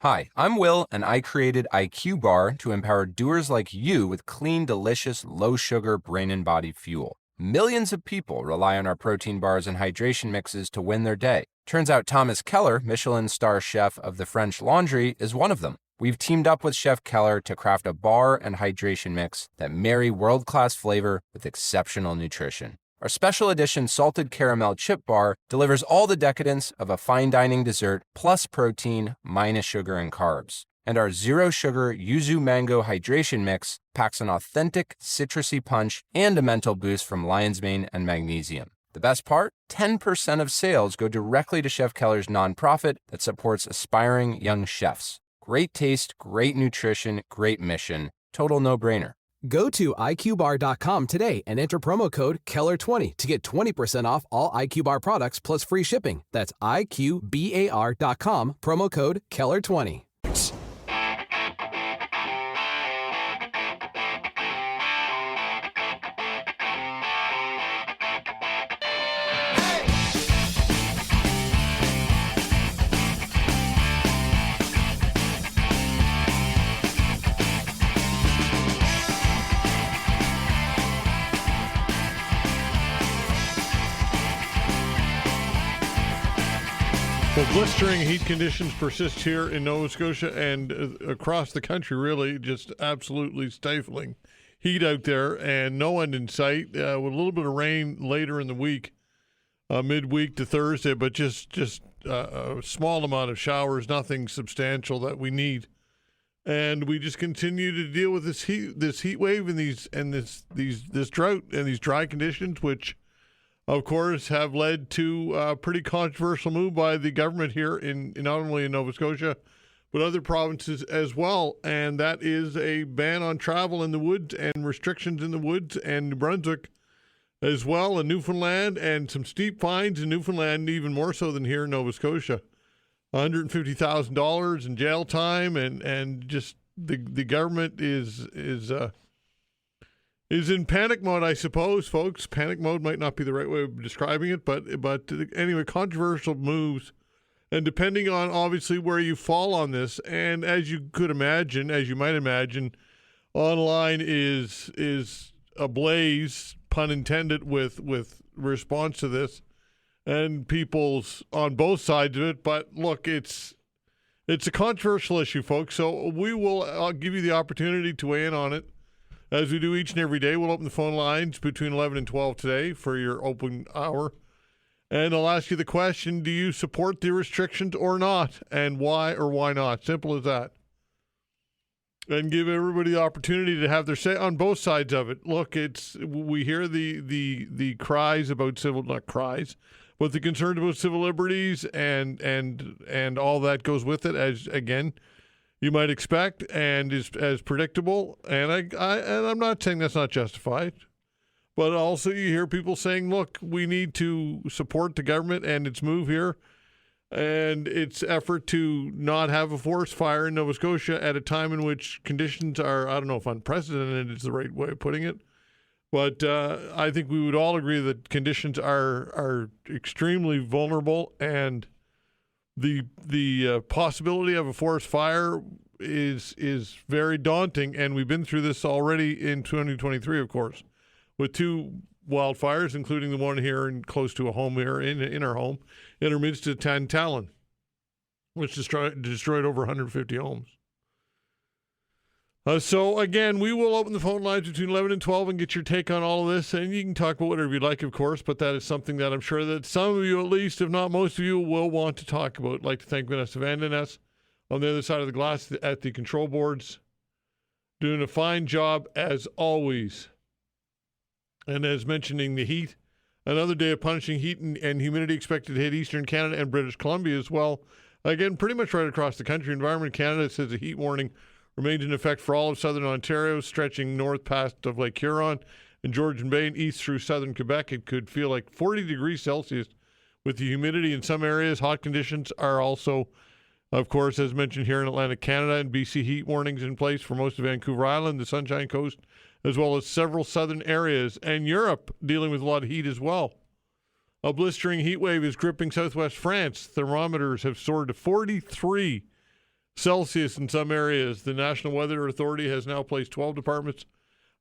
Hi, I'm Will, and I created IQ Bar to empower doers like you with clean, delicious, low-sugar brain and body fuel. Millions of people rely on our protein bars and hydration mixes to win their day. Turns out Thomas Keller, Michelin star chef of the French Laundry, is one of them. We've teamed up with Chef Keller to craft a bar and hydration mix that marry world-class flavor with exceptional nutrition. Our special edition salted caramel chip bar delivers all the decadence of a fine dining dessert plus protein minus sugar and carbs. And our zero sugar yuzu mango hydration mix packs an authentic citrusy punch and a mental boost from lion's mane and magnesium. The best part? 10% of sales go directly to Chef Keller's nonprofit that supports aspiring young chefs. Great taste, great nutrition, great mission. Total no-brainer. Go to IQBar.com today and enter promo code KELLER20 to get 20% off all IQ Bar products plus free shipping. That's IQBAR.com, promo code KELLER20. Well, blistering heat conditions persist here in Nova Scotia and across the country, really, just absolutely stifling heat out there and no end in sight, with a little bit of rain later in the week, midweek to Thursday, but just a small amount of showers, nothing substantial that we need. And we just continue to deal with this heat wave and this drought and these dry conditions, which of course, have led to a pretty controversial move by the government here in not only in Nova Scotia, but other provinces as well. And that is a ban on travel in the woods and restrictions in the woods and New Brunswick as well, and Newfoundland, and some steep fines in Newfoundland, even more so than here in Nova Scotia. $150,000 in jail time, and just the government is in panic mode, I suppose, folks. Panic mode might not be the right way of describing it, but anyway, controversial moves. And depending on, obviously, where you fall on this, and as you might imagine, online is ablaze, pun intended, with response to this, and people's on both sides of it. But look, it's a controversial issue, folks, so I'll give you the opportunity to weigh in on it. As we do each and every day, we'll open the phone lines between 11 and 12 today for your open hour. And I'll ask you the question, do you support the restrictions or not? And why or why not? Simple as that. And give everybody the opportunity to have their say on both sides of it. Look, we hear the cries about not cries, but the concerns about civil liberties and all that goes with it, as, again, you might expect, and is as predictable. And I'm not saying that's not justified, but also you hear people saying, look, we need to support the government and its move here and its effort to not have a forest fire in Nova Scotia at a time in which conditions are, I don't know if unprecedented is the right way of putting it, but I think we would all agree that conditions are extremely vulnerable, and the possibility of a forest fire is very daunting, and we've been through this already in 2023, of course, with two wildfires, including the one here close to a home here in our home, in our midst of Tantallon, which destroyed over 150 homes. So, again, we will open the phone lines between 11 and 12 and get your take on all of this. And you can talk about whatever you'd like, of course, but that is something that I'm sure that some of you, at least, if not most of you, will want to talk about. I'd like to thank Vanessa Van Den Ness on the other side of the glass at the control boards, doing a fine job as always. And as mentioning the heat, another day of punishing heat and humidity expected to hit eastern Canada and British Columbia as well. Again, pretty much right across the country. Environment Canada says a heat warning remains in effect for all of southern Ontario, stretching north past of Lake Huron and Georgian Bay and east through southern Quebec. It could feel like 40 degrees Celsius with the humidity in some areas. Hot conditions are also, of course, as mentioned here in Atlantic Canada, and BC heat warnings in place for most of Vancouver Island, the Sunshine Coast, as well as several southern areas, and Europe dealing with a lot of heat as well. A blistering heat wave is gripping southwest France. Thermometers have soared to 43 Celsius in some areas. The National Weather Authority has now placed 12 departments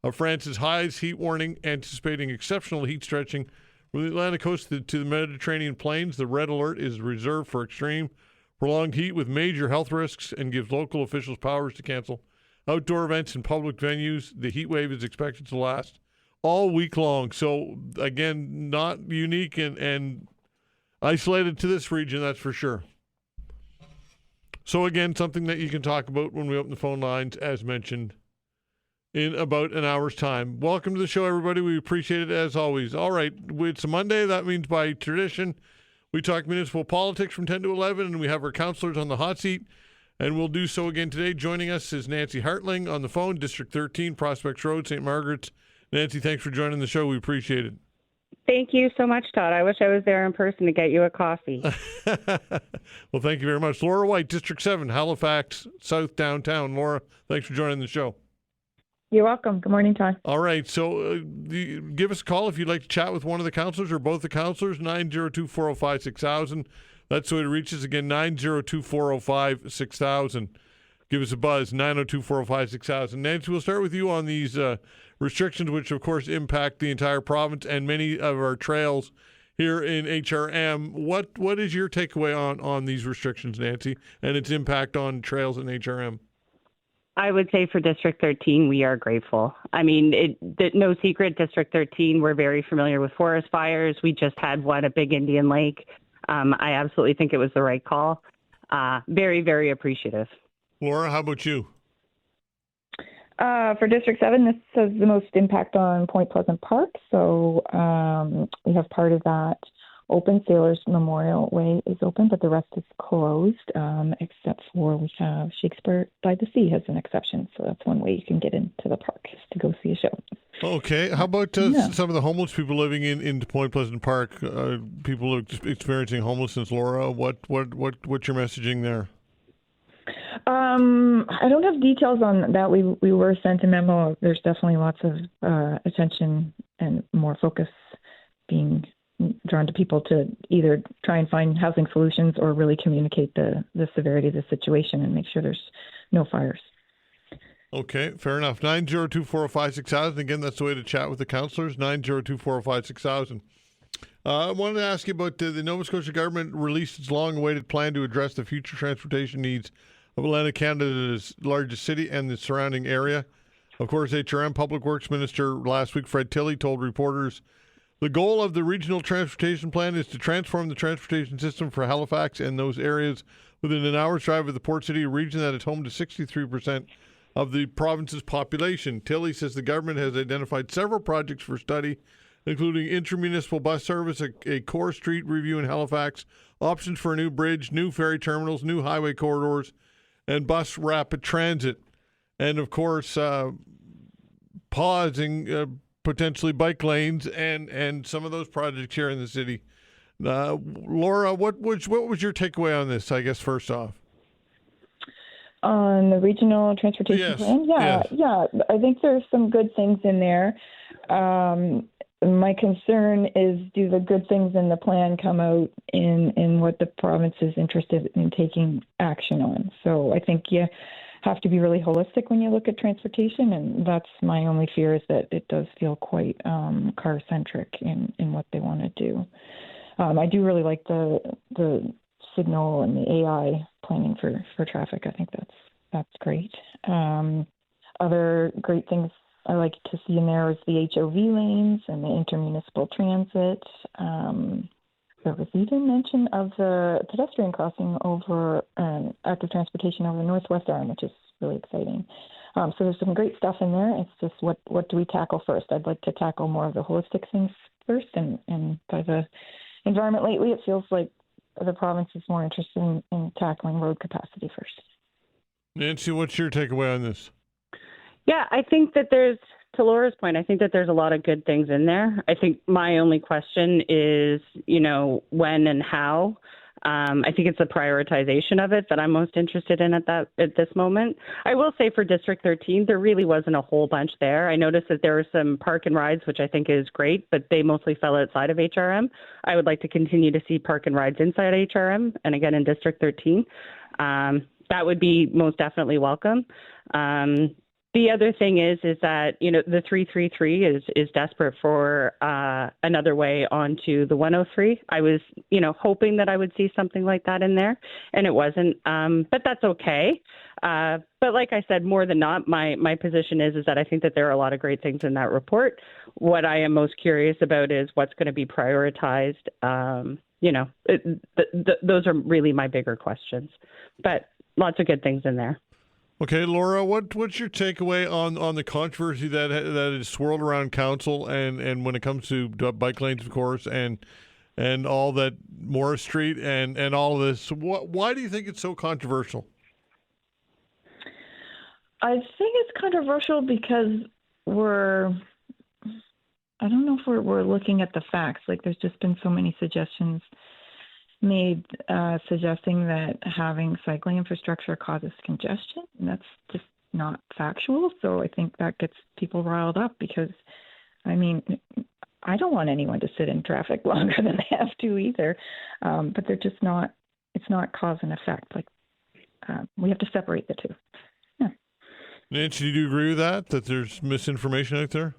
of France's highest heat warning, anticipating exceptional heat stretching from the Atlantic coast to the Mediterranean plains. The red alert is reserved for extreme prolonged heat with major health risks and gives local officials powers to cancel outdoor events and public venues. The heat wave is expected to last all week long. So, again, not unique and isolated to this region, that's for sure. So, again, something that you can talk about when we open the phone lines, as mentioned, in about an hour's time. Welcome to the show, everybody. We appreciate it, as always. All right, it's a Monday. That means by tradition, we talk municipal politics from 10 to 11, and we have our councillors on the hot seat, and we'll do so again today. Joining us is Nancy Hartling on the phone, District 13, Prospects Road, St. Margaret's. Nancy, thanks for joining the show. We appreciate it. Thank you so much, Todd. I wish I was there in person to get you a coffee. Well, thank you very much. Laura White, District 7, Halifax South Downtown. Laura, thanks for joining the show. You're welcome. Good morning, Todd. All right. So give us a call if you'd like to chat with one of the councillors or both the councillors, 902-405-6000. That's the way to reach us. Again, 902-405-6000. Give us a buzz, 902-405-6000. Nancy, we'll start with you on these restrictions, which, of course, impact the entire province and many of our trails here in HRM. What is your takeaway on these restrictions, Nancy, and its impact on trails in HRM? I would say for District 13, we are grateful. I mean, no secret, District 13, we're very familiar with forest fires. We just had one at Big Indian Lake. I absolutely think it was the right call. Very, very appreciative. Laura, how about you? For District 7, this has the most impact on Point Pleasant Park. So we have part of that open. Sailors Memorial Way is open, but the rest is closed, except for we have Shakespeare by the Sea has an exception. So that's one way you can get into the park is to go see a show. Okay. How about some of the homeless people living in Point Pleasant Park? People experiencing homelessness. Laura, what's your messaging there? I don't have details on that. We were sent a memo. There's definitely lots of attention and more focus being drawn to people to either try and find housing solutions or really communicate the severity of the situation and make sure there's no fires. Okay, fair enough. 902-405-6000. Again, that's the way to chat with the councillors, 902-405-6000. I wanted to ask you about the Nova Scotia government released its long-awaited plan to address the future transportation needs of Atlantic Canada's largest city and the surrounding area. Of course, HRM Public Works Minister last week, Fred Tilley, told reporters the goal of the regional transportation plan is to transform the transportation system for Halifax and those areas within an hour's drive of the port city, a region that is home to 63% of the province's population. Tilley says the government has identified several projects for study, including intermunicipal bus service, a core street review in Halifax, options for a new bridge, new ferry terminals, new highway corridors, and bus rapid transit. And, of course, pausing potentially bike lanes and some of those projects here in the city. Laura, what was your takeaway on this, I guess, first off? On the regional transportation plan? Yeah. I think there's some good things in there. My concern is, do the good things in the plan come out in what the province is interested in taking action on? So I think you have to be really holistic when you look at transportation, and that's my only fear, is that it does feel quite car-centric in what they want to do. I do really like the signal and the AI planning for traffic. I think that's great. Other great things I like to see in there is the HOV lanes and the intermunicipal transit. There was even mention of the pedestrian crossing over active transportation over the Northwest Arm, which is really exciting. So there's some great stuff in there. It's just what do we tackle first? I'd like to tackle more of the holistic things first. And by the environment lately, it feels like the province is more interested in tackling road capacity first. Nancy, what's your takeaway on this? Yeah, I think that to Laura's point, I think that there's a lot of good things in there. I think my only question is, when and how. I think it's the prioritization of it that I'm most interested in at this moment. I will say for District 13, there really wasn't a whole bunch there. I noticed that there were some park and rides, which I think is great, but they mostly fell outside of HRM. I would like to continue to see park and rides inside HRM and again in District 13. that would be most definitely welcome. The other thing is that, the 333 is desperate for another way onto the 103. I was, hoping that I would see something like that in there, and it wasn't. But that's okay. But like I said, more than not, my position is that I think that there are a lot of great things in that report. What I am most curious about is what's going to be prioritized. Those are really my bigger questions. But lots of good things in there. Okay, Laura, what's your takeaway on the controversy that is swirled around council and when it comes to bike lanes, of course, and all that Morris Street and all of this? Why do you think it's so controversial? I think it's controversial because I don't know if we're looking at the facts. Like, there's just been so many suggestions made suggesting that having cycling infrastructure causes congestion, and that's just not factual. So I think that gets people riled up because, I don't want anyone to sit in traffic longer than they have to either. But they're just not, it's not cause and effect. Like, we have to separate the two. Yeah. Nancy, do you agree with that there's misinformation out there?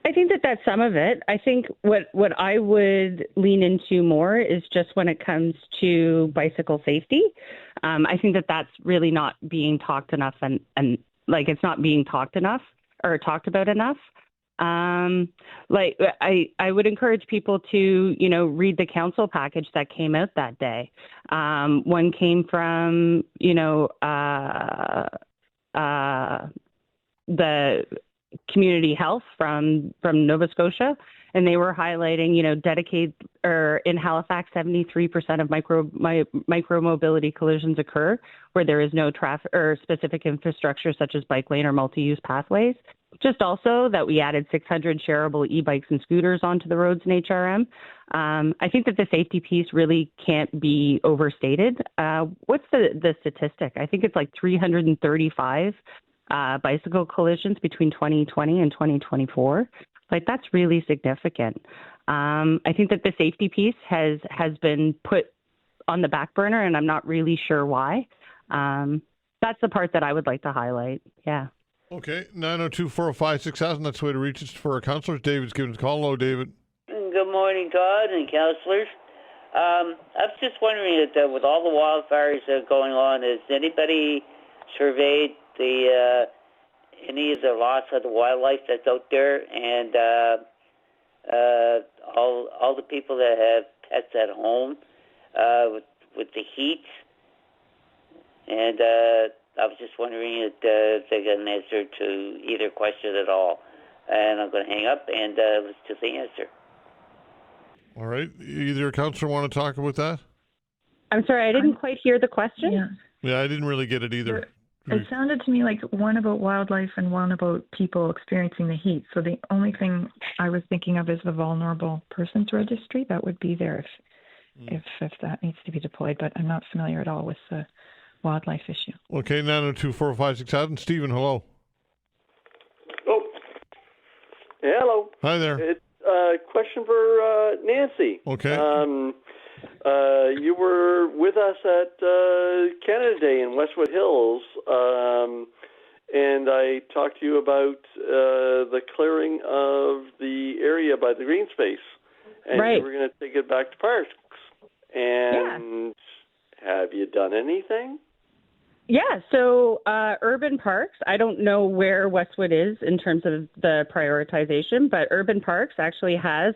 I think that that's some of it. I think what I would lean into more is just when it comes to bicycle safety. I think that that's really not being talked enough and it's not being talked enough or talked about enough. I would encourage people to, read the council package that came out that day. One came from, the community health from Nova Scotia, and they were highlighting, in Halifax, 73% of micro mobility collisions occur where there is no traffic or specific infrastructure such as bike lane or multi-use pathways. Just also that we added 600 shareable e-bikes and scooters onto the roads in HRM. I think that the safety piece really can't be overstated. What's the statistic? I think it's like 335 bicycle collisions between 2020 and 2024. That's really significant. I think that the safety piece has been put on the back burner, and I'm not really sure why. That's the part that I would like to highlight. Yeah. Okay, 902-405-6000. That's the way to reach us for our councillors. David's giving us a call. Hello, David. Good morning, Todd and councillors. I was just wondering that with all the wildfires that are going on, has anybody surveyed any of the loss of the wildlife that's out there, and all the people that have pets at home with the heat? And I was just wondering if they got an answer to either question at all. And I'm going to hang up and listen to the answer. All right. Either councillor want to talk about that? I'm sorry, I didn't quite hear the question. Yeah, I didn't really get it either. It sounded to me like one about wildlife and one about people experiencing the heat. So the only thing I was thinking of is the vulnerable persons registry. That would be there if that needs to be deployed. But I'm not familiar at all with the wildlife issue. Okay, 902-405-6000. Stephen, hello. Oh, hello. Hi there. It's a question for Nancy. Okay. You were with us at Canada Day in Westwood Hills, and I talked to you about the clearing of the area by the green space, and right. You were going to take it back to parks. And have you done anything? Yeah, so urban parks, I don't know where Westwood is in terms of the prioritization, but urban parks actually has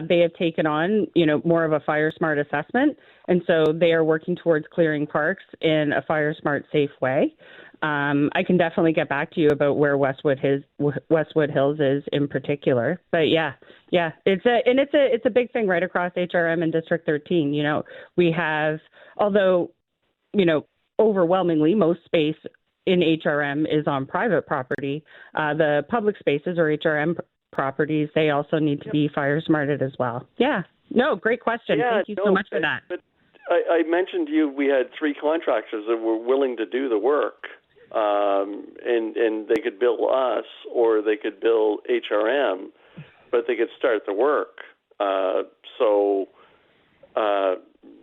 they have taken on, more of a fire smart assessment. And so they are working towards clearing parks in a fire smart, safe way. I can definitely get back to you about where Westwood Hills is in particular. But yeah, it's a big thing right across HRM and District 13. We have, although, overwhelmingly most space in HRM is on private property, the public spaces or HRM properties, they also need to be fire smarted as well. Yeah. No, great question. Thank you so much for that. But I mentioned to you we had 3 contractors that were willing to do the work, and they could bill us or they could bill HRM, but they could start the work. So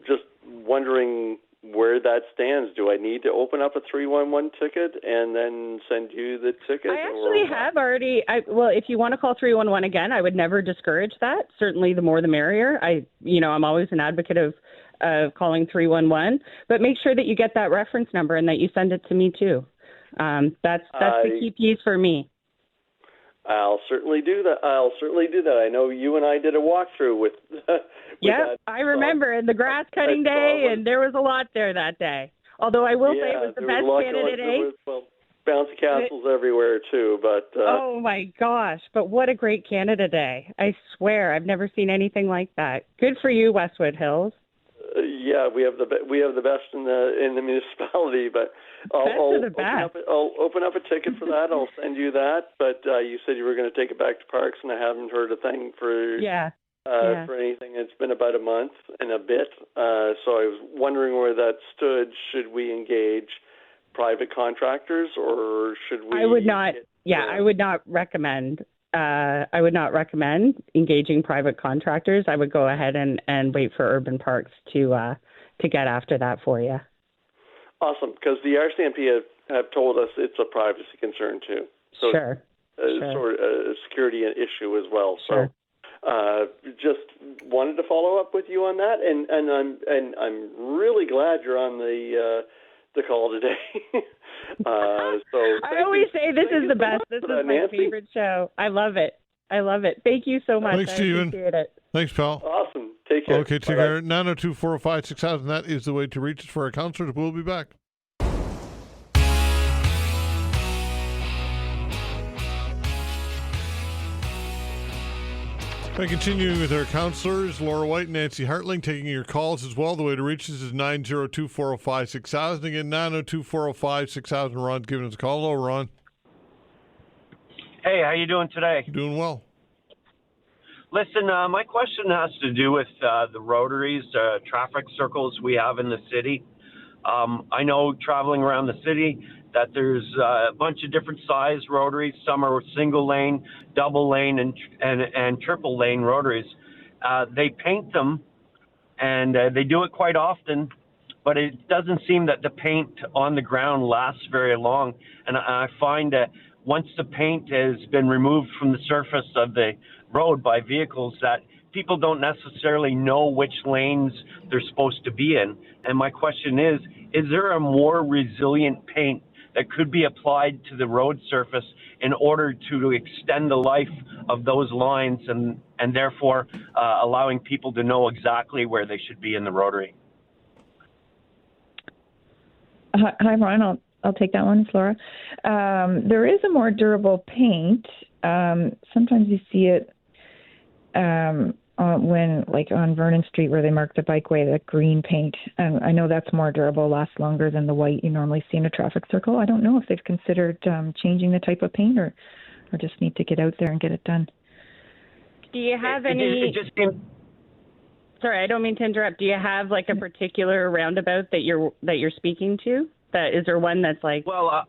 just wondering where that stands. Do I need to open up a 311 ticket and then send you the ticket? I actually have already. Well, if you want to call 311 again, I would never discourage that. Certainly, the more the merrier. I'm always an advocate of calling 311, but make sure that you get that reference number and that you send it to me too. That's the key piece for me. I'll certainly do that. I know you and I did a walkthrough with yeah, I remember, and the grass cutting day, and there was a lot there that day. Although I will say it was the best Canada Day. Well, bouncy castles everywhere too, but oh my gosh! But what a great Canada Day! I swear, I've never seen anything like that. Good for you, Westwood Hills. Yeah, we have the best in the municipality, but I'll open up a ticket for that. I'll send you that. But you said you were going to take it back to Parks, and I haven't heard a thing for anything. It's been about a month and a bit, so I was wondering where that stood. Should we engage private contractors, or should we? I would not. I would not recommend. I would not recommend engaging private contractors. I would go ahead and wait for Urban Parks to get after that for you. Awesome, because the RCMP have told us it's a privacy concern too. So sure. Sort of a security issue as well. Sure. So just wanted to follow up with you on that, and I'm really glad you're on the call today. I always say this is the best. This is my favorite show. I love it. Thank you so much. Thanks, Stephen. Appreciate it. Thanks, pal. Awesome. Take care. Okay, take care. 902-405-6000. That is the way to reach us for our councillors. We'll be back. And continuing with our councillors, Laura White and Nancy Hartling, taking your calls as well. The way to reach us is 902-405-6000. Again, 902-405-6000. Ron's giving us a call. Hello, Ron. Hey, how you doing today? Doing well. Listen, my question has to do with the rotaries, traffic circles we have in the city. I know traveling around the city that there's a bunch of different size rotaries. Some are single lane, double lane, and triple lane rotaries. They paint them, and they do it quite often, but it doesn't seem that the paint on the ground lasts very long. And I find that once the paint has been removed from the surface of the road by vehicles, that people don't necessarily know which lanes they're supposed to be in. And my question is there a more resilient paint that could be applied to the road surface in order to extend the life of those lines and therefore allowing people to know exactly where they should be in the rotary? Hi, Ron. I'll take that one. It's Laura. There is a more durable paint. Sometimes you see it when, like on Vernon Street, where they mark the bikeway, that green paint. I know that's more durable, lasts longer than the white you normally see in a traffic circle. I don't know if they've considered changing the type of paint or just need to get out there and get it done. Do you have any? Sorry, I don't mean to interrupt. Do you have like a particular roundabout that you're speaking to? Is there one that's like? Well,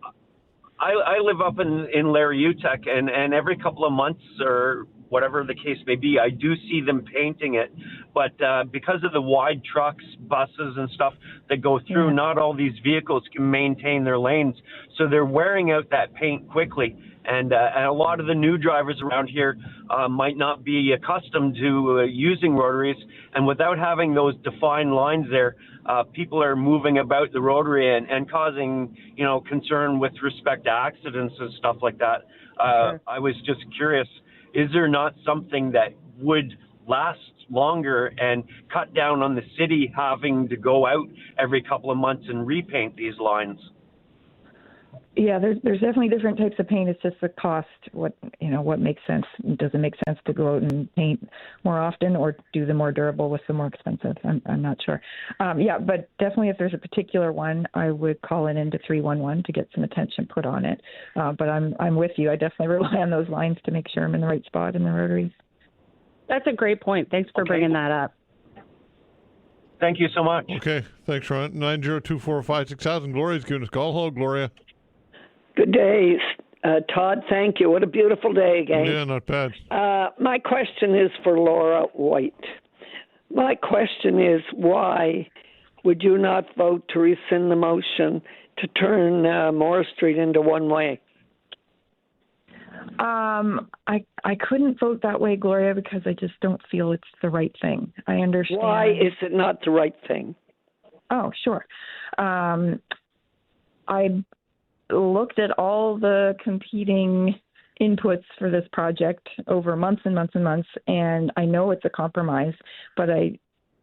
I live up in Larry Utek, and every couple of months or whatever the case may be, I do see them painting it. But because of the wide trucks, buses, and stuff that go through, not all these vehicles can maintain their lanes. So they're wearing out that paint quickly. And a lot of the new drivers around here might not be accustomed to using rotaries. And without having those defined lines there, people are moving about the rotary and causing, concern with respect to accidents and stuff like that. I was just curious, is there not something that would last longer and cut down on the city having to go out every couple of months and repaint these lines? Yeah, there's definitely different types of paint. It's just the cost. What makes sense? Does it make sense to go out and paint more often, or do the more durable with the more expensive? I'm not sure. But definitely, if there's a particular one, I would call it into 311 to get some attention put on it. But I'm with you. I definitely rely on those lines to make sure I'm in the right spot in the rotaries. That's a great point. Thanks for bringing that up. Thank you so much. Okay, thanks, Ron. 902-405-6000. Gloria's giving us a call. Hello, Gloria. Good day, Todd. Thank you. What a beautiful day again. Yeah, not bad. My question is for Laura White. My question is, why would you not vote to rescind the motion to turn Moore Street into one-way? I couldn't vote that way, Gloria, because I just don't feel it's the right thing. I understand. Why is it not the right thing? Oh, sure. I looked at all the competing inputs for this project over months and months and months, and I know it's a compromise, but I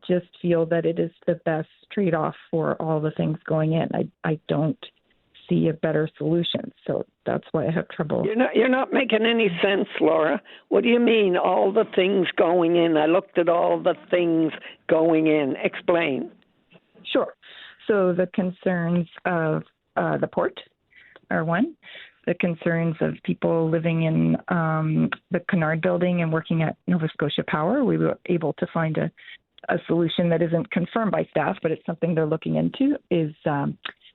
just feel that it is the best trade-off for all the things going in. I don't see a better solution, so that's why I have trouble. You're not making any sense, Laura. What do you mean, all the things going in? I looked at all the things going in. Explain. Sure. So the concerns of the port are one. The concerns of people living in the Kennard building and working at Nova Scotia Power. We were able to find a solution that isn't confirmed by staff, but it's something they're looking into, is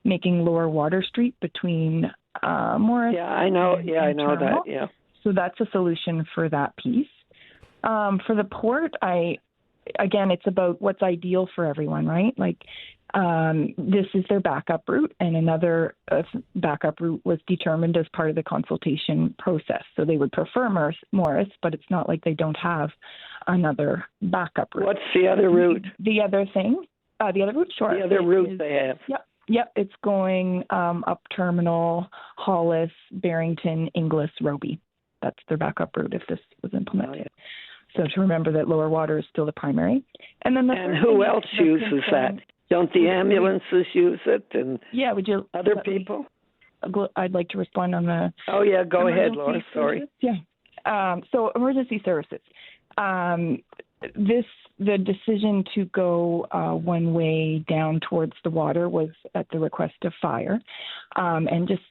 making Lower Water Street between Morris. Yeah, I know. Yeah, I know that. Yeah. So that's a solution for that piece. For the port, again, it's about what's ideal for everyone, right? Like, this is their backup route, and another backup route was determined as part of the consultation process. So they would prefer Morris, but it's not like they don't have another backup route. What's the other route? The other route, sure. The other route they have. Yep, it's going up Terminal, Hollis, Barrington, Inglis, Roby. That's their backup route if this was implemented. So to remember that Lower Water is still the primary. And then who else uses that? Don't the ambulances use it? And would you? Other people? I'd like to respond on the. Oh, yeah, go ahead, Laura. Sorry. Yeah. So emergency services. The decision to go one way down towards the water was at the request of fire. And just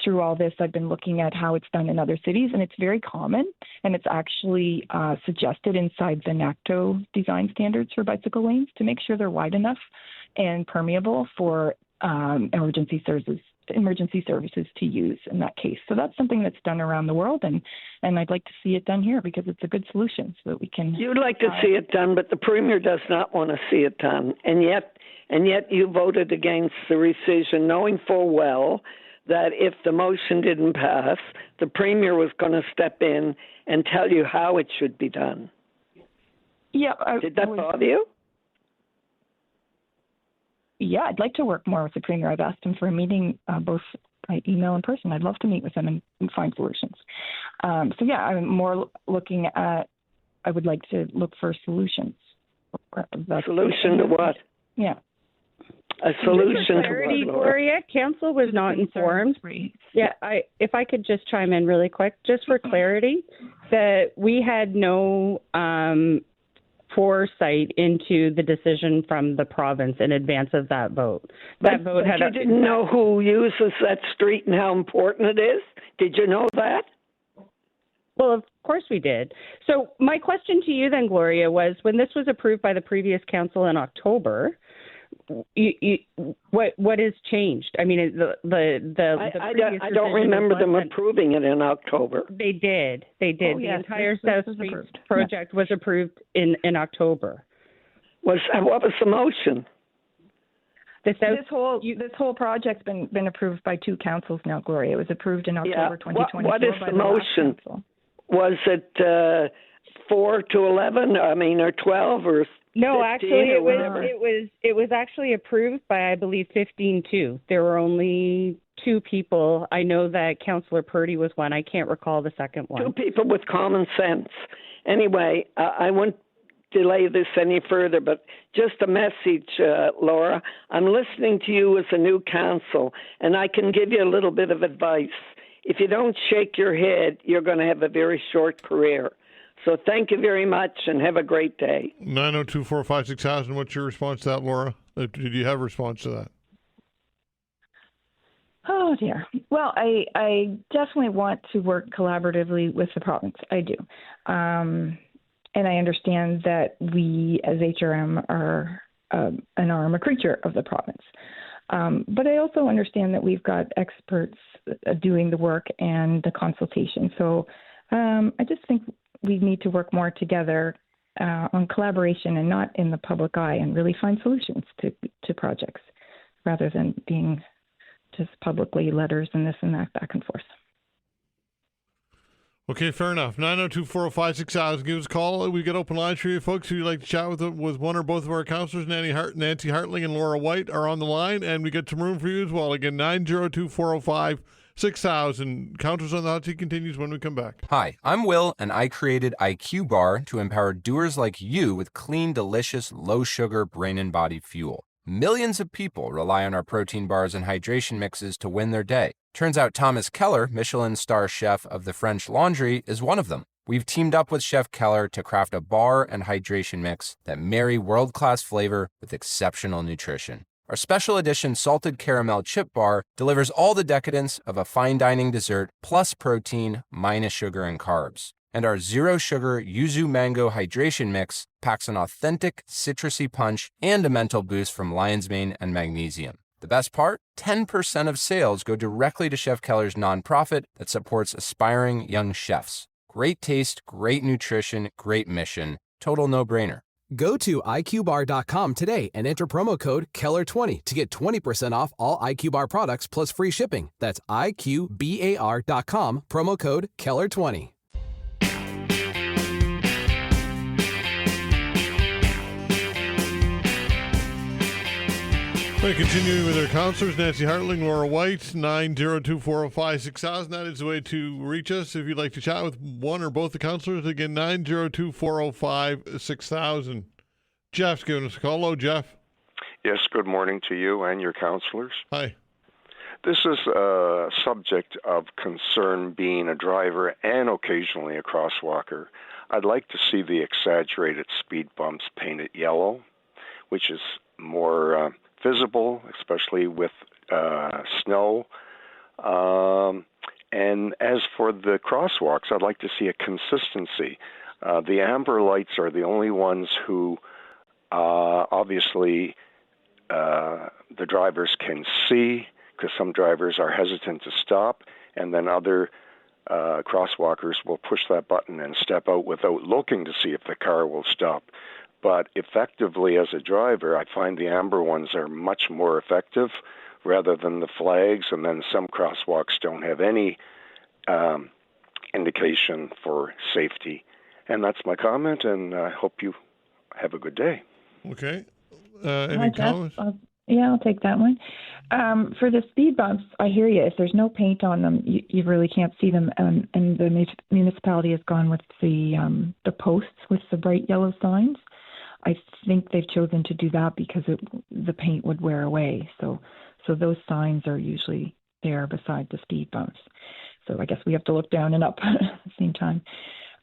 through all this, I've been looking at how it's done in other cities, and it's very common, and it's actually suggested inside the NACTO design standards for bicycle lanes to make sure they're wide enough and permeable for emergency services to use in that case. So that's something that's done around the world, and I'd like to see it done here because it's a good solution so that we can. You'd like to see it done, but the Premier does not want to see it done, and yet you voted against the rescission, knowing full well that if the motion didn't pass, the Premier was going to step in and tell you how it should be done. Yeah. Did that bother you? Yeah, I'd like to work more with the Premier. I've asked him for a meeting, both by email and person. I'd love to meet with him and find solutions. I'm more looking at, I would like to look for solutions. Solution to what? Yeah. A solution to what, Gloria? Council was not informed. Yeah, if I could just chime in really quick, just for clarity, that we had no foresight into the decision from the province in advance of that vote. But you didn't know who uses that street and how important it is? Did you know that? Well, of course we did. So my question to you then, Gloria, was when this was approved by the previous council in October, what has changed? I mean, the previous I don't remember them approving it in October. They did. Oh, the entire South Street project was approved in October. What was the motion? This whole project's been approved by two councils now, Gloria. It was approved in October 2024. What is the motion? Was it 4 to 11? I mean, or 12 or? No, actually, it was actually approved by, I believe, 15-2. There were only two people. I know that Councillor Purdy was one. I can't recall the second one. Two people with common sense. Anyway, I won't delay this any further, but just a message, Laura. I'm listening to you as a new council, and I can give you a little bit of advice. If you don't shake your head, you're going to have a very short career. So thank you very much and have a great day. 902-456-1000. What's your response to that, Laura? Did you have a response to that? Oh, dear. Well, I definitely want to work collaboratively with the province. I do. And I understand that we as HRM are an arm, a creature of the province. But I also understand that we've got experts doing the work and the consultation. So I just think we need to work more together on collaboration and not in the public eye, and really find solutions to projects rather than being just publicly letters and this and that back and forth. Okay, fair enough. 902-405-6000. Give us a call. We get open lines for you, folks. If you'd like to chat with one or both of our councillors, Nancy Hartling and Laura White are on the line, and we get some room for you as well. Again, 902-405-6000. Counters on the Hot Seat continues when we come back. Hi, I'm Will, and I created IQ Bar to empower doers like you with clean, delicious, low-sugar brain and body fuel. Millions of people rely on our protein bars and hydration mixes to win their day. Turns out Thomas Keller, Michelin star chef of the French Laundry, is one of them. We've teamed up with Chef Keller to craft a bar and hydration mix that marry world-class flavor with exceptional nutrition. Our special edition salted caramel chip bar delivers all the decadence of a fine dining dessert plus protein minus sugar and carbs. And our zero-sugar yuzu mango hydration mix packs an authentic citrusy punch and a mental boost from lion's mane and magnesium. The best part? 10% of sales go directly to Chef Keller's nonprofit that supports aspiring young chefs. Great taste, great nutrition, great mission. Total no-brainer. Go to IQBar.com today and enter promo code KELLER20 to get 20% off all IQ Bar products plus free shipping. That's IQBAR.com, promo code KELLER20. Continuing with our councillors, Nancy Hartling, Laura White, 902-405-6000. That is the way to reach us. If you'd like to chat with one or both the councillors, again, 902-405-6000. Jeff's giving us a call. Hello, Jeff. Yes, good morning to you and your councillors. Hi. This is a subject of concern being a driver and occasionally a crosswalker. I'd like to see the exaggerated speed bumps painted yellow, which is more visible, especially with snow. And as for the crosswalks, I'd like to see a consistency. The amber lights are the only ones who obviously the drivers can see, because some drivers are hesitant to stop, and then other crosswalkers will push that button and step out without looking to see if the car will stop. But effectively, as a driver, I find the amber ones are much more effective rather than the flags, and then some crosswalks don't have any indication for safety. And that's my comment, and I hope you have a good day. Okay. Any comments? I'll take that one. For the speed bumps, I hear you. If there's no paint on them, you really can't see them. And the municipality has gone with the posts with the bright yellow signs. I think they've chosen to do that because the paint would wear away. So those signs are usually there beside the speed bumps. So I guess we have to look down and up at the same time.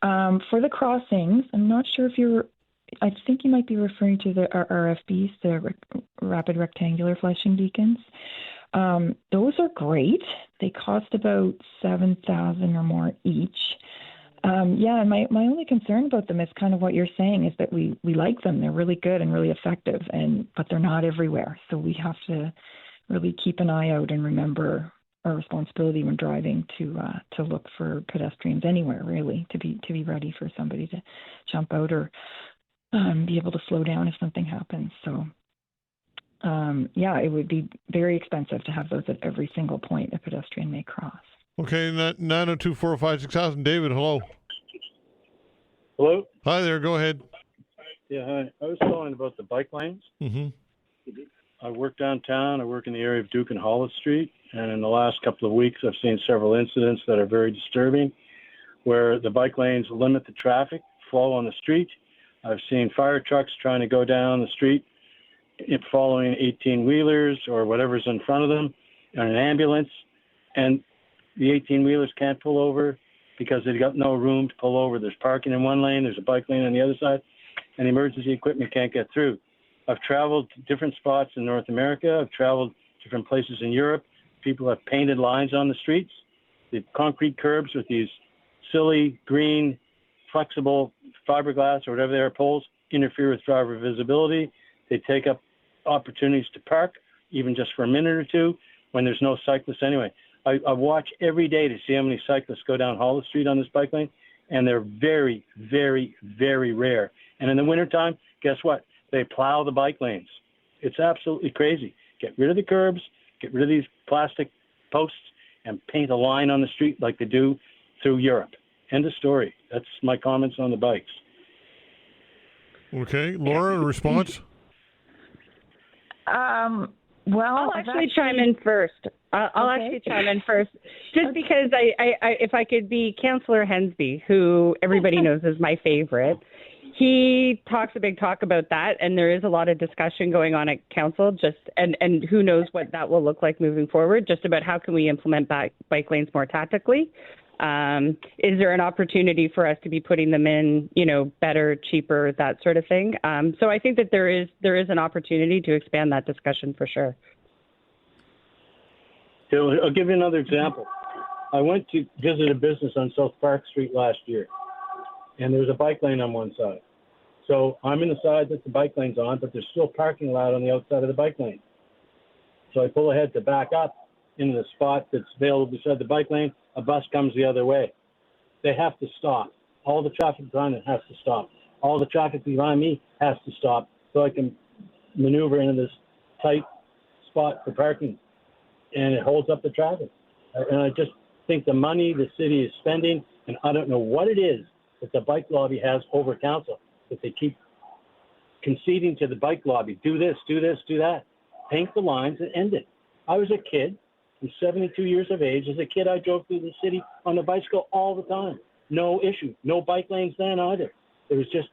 For the crossings, I'm not sure if I think you might be referring to the RFBs, the rapid rectangular flashing beacons. Those are great. They cost about $7,000 or more each. And my only concern about them is kind of what you're saying, is that we like them. They're really good and really effective, but they're not everywhere. So we have to really keep an eye out and remember our responsibility when driving to look for pedestrians anywhere, really, to be ready for somebody to jump out or be able to slow down if something happens. So, it would be very expensive to have those at every single point a pedestrian may cross. Okay, 902-405-6000. David, hello. Hello? Hi there, go ahead. Yeah, hi. I was calling about the bike lanes. Mm-hmm. I work downtown. I work in the area of Duke and Hollis Street. And in the last couple of weeks, I've seen several incidents that are very disturbing, where the bike lanes limit the traffic flow on the street. I've seen fire trucks trying to go down the street following 18-wheelers or whatever's in front of them, and an ambulance. And the 18-wheelers can't pull over because they've got no room to pull over. There's parking in one lane, there's a bike lane on the other side, and emergency equipment can't get through. I've traveled to different spots in North America. I've traveled different places in Europe. People have painted lines on the streets. The concrete curbs with these silly green, flexible fiberglass or whatever they are poles interfere with driver visibility. They take up opportunities to park, even just for a minute or two, when there's no cyclists anyway. I watch every day to see how many cyclists go down Hollis Street on this bike lane, and they're very, very, very rare. And in the wintertime, guess what? They plow the bike lanes. It's absolutely crazy. Get rid of the curbs, get rid of these plastic posts, and paint a line on the street like they do through Europe. End of story. That's my comments on the bikes. Okay. Laura, a response? Well, I'll actually chime in first. I'll actually chime in first, just because I if I could be Councillor Hensby, who everybody knows is my favorite. He talks a big talk about that, and there is a lot of discussion going on at council. And who knows what that will look like moving forward. Just about how can we implement bike lanes more tactically. Is there an opportunity for us to be putting them in, better, cheaper, that sort of thing? So I think that there is an opportunity to expand that discussion for sure. I'll give you another example. I went to visit a business on South Park Street last year, and there was a bike lane on one side. So I'm in the side that the bike lane's on, but there's still parking allowed on the outside of the bike lane. So I pull ahead to back up into the spot that's available beside the bike lane. A bus comes the other way. They have to stop. All the traffic behind it has to stop. All the traffic behind me has to stop so I can maneuver into this tight spot for parking. And it holds up the traffic. And I just think the money the city is spending, and I don't know what it is that the bike lobby has over council, that they keep conceding to the bike lobby, do this, do that. Paint the lines and end it. I was a kid. I'm 72 years of age. As a kid, I drove through the city on a bicycle all the time. No issue. No bike lanes then either. It was just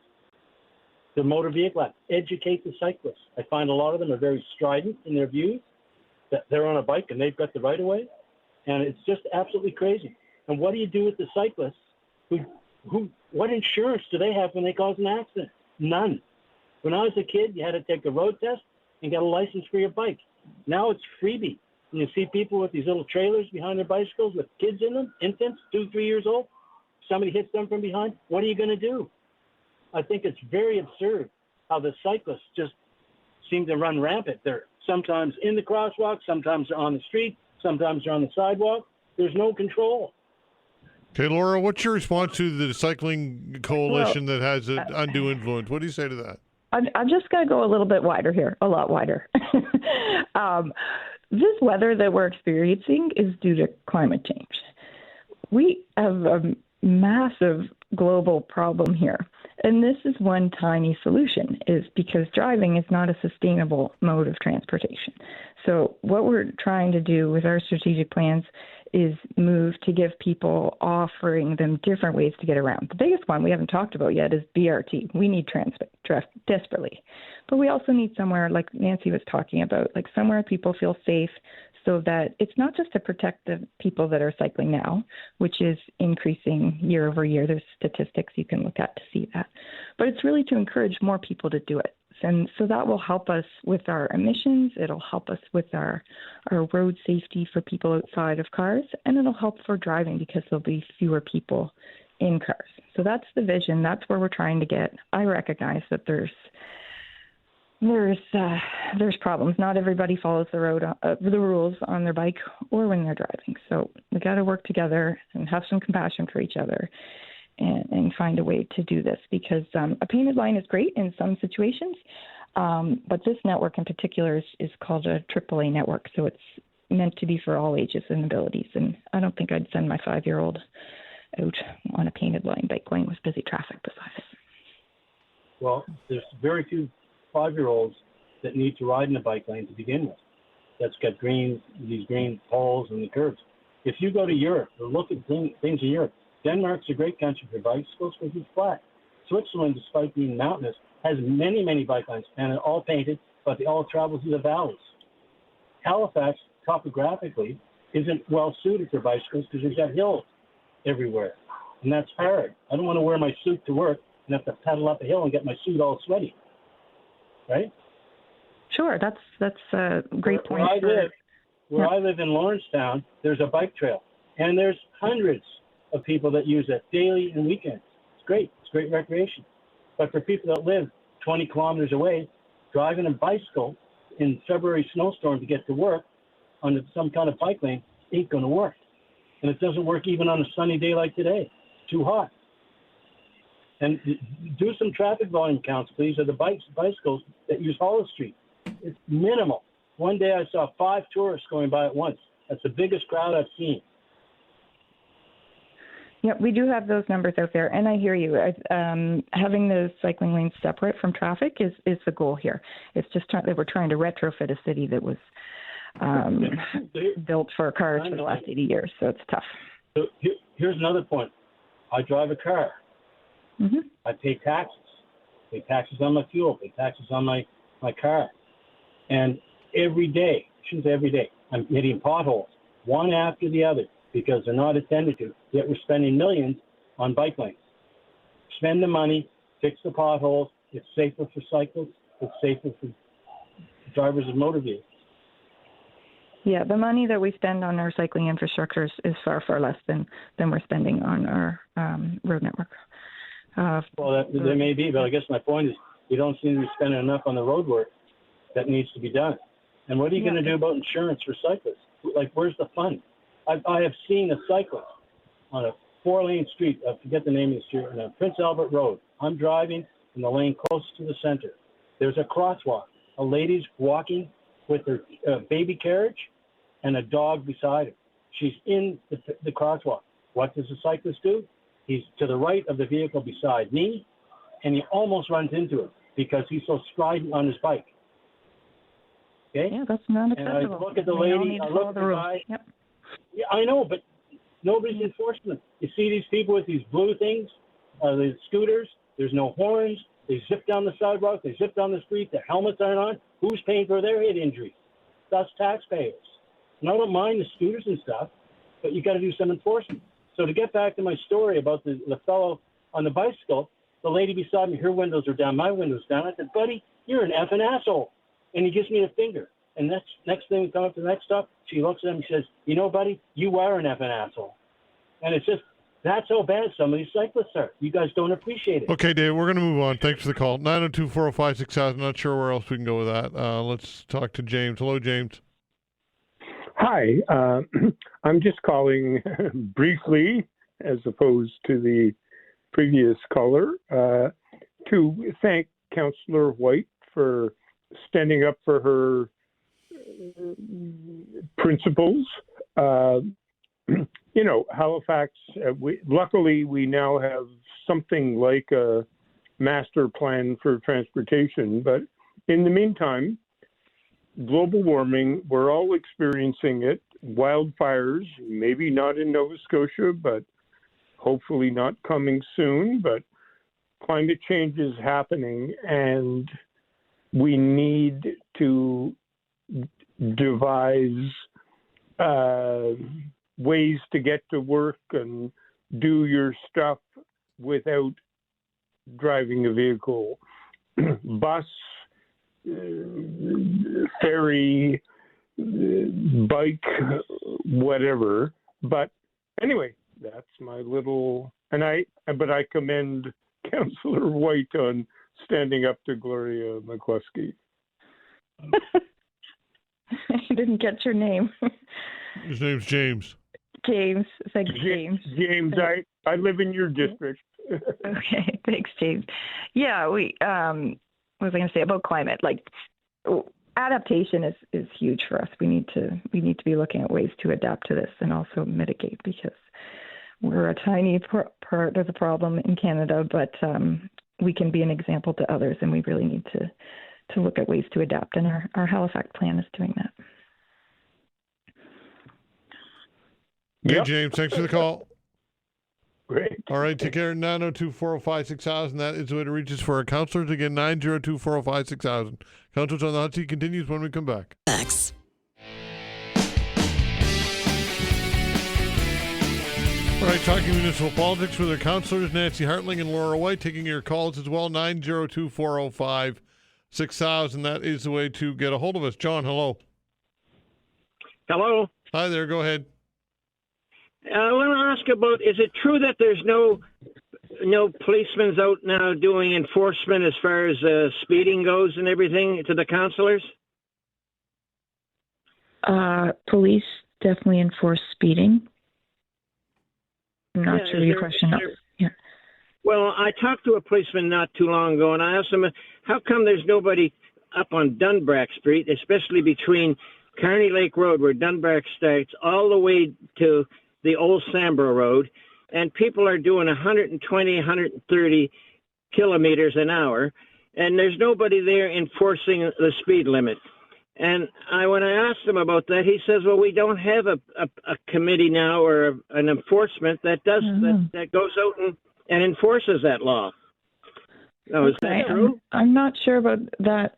the motor vehicle act. Educate the cyclists. I find a lot of them are very strident in their views, that they're on a bike and they've got the right of way. And it's just absolutely crazy. And what do you do with the cyclists who what insurance do they have when they cause an accident? None. When I was a kid, you had to take a road test and get a license for your bike. Now it's freebie. And you see people with these little trailers behind their bicycles with kids in them, infants, 2-3 years old. Somebody hits them from behind. What are you going to do? I think it's very absurd how the cyclists just seem to run rampant. They're sometimes in the crosswalk, sometimes they're on the street, sometimes they're on the sidewalk. There's no control. Okay, Laura, what's your response to the cycling coalition that has an undue influence? What do you say to that? I'm just going to go a little bit wider here, a lot wider. This weather that we're experiencing is due to climate change. We have a massive global problem here. And this is one tiny solution, is because driving is not a sustainable mode of transportation. So what we're trying to do with our strategic plans is move to give people, offering them different ways to get around. The biggest one we haven't talked about yet is BRT. We need transit desperately. But we also need somewhere, like Nancy was talking about, like somewhere people feel safe, so that it's not just to protect the people that are cycling now, which is increasing year over year. There's statistics you can look at to see that. But it's really to encourage more people to do it. And so that will help us with our emissions. It'll help us with our road safety for people outside of cars. And it'll help for driving because there'll be fewer people in cars. So that's the vision. That's where we're trying to get. I recognize that there's problems. Not everybody follows the rules on their bike or when they're driving. So we got to work together and have some compassion for each other and find a way to do this, because a painted line is great in some situations, but this network in particular is called a AAA network, so it's meant to be for all ages and abilities. And I don't think I'd send my 5-year-old out on a painted line bike lane with busy traffic beside it. Well, there's very few 5-year-olds that need to ride in a bike lane to begin with. That's got these green poles and the curbs. If you go to Europe or look at things in Europe, Denmark's a great country for bicycles because it's flat. Switzerland, despite being mountainous, has many, many bike lanes, and they're all painted, but they all travel through the valleys. Halifax, topographically, isn't well suited for bicycles because you've got hills everywhere, and that's hard. I don't want to wear my suit to work and have to pedal up a hill and get my suit all sweaty, right? Sure, that's a great point. Where I live in Lawrencetown, there's a bike trail, and there's hundreds of people that use it daily and weekends. It's great. It's great recreation. But for people that live 20 kilometers away, driving a bicycle in February snowstorm to get to work on some kind of bike lane ain't going to work. And it doesn't work even on a sunny day like today. It's too hot. And do some traffic volume counts, please, of the bicycles that use Hollow Street. It's minimal. One day I saw 5 tourists going by at once. That's the biggest crowd I've seen. Yeah, we do have those numbers out there, and I hear you. Having the cycling lanes separate from traffic is the goal here. It's just that we're trying to retrofit a city that was built for cars for the last 80 years, so it's tough. So here's another point. I drive a car. Mm-hmm. I pay taxes. Pay taxes on my fuel. Pay taxes on my car. And every day, I shouldn't say every day, I'm hitting potholes, one after the other, because they're not attended to. Yet we're spending millions on bike lanes. Spend the money, fix the potholes. It's safer for cyclists. It's safer for drivers of motor vehicles. Yeah, the money that we spend on our cycling infrastructure is far, far less than we're spending on our road network. Well, there may be, but I guess my point is we don't seem to be spending enough on the road work that needs to be done. And what are you going to do about insurance for cyclists? Like, where's the fund? I have seen a cyclist on a 4-lane street, I forget the name of the street, on Prince Albert Road. I'm driving in the lane close to the center. There's a crosswalk. A lady's walking with her baby carriage and a dog beside her. She's in the crosswalk. What does the cyclist do? He's to the right of the vehicle beside me, and he almost runs into him because he's so strident on his bike. Okay? Yeah, that's not acceptable. And I look at the lady, I look at the guy. Yep. Yeah, I know, but nobody's enforcing them. You see these people with these blue things, the scooters, there's no horns, they zip down the sidewalk, they zip down the street, their helmets aren't on. Who's paying for their head injuries? That's taxpayers. And I don't mind the scooters and stuff, but you got to do some enforcement. So to get back to my story about the fellow on the bicycle, the lady beside me, her windows are down, my window's down. I said, buddy, you're an effing asshole. And he gives me a finger. And next thing we come up to the next stop, she looks at him and says, you know, buddy, you are an effing asshole. And it's just, that's how bad some of these cyclists are. You guys don't appreciate it. Okay, Dave, we're going to move on. Thanks for the call. 902-405-6000. Not sure where else we can go with that. Let's talk to James. Hello, James. Hi. I'm just calling briefly, as opposed to the previous caller, to thank Councillor White for standing up for her principles. You know, Halifax, luckily we now have something like a master plan for transportation, but in the meantime, global warming, we're all experiencing it. Wildfires, maybe not in Nova Scotia, but hopefully not coming soon, but climate change is happening, and we need to devise ways to get to work and do your stuff without driving a vehicle. Bus, ferry, bike, whatever. But anyway, that's my little, but I commend Councillor White on standing up to Gloria McCluskey. I didn't get your name. His name's James. James. Thanks, James. James, I live in your district. Okay, thanks, James. Yeah, what was I going to say about climate? Like, adaptation is huge for us. We need to be looking at ways to adapt to this and also mitigate, because we're a tiny part of the problem in Canada, but we can be an example to others, and we really need to look at ways to adapt. And our Halifax plan is doing that. Hey, James, thanks for the call. Great. All right, take care. 902-405-6000. That is the way to reach us for our councillors. Again, 902-405-6000. Councillors on the Hot Seat continues when we come back. Thanks. All right, talking municipal politics with our councillors, Nancy Hartling and Laura White, taking your calls as well, 902-405-6000. That is the way to get a hold of us. John, hello. Hello. Hi there, go ahead. I want to ask about, is it true that there's no policemen out now doing enforcement as far as speeding goes and everything to the councillors? Police definitely enforce speeding. I'm not sure your question. Yeah. Well, I talked to a policeman not too long ago, and I asked him, how come there's nobody up on Dunbrack Street, especially between Carney Lake Road, where Dunbrack starts, all the way to the old Sambro Road, and people are doing 120, 130 kilometers an hour, and there's nobody there enforcing the speed limit. And when I asked him about that, he says, well, we don't have a committee now or an enforcement that does that goes out and enforces that law. Oh, is that true? I'm not sure about that,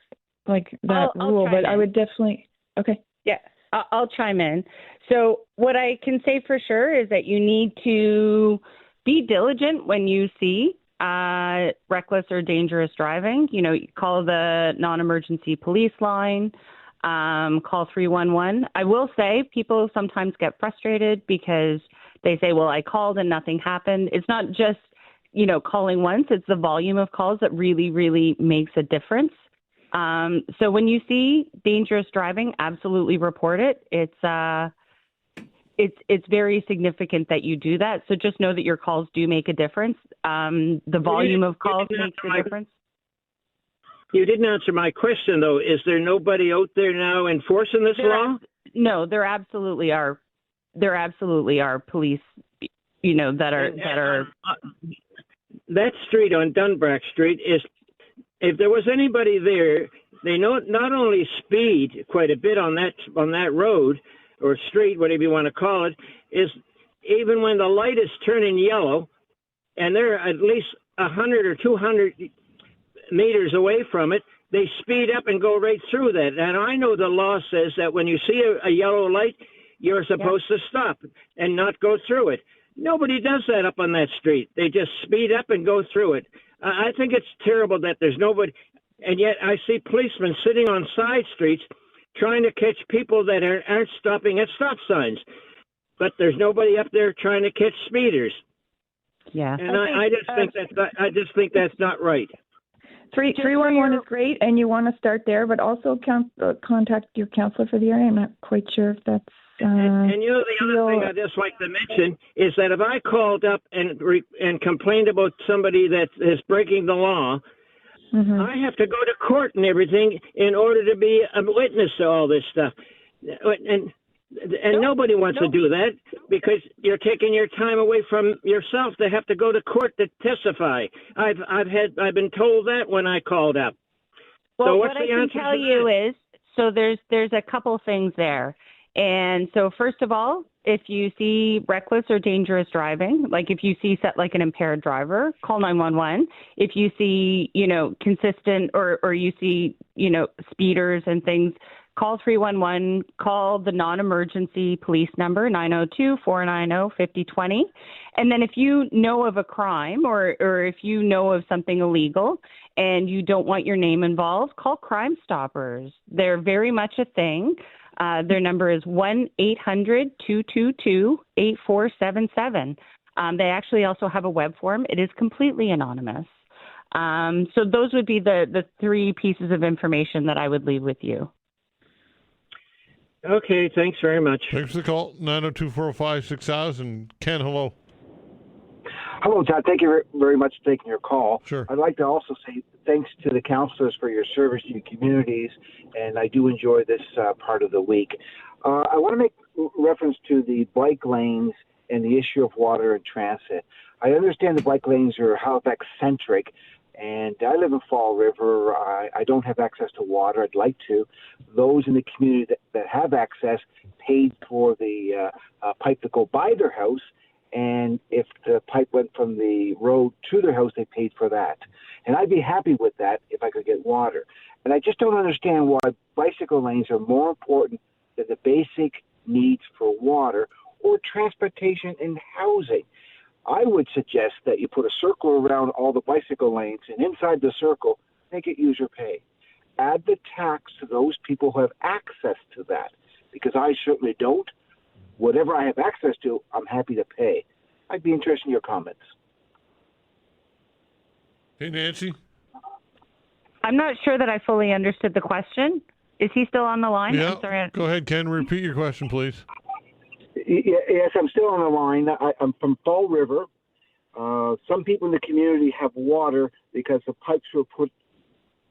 I'll rule, but I would definitely. Okay. Yeah, I'll chime in. So what I can say for sure is that you need to be diligent when you see reckless or dangerous driving. Call the non-emergency police line, call 311. I will say people sometimes get frustrated because they say, well, I called and nothing happened. It's not just, calling once. It's the volume of calls that really, really makes a difference. So when you see dangerous driving, absolutely report it. It's very significant that you do that. So just know that your calls do make a difference. The volume of calls makes a difference. You didn't answer my question, though. Is there nobody out there now enforcing this law? No, there absolutely are. There absolutely are police, that are. That street on Dunbrack Street is. If there was anybody there, they not only speed quite a bit on that road or street, whatever you want to call it, is even when the light is turning yellow, and they're at least 100 or 200 meters away from it, they speed up and go right through that. And I know the law says that when you see a yellow light, you're supposed to stop and not go through it. Nobody does that up on that street. They just speed up and go through it. I think it's terrible that there's nobody, and yet I see policemen sitting on side streets trying to catch people that aren't stopping at stop signs. But there's nobody up there trying to catch speeders. Yeah. And I just think that's not right. 311 is great, and you want to start there, but also contact your counselor for the area. I'm not quite sure if that's. And the other thing I just like to mention is that if I called up and complained about somebody that is breaking the law, I have to go to court and everything in order to be a witness to all this stuff. And nobody wants to do that because you're taking your time away from yourself to have to go to court to testify. I've been told that when I called up. Well, so what's what I the can answer tell to you that? is, so there's a couple things there. And so first of all, if you see reckless or dangerous driving, like if you see an impaired driver, call 911. If you see, consistent or you see, speeders and things, call 311, call the non-emergency police number, 902-490-5020. And then if you know of a crime or if you know of something illegal and you don't want your name involved, call Crime Stoppers. They're very much a thing. Their number is 1-800-222-8477. They actually also have a web form. It is completely anonymous. So those would be the three pieces of information that I would leave with you. Okay, thanks very much. Thanks for the call. 902-405-6000. Ken, hello. Hello, Todd. Thank you very much for taking your call. Sure. I'd like to also say thanks to the councillors for your service to your communities, and I do enjoy this part of the week. I want to make reference to the bike lanes and the issue of water and transit. I understand the bike lanes are Halifax-centric, and I live in Fall River. I don't have access to water. I'd like to. Those in the community that have access paid for the pipe to go by their house, and if the pipe went from the road to their house, they paid for that. And I'd be happy with that if I could get water. And I just don't understand why bicycle lanes are more important than the basic needs for water or transportation and housing. I would suggest that you put a circle around all the bicycle lanes, and inside the circle, make it user pay. Add the tax to those people who have access to that, because I certainly don't. Whatever I have access to, I'm happy to pay. I'd be interested in your comments. Hey, Nancy. I'm not sure that I fully understood the question. Is he still on the line? Yeah. I'm sorry. Go ahead, Ken. Repeat your question, please. Yes, I'm still on the line. I'm from Fall River. Some people in the community have water because the pipes were put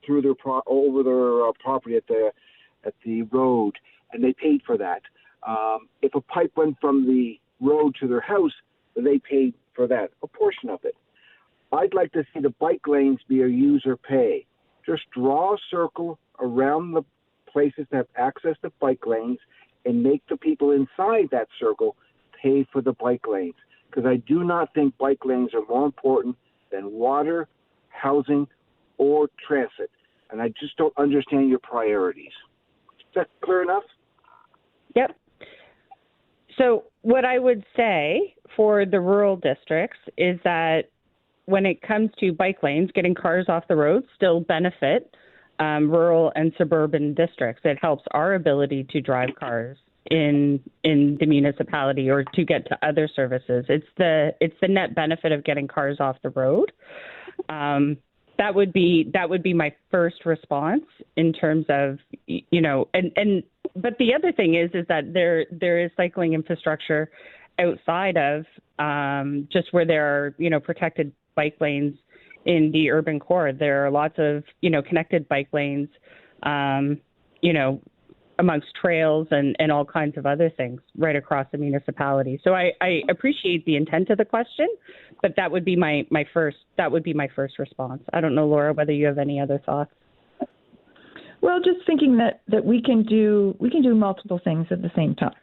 through over their property at the road, and they paid for that. If a pipe went from the road to their house, they paid for that, a portion of it. I'd like to see the bike lanes be a user pay. Just draw a circle around the places that have access to bike lanes and make the people inside that circle pay for the bike lanes. Because I do not think bike lanes are more important than water, housing, or transit. And I just don't understand your priorities. Is that clear enough? Yep. So what I would say for the rural districts is that when it comes to bike lanes, getting cars off the road still benefit rural and suburban districts. It helps our ability to drive cars in the municipality or to get to other services. It's the net benefit of getting cars off the road. That would be my first response in terms of, but the other thing is that there is cycling infrastructure outside of just where there are, protected bike lanes in the urban core. There are lots of, connected bike lanes, amongst trails and all kinds of other things right across the municipality. So I appreciate the intent of the question, but that would be my first response. I don't know, Laura, whether you have any other thoughts. Well, just thinking that we can do multiple things at the same time.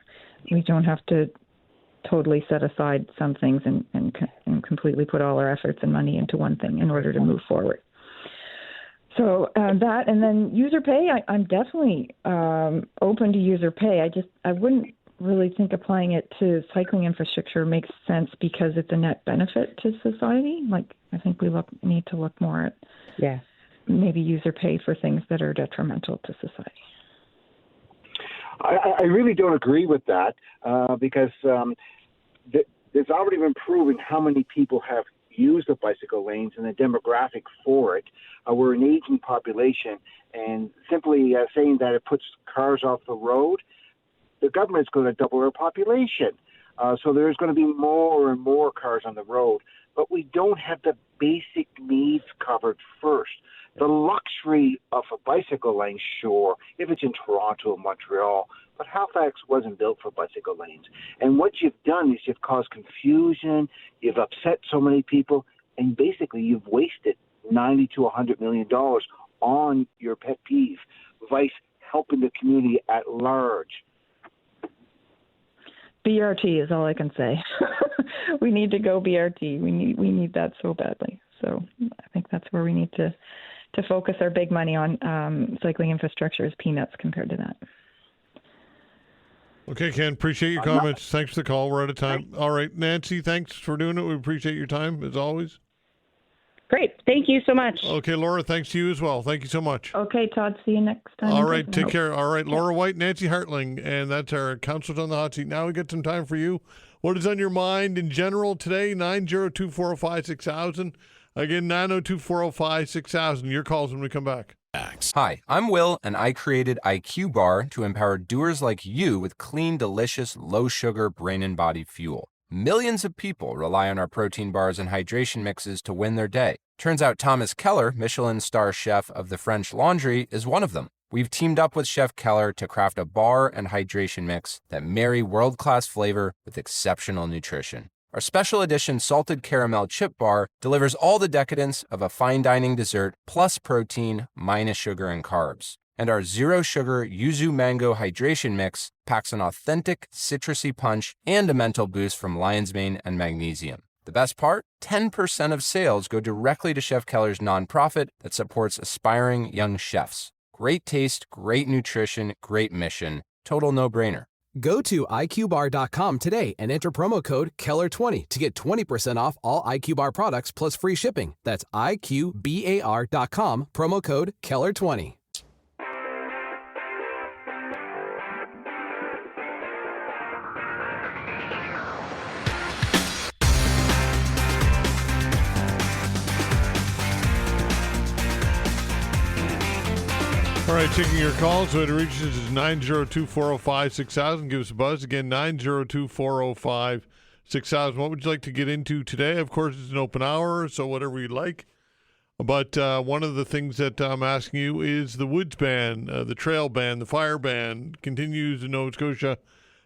We don't have to totally set aside some things and completely put all our efforts and money into one thing in order to move forward. So that, and then user pay, I'm definitely open to user pay. I wouldn't really think applying it to cycling infrastructure makes sense because it's a net benefit to society. Like, I think we need to look more at maybe user pay for things that are detrimental to society. I really don't agree with that because there's already been proven how many people have used the bicycle lanes and the demographic for it. We're an aging population, and simply saying that it puts cars off the road, the government's going to double our population. So there's going to be more and more cars on the road. But we don't have the basic needs covered first. The luxury of a bicycle lane, sure, if it's in Toronto or Montreal, but Halifax wasn't built for bicycle lanes. And what you've done is you've caused confusion, you've upset so many people, and basically you've wasted $90 to $100 million on your pet peeve, vice helping the community at large. BRT is all I can say. We need to go BRT. We need that so badly. So I think that's where we need to focus our big money on. Cycling infrastructure is peanuts compared to that. Okay, Ken, appreciate your comments. Thanks for the call. We're out of time. All right, Nancy, thanks for doing it. We appreciate your time, as always. Great. Thank you so much. Okay, Laura, thanks to you as well. Thank you so much. Okay, Todd, see you next time. All right, take care. All right, Laura White, Nancy Hartling, and that's our councillors on the hot seat. Now we get some time for you. What is on your mind in general today? 902-405-6000. Again, 902-405-6000. Your calls when we come back. Hi, I'm Will, and I created IQ Bar to empower doers like you with clean, delicious, low-sugar brain and body fuel. Millions of people rely on our protein bars and hydration mixes to win their day. Turns out Thomas Keller, Michelin star chef of the French Laundry, is one of them. We've teamed up with Chef Keller to craft a bar and hydration mix that marry world-class flavor with exceptional nutrition. Our special edition salted caramel chip bar delivers all the decadence of a fine dining dessert plus protein minus sugar and carbs. And our zero sugar yuzu mango hydration mix packs an authentic citrusy punch and a mental boost from lion's mane and magnesium. The best part? 10% of sales go directly to Chef Keller's nonprofit that supports aspiring young chefs. Great taste, great nutrition, great mission. Total no-brainer. Go to IQBar.com today and enter promo code KELLER20 to get 20% off all IQ Bar products plus free shipping. That's IQBAR.com, promo code KELLER20. All right, taking your calls. So to reach us is 902-405-6000. Give us a buzz. Again, 902-405-6000. 6000. What would you like to get into today? Of course, it's an open hour, so whatever you'd like. But one of the things that I'm asking you is the woods ban, the trail ban, the fire ban continues in Nova Scotia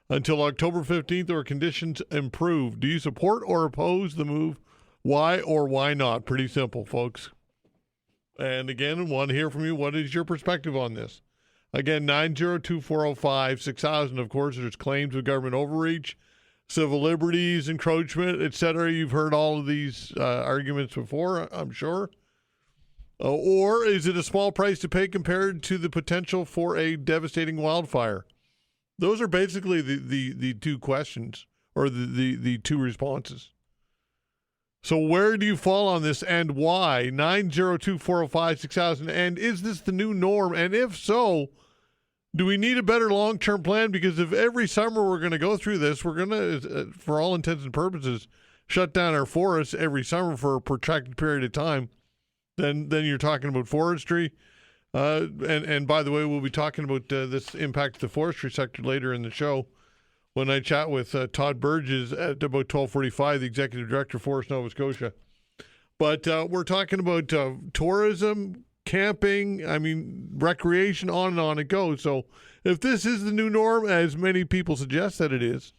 until October 15th or conditions improve. Do you support or oppose the move? Why or why not? Pretty simple, folks. And again, want to hear from you. What is your perspective on this? Again, 902-405-6000. Of course, there's claims of government overreach, civil liberties, encroachment, etc. You've heard all of these arguments before, I'm sure. Or is it a small price to pay compared to the potential for a devastating wildfire? Those are basically the two questions, or the two responses. So where do you fall on this and why? 902-405-6000. And is this the new norm? And if so, do we need a better long-term plan? Because if every summer we're going to go through this, we're going to, for all intents and purposes, shut down our forests every summer for a protracted period of time, then you're talking about forestry. And by the way, we'll be talking about this impact to the forestry sector later in the show when I chat with Todd Burgess at about 12:45, the Executive Director of Forest Nova Scotia. But we're talking about tourism, camping, recreation, on and on it goes. So if this is the new norm, as many people suggest that it is,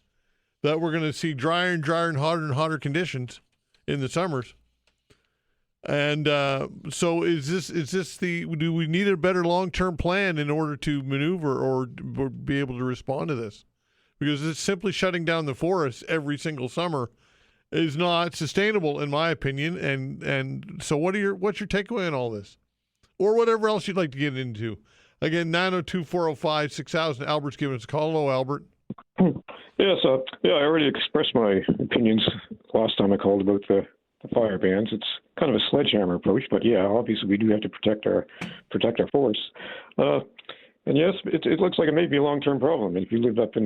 that we're going to see drier and hotter conditions in the summers. And so do we need a better long-term plan in order to maneuver or be able to respond to this? Because it's simply shutting down the forests every single summer is not sustainable, in my opinion. And so what's your takeaway on all this? Or whatever else you'd like to get into. Again, 902-405-6000. Albert's giving us a call. Hello, Albert. Yes, I already expressed my opinions last time I called about the fire bans. It's kind of a sledgehammer approach, but yeah, obviously we do have to protect our forests. And yes, it looks like it may be a long-term problem. And if you live up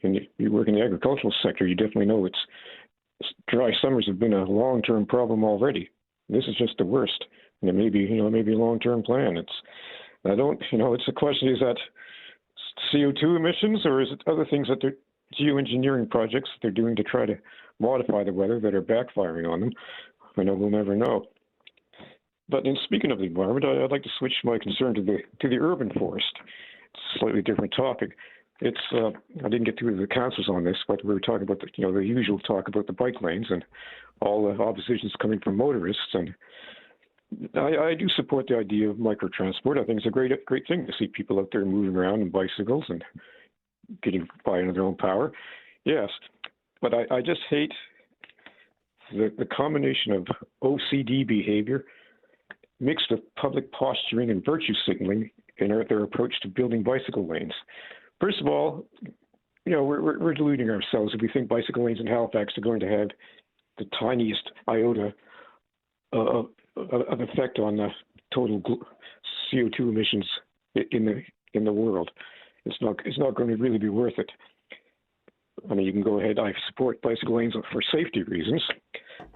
you work in the agricultural sector, you definitely know dry summers have been a long-term problem already. This is just the worst, and it may be a long-term plan. It's a question: is that CO2 emissions, or is it other things that they're geoengineering projects they're doing to try to modify the weather that are backfiring on them? I know we'll never know. But in speaking of the environment, I'd like to switch my concern to the urban forest. It's a slightly different topic. It's I didn't get through the councils on this, but we were talking about the usual talk about the bike lanes and all the oppositions coming from motorists. And I do support the idea of microtransport. I think it's a great thing to see people out there moving around on bicycles and getting by on their own power. Yes, but I just hate the combination of OCD behavior mixed with public posturing and virtue signaling in their approach to building bicycle lanes. First of all, we're deluding ourselves if we think bicycle lanes in Halifax are going to have the tiniest iota of effect on the total CO2 emissions in the world. It's not going to really be worth it. You can go ahead. I support bicycle lanes for safety reasons,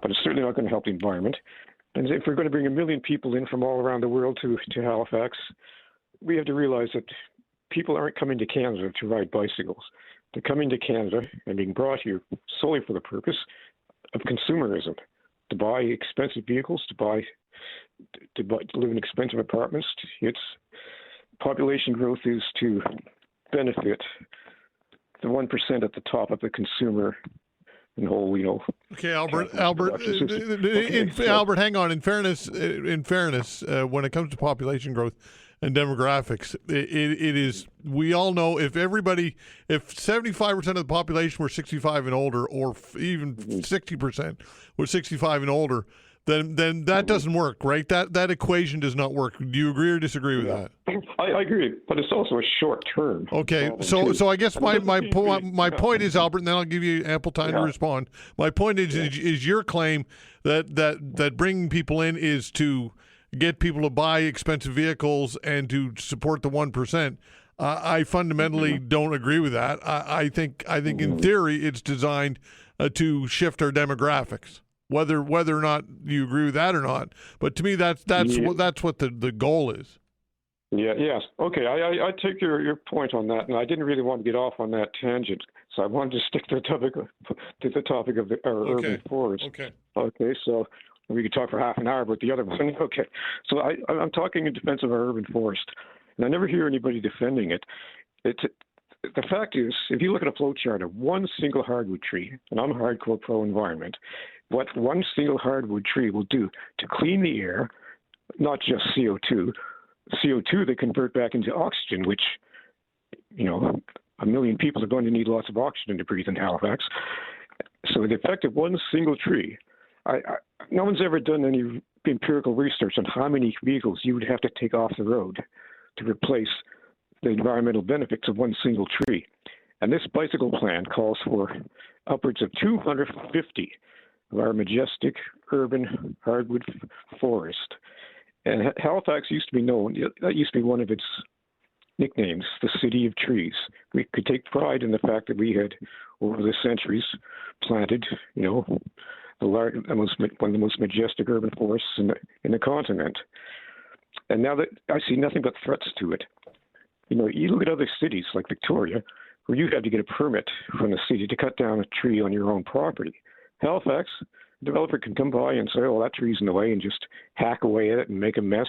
but it's certainly not going to help the environment. And if we're going to bring 1 million people in from all around the world to Halifax, we have to realize that people aren't coming to Canada to ride bicycles. They're coming to Canada and being brought here solely for the purpose of consumerism, to buy expensive vehicles, to live in expensive apartments. Its population growth is to benefit the 1% at the top of the consumer and whole, Okay, Albert, Albert, hang on. In fairness, when it comes to population growth and demographics, it is, we all know if 75% of the population were 65 and older, or even 60% were 65 and older, then that doesn't work, right? That equation does not work. Do you agree or disagree with that? I agree, but it's also a short term. Okay, so I guess my point is, Albert, and then I'll give you ample time to respond. My point is your claim that bringing people in is to get people to buy expensive vehicles and to support the 1%. I fundamentally don't agree with that. I think in theory it's designed to shift our demographics. Whether or not you agree with that or not, but to me that's what the goal is. Yeah. Yes. Okay. I take your point on that, and I didn't really want to get off on that tangent. So I wanted to stick to the topic of our urban forest. Okay, so we could talk for half an hour about the other one. Okay, so I'm talking in defense of our urban forest, and I never hear anybody defending it. The fact is, if you look at a flow chart of one single hardwood tree, and I'm a hardcore pro-environment, what one single hardwood tree will do to clean the air, not just CO2 they convert back into oxygen, which, 1 million people are going to need lots of oxygen to breathe in Halifax. So the effect of one single tree, no one's ever done any empirical research on how many vehicles you would have to take off the road to replace the environmental benefits of one single tree. And this bicycle plan calls for upwards of 250 of our majestic urban hardwood forest. And Halifax used to be known, that used to be one of its nicknames, the City of Trees. We could take pride in the fact that we had, over the centuries, planted, one of the most majestic urban forests in the continent. And now that I see nothing but threats to it. You look at other cities like Victoria, where you have to get a permit from the city to cut down a tree on your own property. Halifax, a developer can come by and say, that tree's in the way, and just hack away at it and make a mess.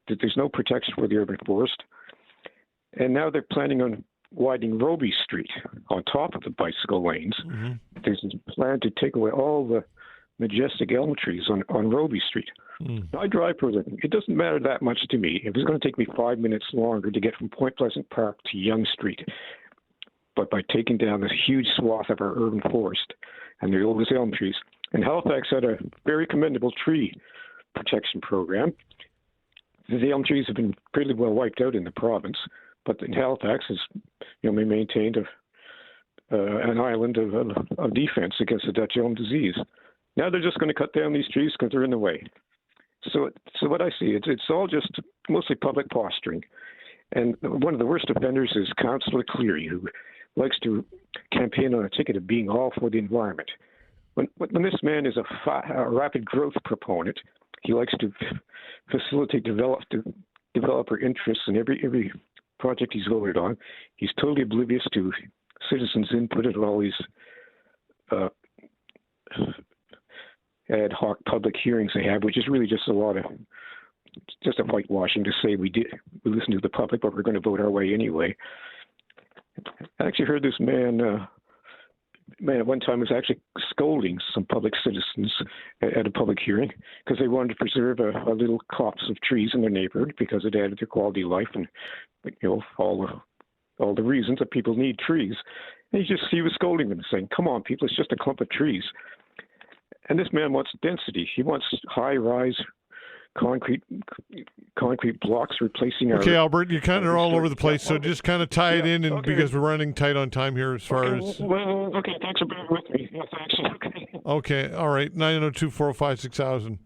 There's no protection for the urban forest. And now they're planning on widening Roby Street on top of the bicycle lanes. Mm-hmm. There's a plan to take away all the majestic elm trees on Roby Street. I drive for a living. It doesn't matter that much to me. If it's going to take me 5 minutes longer to get from Point Pleasant Park to Yonge Street, but by taking down this huge swath of our urban forest and the oldest elm trees. And Halifax had a very commendable tree protection program. The elm trees have been pretty well wiped out in the province, but in Halifax has maintained an island of defense against the Dutch elm disease. Now they're just going to cut down these trees because they're in the way. So what I see, it's all just mostly public posturing. And one of the worst offenders is Councillor Cleary, who likes to campaign on a ticket of being all for the environment. When this man is a rapid growth proponent, he likes to facilitate developer interests in every project he's voted on. He's totally oblivious to citizens' input at all these ad hoc public hearings they have, which is really just a whitewashing to say we listen to the public, but we're going to vote our way anyway. I actually heard this man at one time was actually scolding some public citizens at a public hearing because they wanted to preserve a little copse of trees in their neighborhood because it added to quality of life and all the reasons that people need trees. And he was scolding them, saying, "Come on, people, it's just a clump of trees." And this man wants density. He wants high-rise concrete blocks replacing our... Okay, Albert, you kind of are all over the place, so just kind of tie it in, and because we're running tight on time here as far as... Well, okay, thanks for being with me. Yeah, thanks. Okay, all right, 902-405-6000.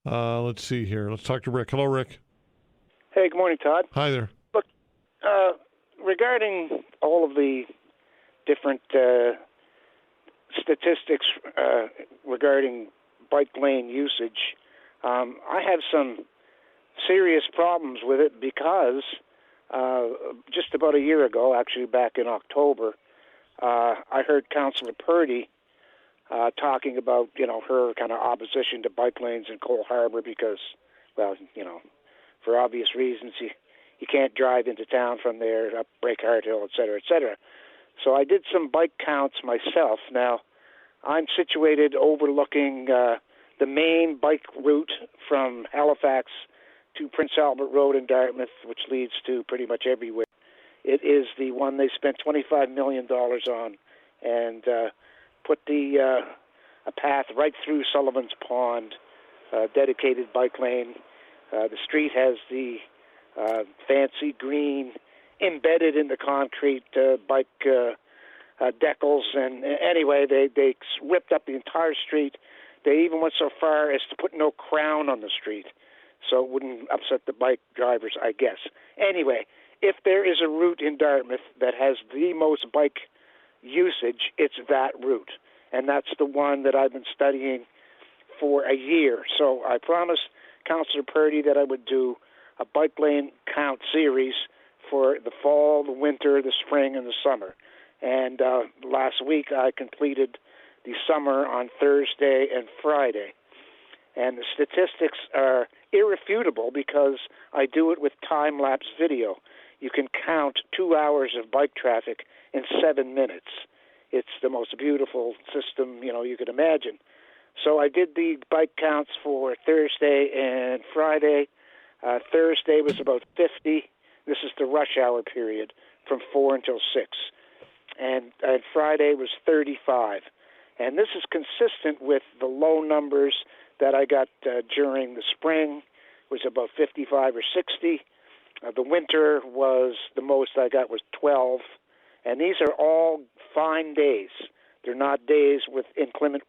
Let's see here. Let's talk to Rick. Hello, Rick. Hey, good morning, Todd. Hi there. Look, regarding all of the different statistics regarding bike lane usage, I have some serious problems with it because just about a year ago, actually back in October, I heard Councillor Purdy talking about, her kind of opposition to bike lanes in Cole Harbour because, for obvious reasons, you can't drive into town from there, up Breakheart Hill, et cetera, et cetera. So I did some bike counts myself. Now, I'm situated overlooking the main bike route from Halifax to Prince Albert Road in Dartmouth, which leads to pretty much everywhere. It is the one they spent $25 million on and put a path right through Sullivan's Pond, dedicated bike lane. The street has the fancy green embedded in the concrete bike decals, and anyway, they ripped up the entire street. They even went so far as to put no crown on the street, so it wouldn't upset the bike drivers, I guess. Anyway, if there is a route in Dartmouth that has the most bike usage, it's that route, and that's the one that I've been studying for a year. So I promised Councillor Purdy that I would do a bike lane count series for the fall, the winter, the spring, and the summer. And last week I completed the summer on Thursday and Friday. And the statistics are irrefutable because I do it with time-lapse video. You can count 2 hours of bike traffic in 7 minutes. It's the most beautiful system, you could imagine. So I did the bike counts for Thursday and Friday. Thursday was about 50. This is the rush hour period from 4 until 6. And Friday was 35. And this is consistent with the low numbers that I got during the spring. It was about 55 or 60. The winter was, the most I got was 12. And these are all fine days. They're not days with inclement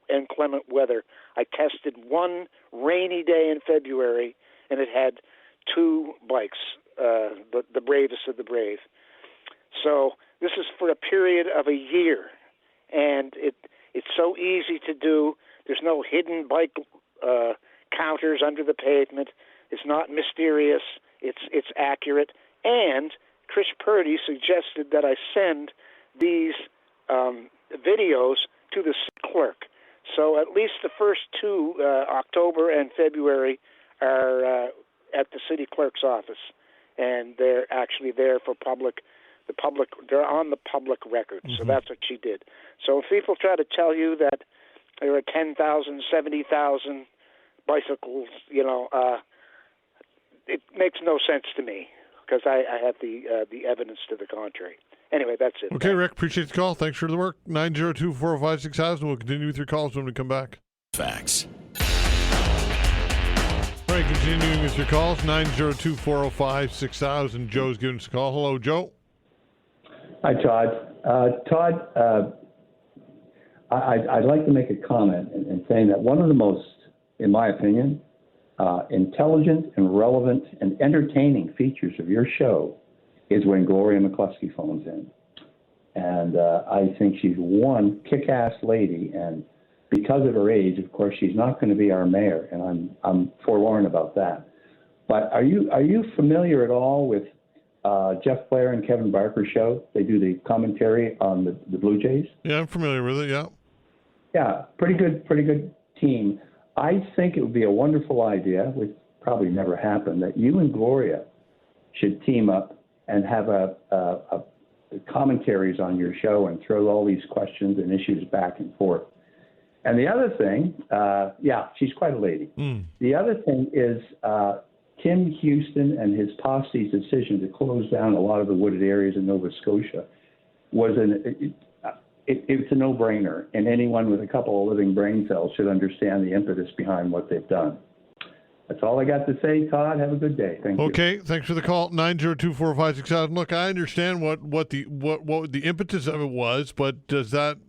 weather. I tested one rainy day in February, and it had 2 bikes, the bravest of the brave. So this is for a period of a year, and it's so easy to do. There's no hidden bike counters under the pavement. It's not mysterious. It's accurate. And Chris Purdy suggested that I send these videos to the clerk. So at least the first 2, October and February, are at the city clerk's office, and they're actually there for they're on the public record. Mm-hmm. So that's what she did. So if people try to tell you that there are 10,000, 70,000 bicycles, it makes no sense to me because I have the evidence to the contrary. Anyway, that's it. Okay, Rick, appreciate the call. Thanks for the work. 902-405-6000. We'll continue with your calls when we come back. Facts. All right, continuing with your calls. 902-405-6000. Joe's giving us a call. Hello, Joe. Hi, Todd. Todd, I'd like to make a comment in saying that one of the most, in my opinion, intelligent and relevant and entertaining features of your show is when Gloria McCluskey phones in. And I think she's one kick-ass lady, and because of her age, of course, she's not going to be our mayor, and I'm forlorn about that. But are you familiar at all with Jeff Blair and Kevin Barker's show? They do the commentary on the Blue Jays. Yeah, I'm familiar with it, yeah. Yeah, pretty good team. I think it would be a wonderful idea, which probably never happened, that you and Gloria should team up and have a commentaries on your show and throw all these questions and issues back and forth. And the other thing, she's quite a lady. Mm. The other thing is Tim Houston and his posse's decision to close down a lot of the wooded areas in Nova Scotia was it's a no-brainer, and anyone with a couple of living brain cells should understand the impetus behind what they've done. That's all I got to say, Todd. Have a good day. Thank you. Okay, thanks for the call. 902-405-6000. Look, I understand what the impetus of it was, but does that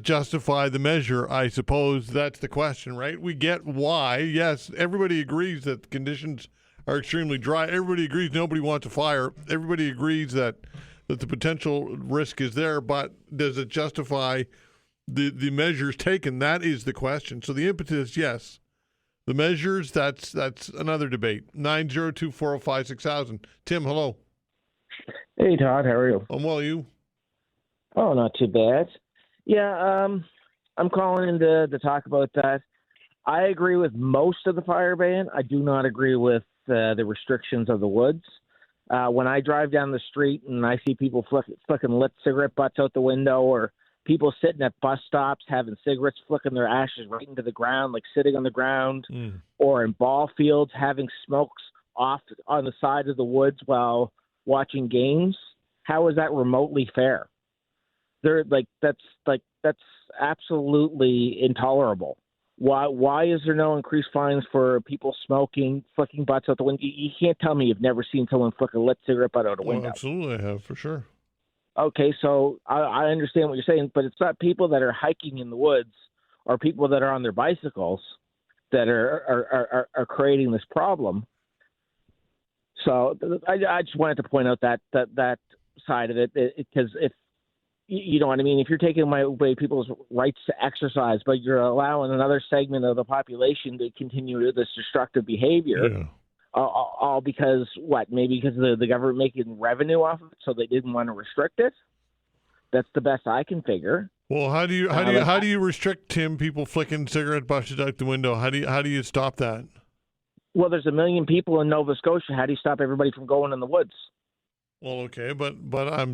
justify the measure? I suppose that's the question, right? We get why. Yes, everybody agrees that the conditions are extremely dry. Everybody agrees nobody wants a fire. Everybody agrees that the potential risk is there, but does it justify the measures taken? That is the question. So the impetus, yes. The measures, that's another debate. 902-405-6000. Tim, hello. Hey, Todd. How are you? I'm well, you? Oh, not too bad. Yeah, I'm calling in to talk about that. I agree with most of the fire ban. I do not agree with the restrictions of the woods. When I drive down the street and I see people flicking lit cigarette butts out the window, or people sitting at bus stops having cigarettes, flicking their ashes right into the ground, like sitting on the ground, or in ball fields having smokes off on the side of the woods while watching games, how is that remotely fair? That's absolutely intolerable. Why is there no increased fines for people smoking, flicking butts out the window? You can't tell me you've never seen someone flick a lit cigarette butt out a window. Absolutely, I have, for sure. Okay, so I understand what you're saying, but it's not people that are hiking in the woods or people that are on their bicycles that are creating this problem. So I just wanted to point out that side of it, because if you know what I mean, if you're taking away people's rights to exercise, but you're allowing another segment of the population to continue this destructive behavior, all because what? Maybe because of the government making revenue off of it, so they didn't want to restrict it. That's the best I can figure. Well, how do you restrict, Tim, people flicking cigarette bushes out the window? How do you stop that? Well, there's 1 million people in Nova Scotia. How do you stop everybody from going in the woods? Well, okay, but I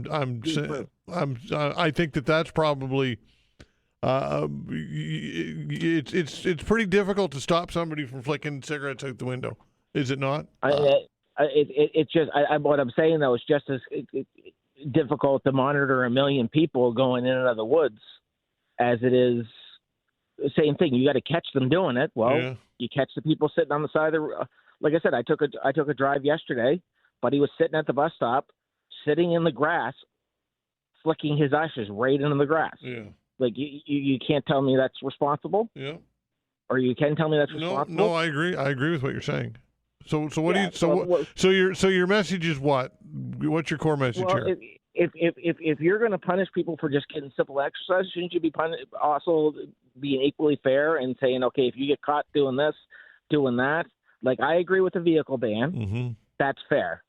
think that's probably it's pretty difficult to stop somebody from flicking cigarettes out the window, is it not? It's just what I'm saying though is just as difficult to monitor 1 million people going in and out of the woods as it is. Same thing. You got to catch them doing it. Well, you catch the people sitting on the side of the. Like I said, I took a drive yesterday, but he was sitting at the bus stop, sitting in the grass, flicking his ashes right into the grass. Yeah. Like you can't tell me that's responsible. Yeah. Or you can tell me that's responsible. No, I agree. I agree with what you're saying. So what do you? So your message is what? What's your core message here? If you're going to punish people for just getting simple exercise, shouldn't you be also being equally fair and saying, okay, if you get caught doing this, doing that? Like, I agree with the vehicle ban. Mm-hmm. That's fair.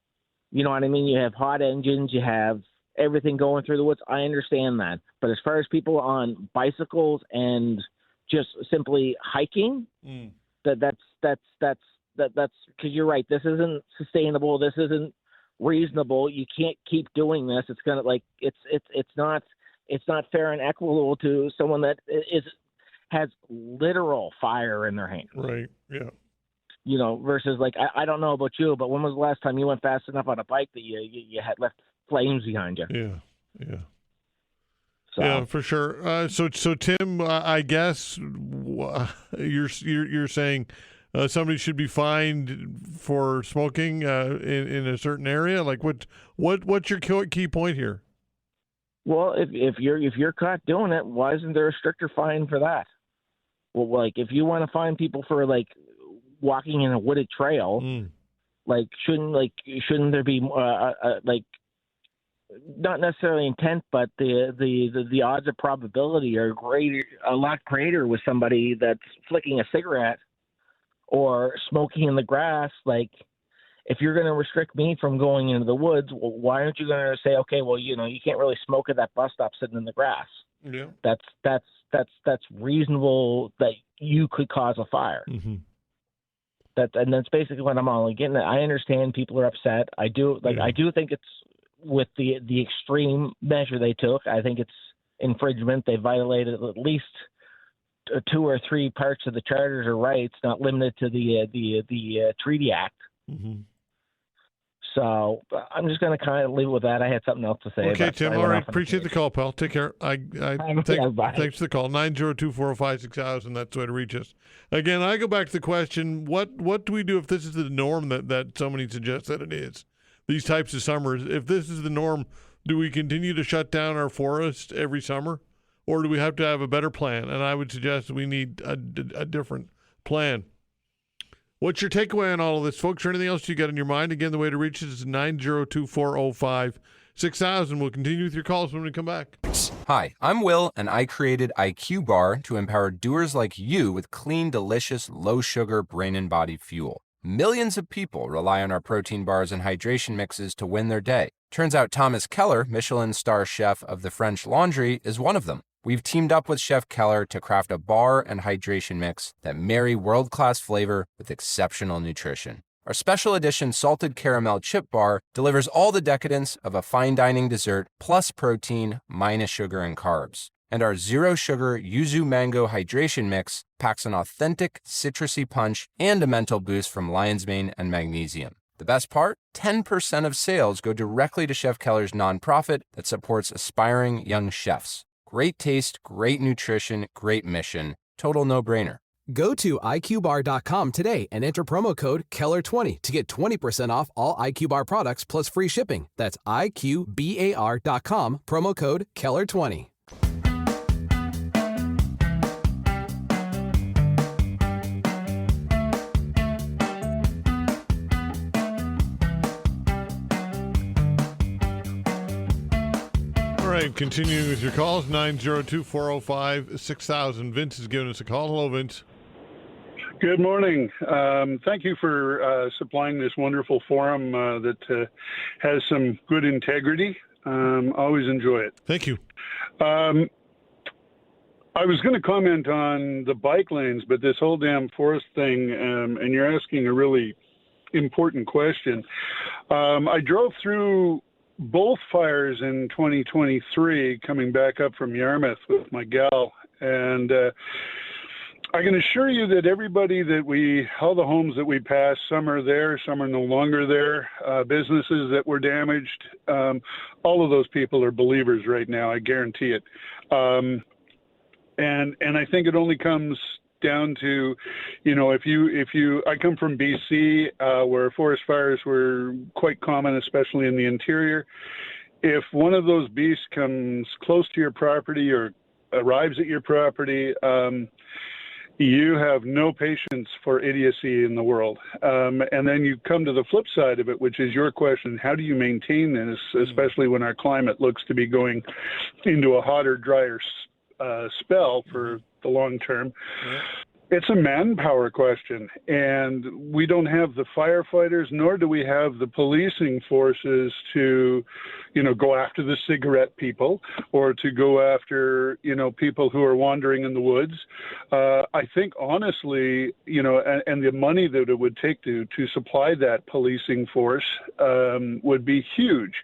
You know what I mean? You have hot engines, you have everything going through the woods. I understand that. But as far as people on bicycles and just simply hiking, that's because you're right. This isn't sustainable. This isn't reasonable. You can't keep doing this. It's gonna it's not fair and equitable to someone that has literal fire in their hand. Right. Yeah. You know, versus like I don't know about you, but when was the last time you went fast enough on a bike that you had left flames behind you? Yeah. Yeah. So. Yeah, for sure. So Tim, I guess you're saying somebody should be fined for smoking in a certain area. Like what's your key point here? Well, if you're caught doing it, why isn't there a stricter fine for that? Well, like if you want to fine people for like walking in a wooded trail, like shouldn't there be like not necessarily intent, but the odds of probability are a lot greater with somebody that's flicking a cigarette or smoking in the grass. Like, if you're going to restrict me from going into the woods, well, why aren't you going to say, okay, well, you can't really smoke at that bus stop sitting in the grass? Yeah, that's reasonable that you could cause a fire. Mm-hmm. And that's basically what I'm all getting at. I understand people are upset. I do think it's with the extreme measure they took. I think it's infringement. They violated at least 2 or 3 parts of the charters or rights, not limited to the Treaty Act. Mm-hmm. So I'm just going to kind of leave it with that. I had something else to say. Okay, Tim. All right. Appreciate the call, pal. Take care. Thanks for the call. 902-405-6000. That's the way to reach us. Again, I go back to the question, what do we do if this is the norm that somebody suggests that it is? These types of summers. If this is the norm, do we continue to shut down our forests every summer? Or do we have to have a better plan? And I would suggest we need a different plan. What's your takeaway on all of this, folks? Or anything else you got in your mind? Again, the way to reach us is 902-405-6000. We'll continue with your calls when we come back. Hi, I'm Will, and I created IQ Bar to empower doers like you with clean, delicious, low-sugar brain and body fuel. Millions of people rely on our protein bars and hydration mixes to win their day. Turns out Thomas Keller, Michelin star chef of the French Laundry, is one of them. We've teamed up with Chef Keller to craft a bar and hydration mix that marry world-class flavor with exceptional nutrition. Our special edition salted caramel chip bar delivers all the decadence of a fine dining dessert plus protein minus sugar and carbs. And our zero-sugar yuzu mango hydration mix packs an authentic citrusy punch and a mental boost from lion's mane and magnesium. The best part? 10% of sales go directly to Chef Keller's nonprofit that supports aspiring young chefs. Great taste, great nutrition, great mission. Total no-brainer. Go to IQBar.com today and enter promo code KELLER20 to get 20% off all IQ Bar products plus free shipping. That's IQBAR.com, promo code KELLER20. All right, continuing with your calls, 902-405-6000. Vince is giving us a call. Hello, Vince. Good morning. Thank you for supplying this wonderful forum that has some good integrity Always enjoy it. Thank you. I was going to comment on the bike lanes, but this whole damn forest thing, and you're asking a really important question. I drove through both fires in 2023 coming back up from Yarmouth with my gal, and I can assure you that everybody all the homes that we passed, some are there, some are no longer there, businesses that were damaged, all of those people are believers right now, I guarantee it. And I think it only comes down to, I come from BC, where forest fires were quite common, especially in the interior. If one of those beasts comes close to your property or arrives at your property, you have no patience for idiocy in the world. And then you come to the flip side of it, which is your question: how do you maintain this, especially when our climate looks to be going into a hotter, drier spell for the long term? It's a manpower question, and we don't have the firefighters, nor do we have the policing forces to, go after the cigarette people or to go after, people who are wandering in the woods. I think honestly, and the money that it would take to supply that policing force would be huge.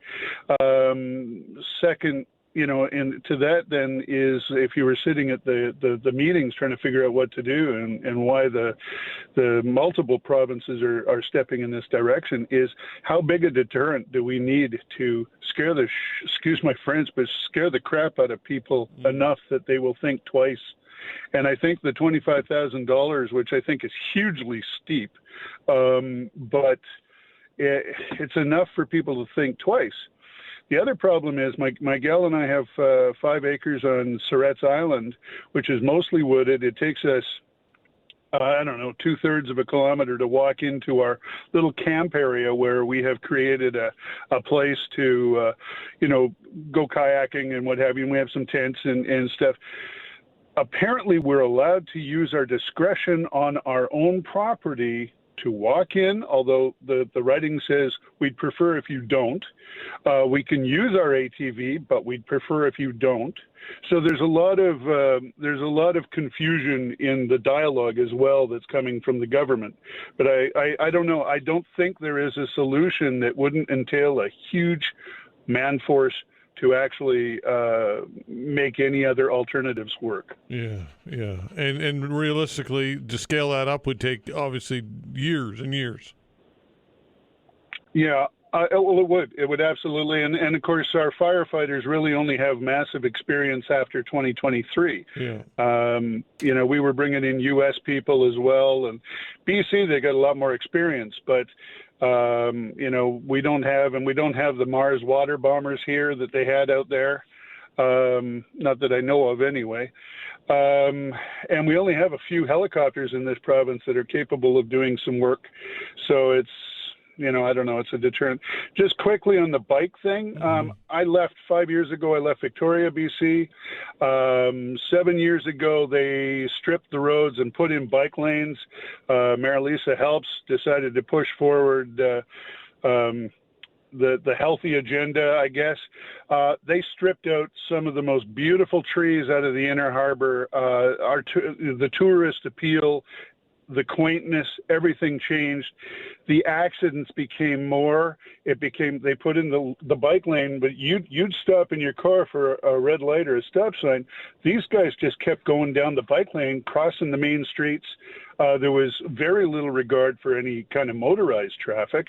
Second, and to that then is, if you were sitting at the meetings trying to figure out what to do and why the multiple provinces are stepping in this direction, is how big a deterrent do we need to scare excuse my French, but scare the crap out of people enough that they will think twice. And I think the $25,000, which I think is hugely steep, but it's enough for people to think twice. The other problem is my gal and I have 5 acres on Surratt's Island, which is mostly wooded. It takes us, 2/3 of a kilometer to walk into our little camp area where we have created a place to, go kayaking and what have you. And we have some tents and stuff. Apparently, we're allowed to use our discretion on our own property to walk in, although the writing says we'd prefer if you don't. We can use our ATV, but we'd prefer if you don't. So there's a lot of confusion in the dialogue as well that's coming from the government. But I don't know. I don't think there is a solution that wouldn't entail a huge man force to actually make any other alternatives work. Yeah. And realistically, to scale that up would take, obviously, years and years. Yeah, well, it would. It would absolutely. And of course, our firefighters really only have massive experience after 2023. Yeah. We were bringing in U.S. people as well. And BC, they got a lot more experience. But we don't have the Mars water bombers here that they had out there. Not that I know of anyway. And we only have a few helicopters in this province that are capable of doing some work. So it's, I don't know, it's a deterrent. Just quickly on the bike thing, I left 5 years ago. I left Victoria, BC. 7 years ago, they stripped the roads and put in bike lanes. Mayor Lisa Helps decided to push forward the healthy agenda, I guess. They stripped out some of the most beautiful trees out of the Inner Harbor. The tourist appeal, the quaintness, everything changed. The accidents became more. They put in the bike lane, but you'd stop in your car for a red light or a stop sign. These guys just kept going down the bike lane, crossing the main streets. There was very little regard for any kind of motorized traffic,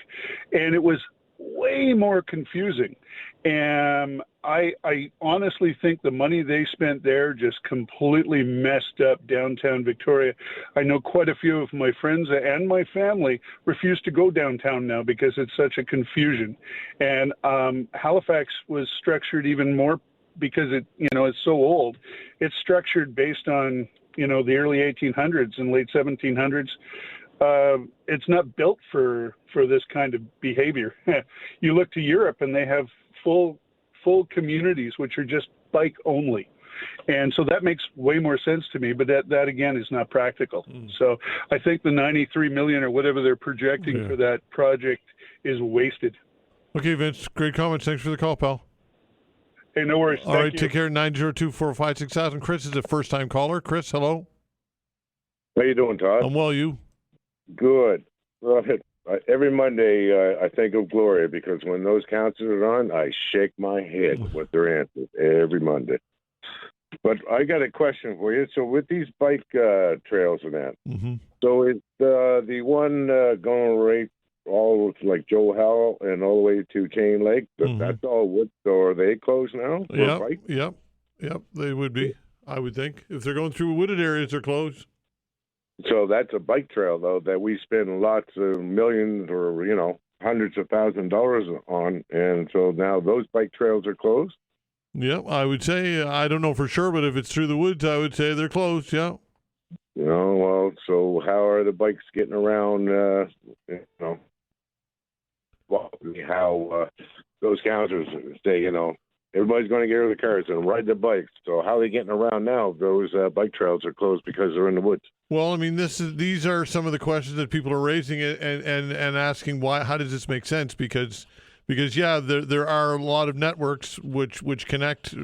and it was way more confusing. And I honestly think the money they spent there just completely messed up downtown Victoria. I know quite a few of my friends and my family refuse to go downtown now because it's such a confusion. And Halifax was structured even more because it's so old. It's structured based on, the early 1800s and late 1700s. It's not built for this kind of behavior. You look to Europe and they have full communities which are just bike only. And so that makes way more sense to me, but that again is not practical. So I think the $93 million or whatever they're projecting for that project is wasted. Okay, Vince, great comments. Thanks for the call, pal. Hey, no worries. All right, take care. 902-456-6000. Chris is a first-time caller. Chris, hello. How you doing, Todd? I'm well, you? Good. Well, every Monday I think of Gloria because when those councillors are on, I shake my head with their answers every Monday. But I got a question for you. So with these bike trails and that, so is the one going right all like Joe Howell and all the way to Chain Lake, that's all wood, so are they closed now? Yep, they would be, I would think. If they're going through wooded areas, they're closed. So that's a bike trail, though, that we spend lots of millions or, hundreds of thousands of dollars on, and so now those bike trails are closed? Yeah, I would say, I don't know for sure, but if it's through the woods, I would say they're closed, yeah. Well, so how are the bikes getting around, how those councillors say, everybody's going to get rid of the cars and ride the bikes. So how are they getting around now? Those bike trails are closed because they're in the woods. Well, I mean, these are some of the questions that people are raising and asking why. How does this make sense? Because yeah, there are a lot of networks which connect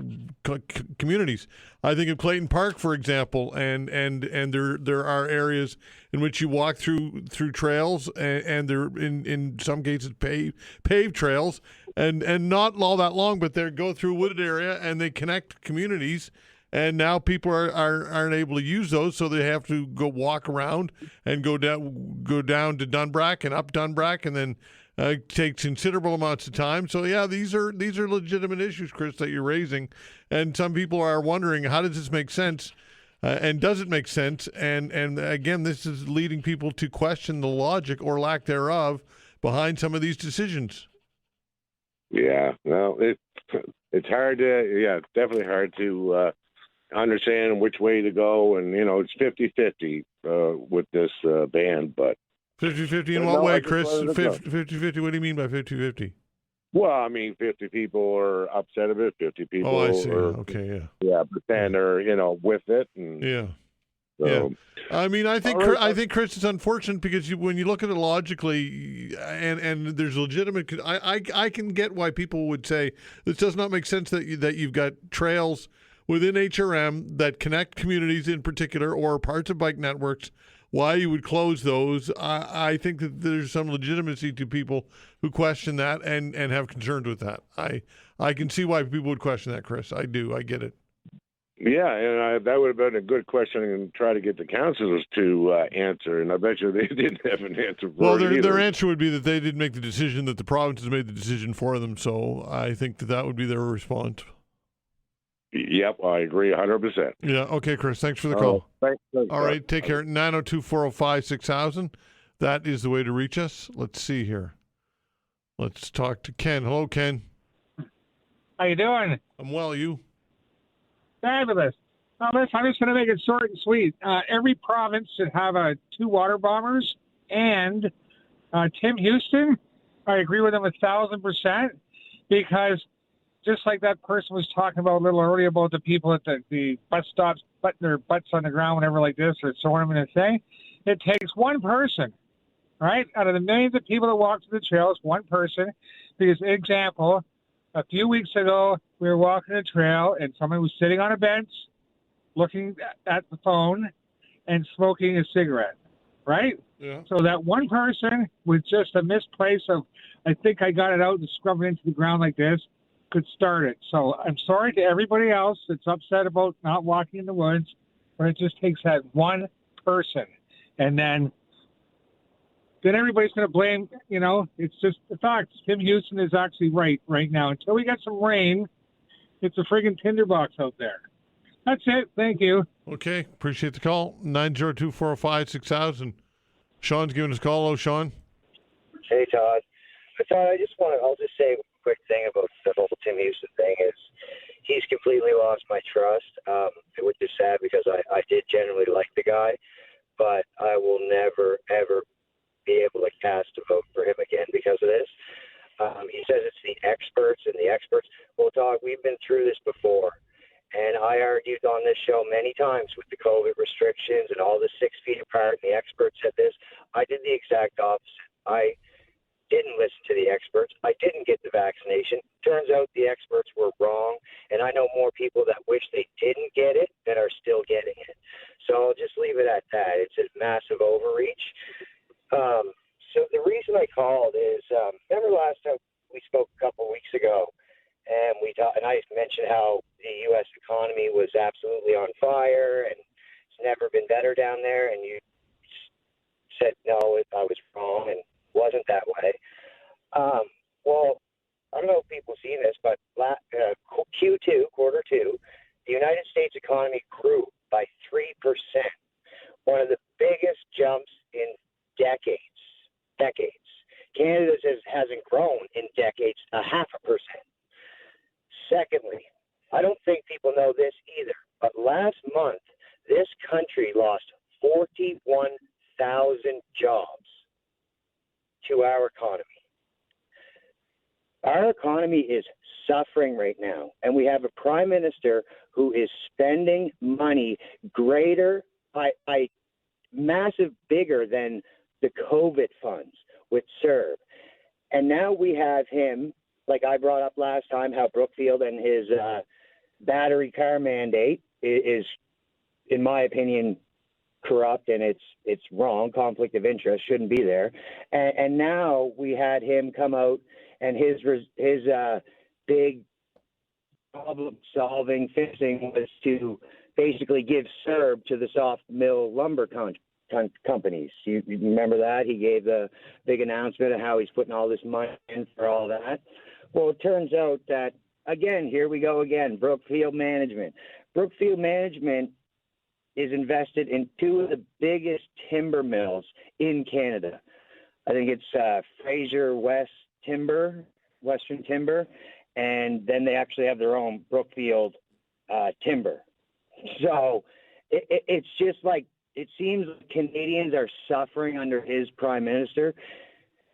communities. I think of Clayton Park, for example, and there are areas in which you walk through trails and they're in some cases paved trails and not all that long, but they go through a wooded area and they connect communities. And now people aren't able to use those, so they have to go walk around and go down to Dunbrack and up Dunbrack, and then takes considerable amounts of time. So yeah, these are legitimate issues, Chris, that you're raising, and some people are wondering how does this make sense, and does it make sense? And again, this is leading people to question the logic or lack thereof behind some of these decisions. Yeah, well, it's hard to it's definitely hard to understand which way to go, and it's 50-50 with this ban, but 50-50 in what way, Chris? 50-50, what do you mean by 50-50? Well, I mean, 50 people are upset of it, 50 people I see. are okay, but then they're with it, and I mean, I think Chris, it's unfortunate because when you look at it logically, and there's legitimate. I can get why people would say this does not make sense that you've got trails within HRM that connect communities in particular or parts of bike networks. Why you would close those? I think that there's some legitimacy to people who question that and have concerns with that. I can see why people would question that, Chris. I do. I get it. Yeah, and that would have been a good question and try to get the councillors to answer, and I bet you they didn't have an answer for it either. Their answer would be that they didn't make the decision, that the province has made the decision for them, so I think that would be their response. Yep, I agree 100%. Yeah, okay, Chris, thanks for the call. Thanks. All right, take care. 902-405-6000. That is the way to reach us. Let's see here. Let's talk to Ken. Hello, Ken. How you doing? I'm well, you? Fabulous. Listen, I'm just going to make it short and sweet. Every province should have 2 water bombers, and Tim Houston, I agree with him 1,000%, because just like that person was talking about a little earlier about the people at the bus stops putting their butts on the ground whenever like this or throwing them in a thing, it takes one person, right? Out of the millions of people that walk through the trails, one person. Because, example, a few weeks ago, we were walking a trail and someone was sitting on a bench looking at the phone and smoking a cigarette, right? Yeah. So that one person with just a misplace of, I think I got it out and scrubbed it into the ground like this, could start it. So I'm sorry to everybody else that's upset about not walking in the woods, but it just takes that one person. And then everybody's going to blame, it's just the fact. Tim Houston is actually right now. Until we get some rain, it's a friggin' tinderbox out there. That's it. Thank you. Okay. Appreciate the call. 902-405-6000. Sean's giving us a call. Hello, Sean. Hey, Todd. I'll just say a quick thing about the whole Tim Houston thing is he's completely lost my trust, which is sad because I did genuinely like the guy, but I will never, ever be able to cast a vote for him again because of this. He says it's the experts and the experts. Well, Todd, we've been through this before, and I argued on this show many times with the COVID restrictions and all the 6 feet apart, and the experts said this. I did the exact opposite. I didn't listen to the experts. I didn't get the vaccination. Turns out the experts were wrong, and I know more people that wish they didn't get it that are still getting it. So I'll just leave it at that. It's a massive overreach. So the reason I called is, remember last time we spoke a couple weeks ago, and I mentioned how the U.S. economy was absolutely on fire, and it's never been better down there, and you said, no, I was wrong, and it wasn't that way. Well, I don't know if people have seen this, but Q2, quarter two, the United States economy grew by 3%, one of the biggest jumps in decades. Canada hasn't grown in decades, 0.5%. Secondly, I don't think people know this either, but last month, this country lost 41,000 jobs to our economy. Our economy is suffering right now, and we have a prime minister who is spending money greater by massive bigger than the COVID funds with CERB. And now we have him, like I brought up last time, how Brookfield and his battery car mandate is, in my opinion, corrupt, and it's wrong. Conflict of interest shouldn't be there. And now we had him come out, and his big problem-solving fixing was to basically give CERB to the soft mill lumber companies. You remember that? He gave the big announcement of how he's putting all this money in for all that. Well, it turns out that, again, here we go again, Brookfield Management. Brookfield Management is invested in two of the biggest timber mills in Canada. I think it's Fraser Western Timber, and then they actually have their own Brookfield Timber. So it's just like, it seems Canadians are suffering under his prime minister,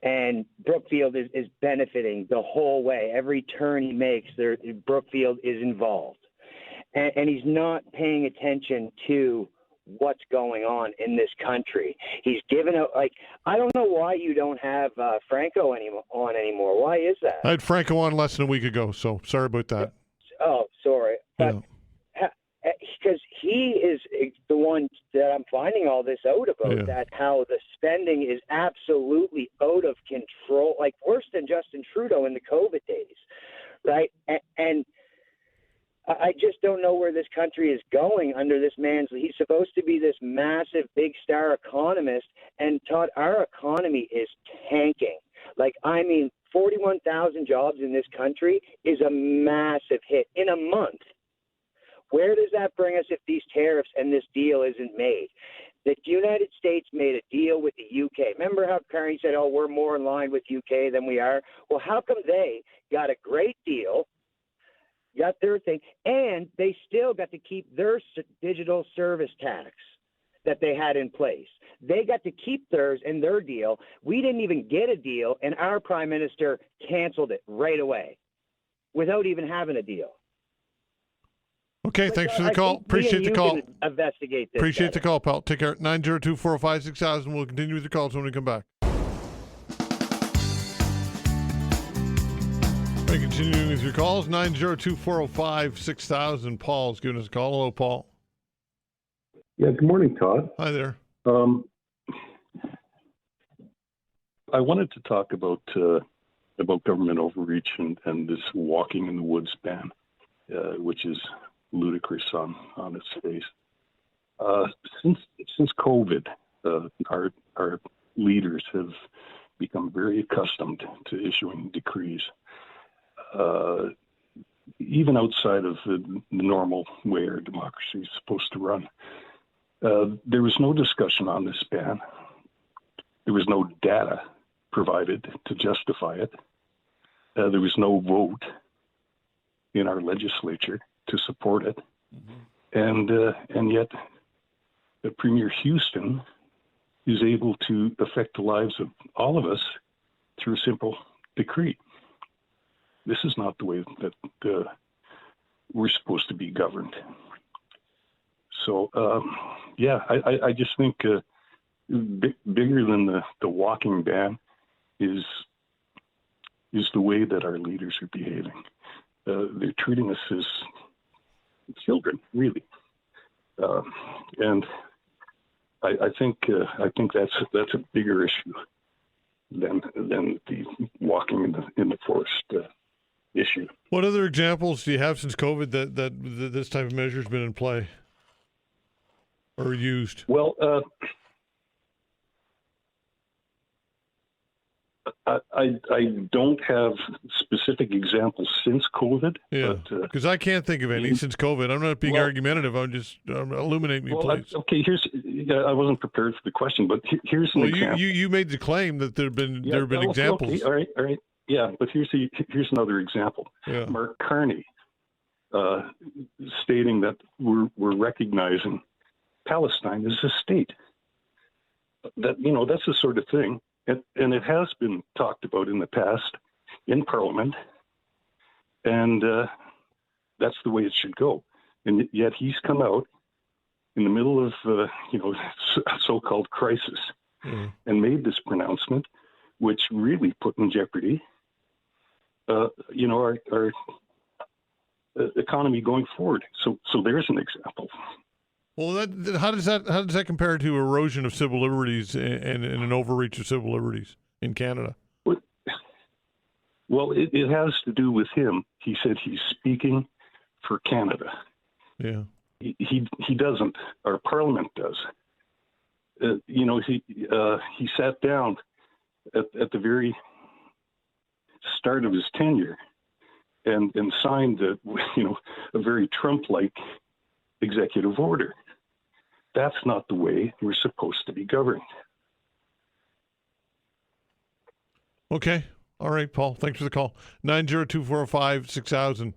and Brookfield is benefiting the whole way. Every turn he makes, Brookfield is involved. And he's not paying attention to what's going on in this country. He's given out, like, I don't know why you don't have Franco on anymore. Why is that? I had Franco on less than a week ago, so sorry about that. Oh, sorry. But because he is the one that I'm finding all this out about, that how the spending is absolutely out of control, like worse than Justin Trudeau in the COVID days, right? And I just don't know where this country is going under this man's. He's supposed to be this massive, big star economist, and Todd, our economy is tanking. Like, I mean, 41,000 jobs in this country is a massive hit in a month. Where does that bring us if these tariffs and this deal isn't made? The United States made a deal with the UK. Remember how Carney said, oh, we're more in line with UK than we are? Well, how come they got a great deal, got their thing, and they still got to keep their digital service tax that they had in place? They got to keep theirs and their deal. We didn't even get a deal, and our prime minister canceled it right away without even having a deal. Okay, thanks for the call. Appreciate the call. Investigate this. Appreciate the call, pal. Take care. 902-405-6000. We'll continue with the calls when we come back. Right, continuing with your calls. 902-405-6000. Paul's giving us a call. Hello, Paul. Yeah, good morning, Todd. Hi there. I wanted to talk about government overreach and this walking in the woods ban, which is ludicrous on its face. Since COVID, our leaders have become very accustomed to issuing decrees, even outside of the normal way our democracy is supposed to run. There was no discussion on this ban. There was no data provided to justify it. There was no vote in our legislature to support it. And yet Premier Houston is able to affect the lives of all of us through a simple decree. This is not the way that we're supposed to be governed. So, I just think bigger than the walking ban is is the way that our leaders are behaving. They're treating us as children, really, and I think that's a bigger issue than the walking in the forest issue. What other examples do you have since COVID that this type of measure has been in play or used? Well, I don't have specific examples since COVID. Yeah, because I can't think of any since COVID. I'm not being argumentative. I'm just illuminate me, please. Okay, I wasn't prepared for the question, but here's an example. You made the claim that there have been examples. Okay, all right. Yeah, but here's another example. Yeah. Mark Carney stating that we're recognizing Palestine as a state. That's the sort of thing. And it has been talked about in the past in Parliament, and that's the way it should go. And yet he's come out in the middle of a so-called crisis and made this pronouncement, which really put in jeopardy, our economy going forward. So there's an example. Well, how does that compare to erosion of civil liberties and an overreach of civil liberties in Canada? Well, it has to do with him. He said he's speaking for Canada. Yeah. He doesn't. Our Parliament does. He sat down at the very start of his tenure and signed a very Trump-like executive order. That's not the way we're supposed to be governed. Okay. All right, Paul. Thanks for the call. 902-405-6000.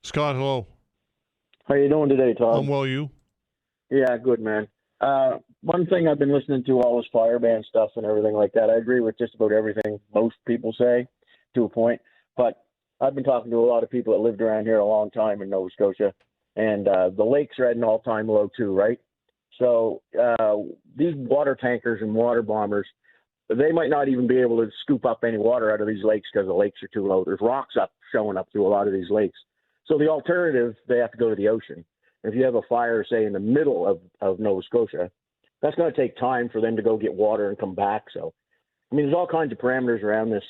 Scott, hello. How you doing today, Todd? I'm well, you? Yeah, good, man. One thing I've been listening to, all this fire ban stuff and everything like that, I agree with just about everything most people say to a point. But I've been talking to a lot of people that lived around here a long time in Nova Scotia, and the lakes are at an all-time low too, right? So these water tankers and water bombers, they might not even be able to scoop up any water out of these lakes because the lakes are too low. There's rocks showing up through a lot of these lakes. So the alternative, they have to go to the ocean. If you have a fire, say, in the middle of Nova Scotia, that's going to take time for them to go get water and come back. So, I mean, there's all kinds of parameters around this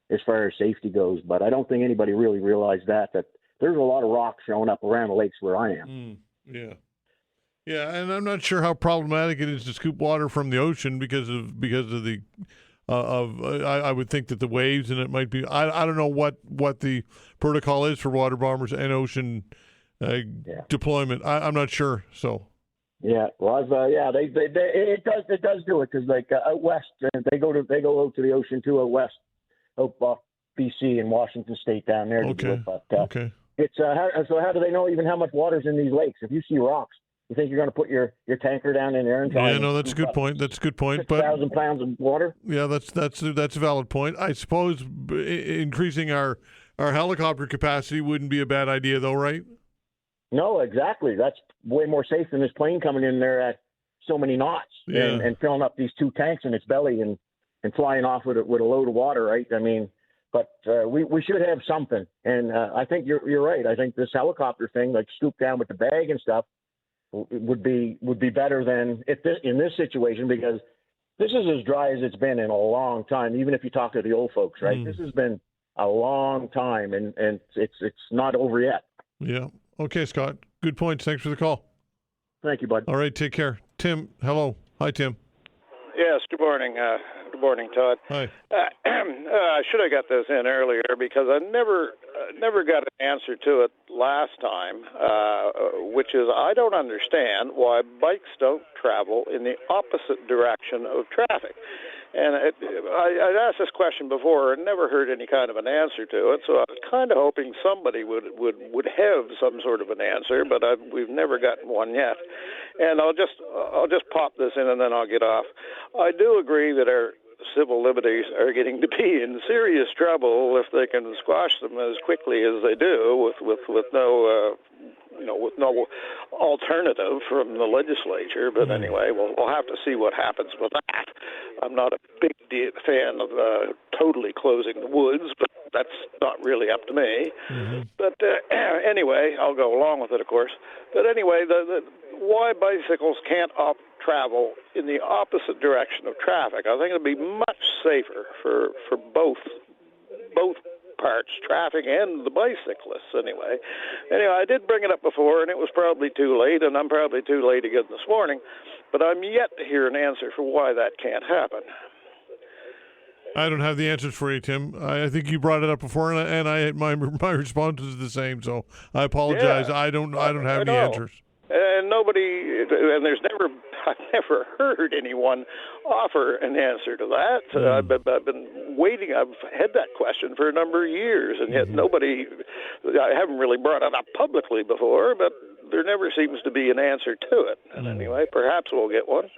as far as safety goes, but I don't think anybody really realized that there's a lot of rocks showing up around the lakes where I am. Yeah. Yeah, and I'm not sure how problematic it is to scoop water from the ocean because of the I would think that the waves and it might be I don't know what the protocol is for water bombers and ocean deployment. I'm not sure. So. Yeah, well, it does do it because like out west they go out to the ocean too out west, out BC and Washington State down there. Okay. Okay. It's so how do they know even how much water's in these lakes? If you see rocks, you think you're going to put your tanker down in there and try? Yeah, no, that's a good point. That's a good point. 6,000 pounds of water. Yeah, that's a valid point. I suppose increasing our helicopter capacity wouldn't be a bad idea, though, right? No, exactly. That's way more safe than this plane coming in there at so many knots and filling up these two tanks in its belly and flying off with a load of water, right? I mean, but we should have something. And I think you're right. I think this helicopter thing, like scoop down with the bag and stuff, would be better than in this situation, because this is as dry as it's been in a long time. Even if you talk to the old folks, right? This has been a long time, and it's not over yet. Yeah. Okay, Scott. Good points. Thanks for the call. Thank you, bud. All right. Take care. Tim, hello. Hi, Tim. Yes. Good morning. Good morning, Todd. Hi. I should have got this in earlier because I never got an answer to it last time, which is I don't understand why bikes don't travel in the opposite direction of traffic. And I'd asked this question before and never heard any kind of an answer to it, so I was kind of hoping somebody would have some sort of an answer, but we've never gotten one yet. And I'll just pop this in and then I'll get off. I do agree that our civil liberties are getting to be in serious trouble if they can squash them as quickly as they do with no with no alternative from the legislature. But anyway, we'll have to see what happens with that. I'm not a big fan of totally closing the woods, but that's not really up to me. Mm-hmm. But anyway, I'll go along with it, of course. But anyway, why bicycles can't travel in the opposite direction of traffic, I think it'd be much safer for both parts, traffic and the bicyclists anyway. Anyway, I did bring it up before, and it was probably too late, and I'm probably too late again this morning, but I'm yet to hear an answer for why that can't happen. I don't have the answers for you, Tim. I think you brought it up before, and my response is the same. So I apologize. Yeah, I don't have any answers. And I've never heard anyone offer an answer to that. I've been waiting. I've had that question for a number of years, and yet I haven't really brought it up publicly before, but there never seems to be an answer to it. And anyway, perhaps we'll get one.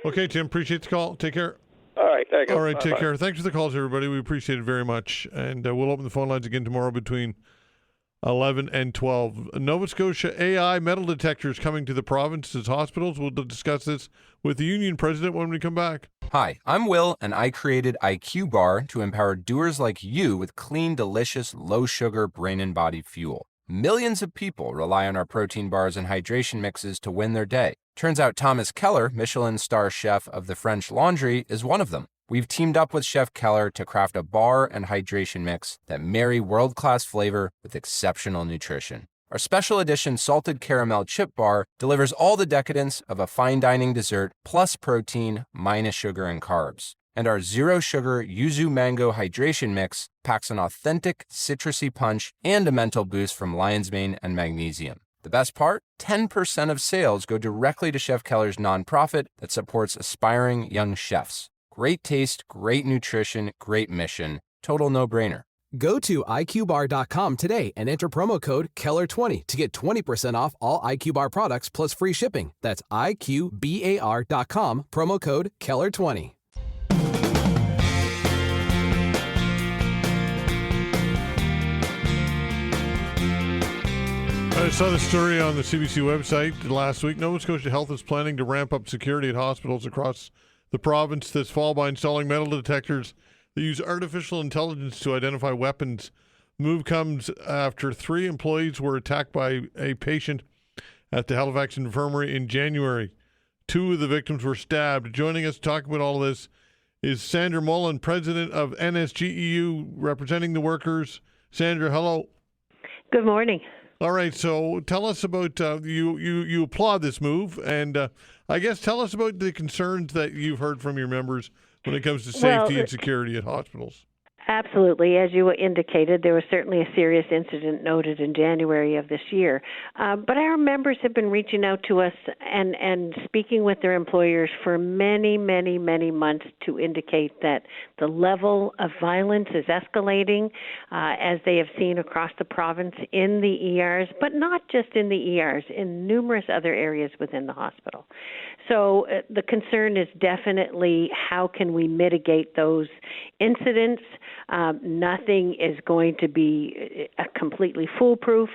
Okay, Tim, appreciate the call. Take care. All right, thank you. All right, take care. Thanks for the calls, everybody. We appreciate it very much. And we'll open the phone lines again tomorrow between 11 and 12. Nova Scotia AI metal detectors coming to the province's hospitals. We'll discuss this with the union president when we come back. Hi, I'm Will, and I created IQ Bar to empower doers like you with clean, delicious, low-sugar brain and body fuel. Millions of people rely on our protein bars and hydration mixes to win their day. Turns out Thomas Keller, Michelin star chef of the French Laundry, is one of them. We've teamed up with Chef Keller to craft a bar and hydration mix that marry world-class flavor with exceptional nutrition. Our special edition salted caramel chip bar delivers all the decadence of a fine dining dessert plus protein minus sugar and carbs. And our zero-sugar yuzu mango hydration mix packs an authentic citrusy punch and a mental boost from lion's mane and magnesium. The best part? 10% of sales go directly to Chef Keller's nonprofit that supports aspiring young chefs. Great taste, great nutrition, great mission. Total no-brainer. Go to IQBar.com today and enter promo code KELLER20 to get 20% off all IQ Bar products plus free shipping. That's IQBAR.com, promo code KELLER20. I saw the story on the CBC website last week. Nova Scotia Health is planning to ramp up security at hospitals across the province this fall by installing metal detectors that use artificial intelligence to identify weapons. Move comes after 3 employees were attacked by a patient at the Halifax Infirmary in January. 2 of the victims were stabbed. Joining us to talk about all this is Sandra Mullen, president of NSGEU, representing the workers. Sandra, hello. Good morning. All right, so tell us about you applaud this move, and I guess tell us about the concerns that you've heard from your members when it comes to safety and security at hospitals. Absolutely. As you indicated, there was certainly a serious incident noted in January of this year. But our members have been reaching out to us and speaking with their employers for many, many, many months to indicate that the level of violence is escalating, as they have seen across the province in the ERs, but not just in the ERs, in numerous other areas within the hospital. So the concern is definitely how can we mitigate those incidents. Nothing is going to be completely foolproof,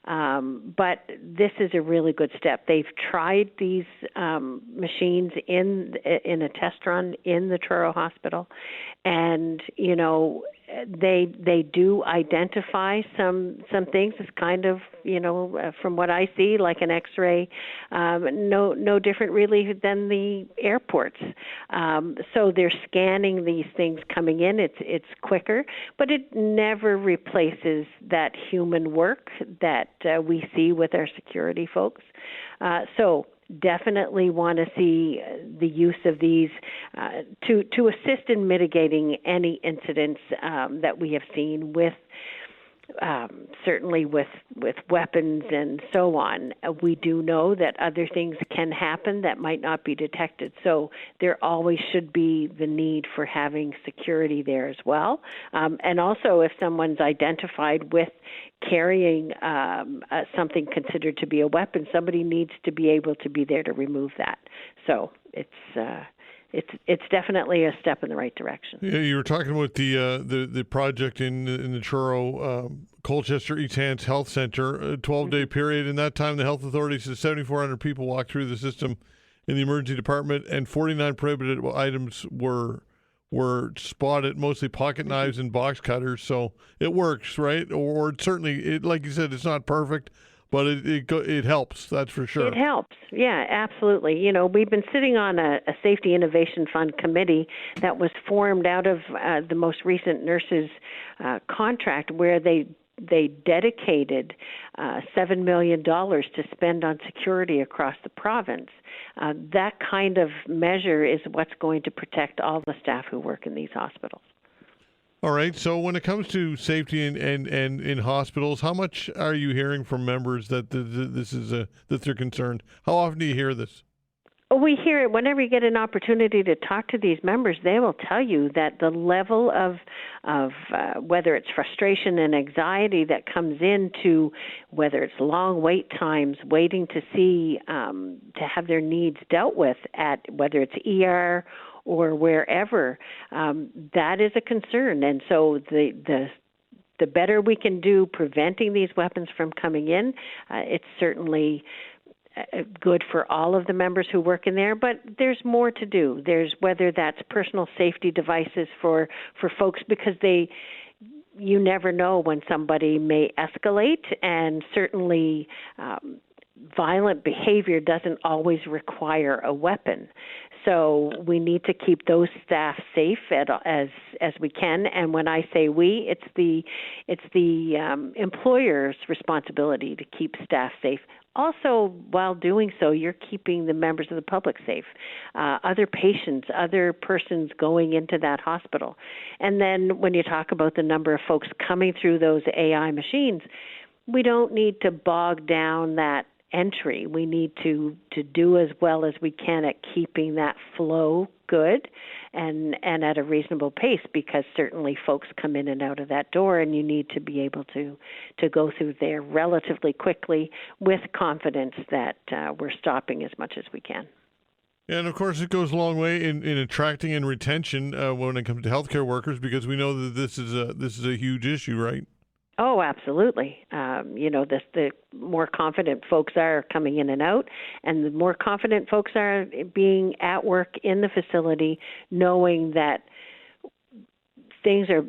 but this is a really good step. They've tried these machines in a test run in the Truro Hospital, and they do identify some things. It's kind of from what I see like an X-ray, no different really than the airports. So they're scanning these things coming in. It's quicker, but it never replaces that human work that we see with our security folks. So definitely want to see the use of these to assist in mitigating any incidents that we have seen with certainly with weapons and so on. We do know that other things can happen that might not be detected. So there always should be the need for having security there as well. And also if someone's identified with carrying something considered to be a weapon, somebody needs to be able to be there to remove that. So it's definitely a step in the right direction. Yeah, you were talking about the project in the Truro Colchester East Hants Health Center, a 12-day period. In that time, the health authorities said 7,400 people walked through the system in the emergency department, and 49 prohibited items were spotted, mostly pocket knives and box cutters. So it works, right? Or certainly, like you said, it's not perfect, but it helps. That's for sure. It helps. Yeah, absolutely. You know, we've been sitting on a Safety Innovation Fund committee that was formed out of the most recent nurses contract, where they dedicated $7 million to spend on security across the province. That kind of measure is what's going to protect all the staff who work in these hospitals. All right. So when it comes to safety and in hospitals, how much are you hearing from members that this is that they're concerned? How often do you hear this? We hear it whenever you get an opportunity to talk to these members. They will tell you that the level of whether it's frustration and anxiety that comes into whether it's long wait times, waiting to see to have their needs dealt with at whether it's ER or wherever, that is a concern. And so the better we can do preventing these weapons from coming in, it's certainly good for all of the members who work in there, but there's more to do. There's whether that's personal safety devices for folks, because you never know when somebody may escalate, and certainly violent behavior doesn't always require a weapon. So we need to keep those staff safe as we can. And when I say we, it's the employer's responsibility to keep staff safe. Also, while doing so, you're keeping the members of the public safe, other patients, other persons going into that hospital. And then when you talk about the number of folks coming through those AI machines, we don't need to bog down that entry. We need to do as well as we can at keeping that flow good and at a reasonable pace, because certainly folks come in and out of that door, and you need to be able to go through there relatively quickly with confidence that we're stopping as much as we can. And of course, it goes a long way in attracting and retention when it comes to healthcare workers, because we know that this is a huge issue, right? Oh, absolutely. The more confident folks are coming in and out, and the more confident folks are being at work in the facility, knowing that things are,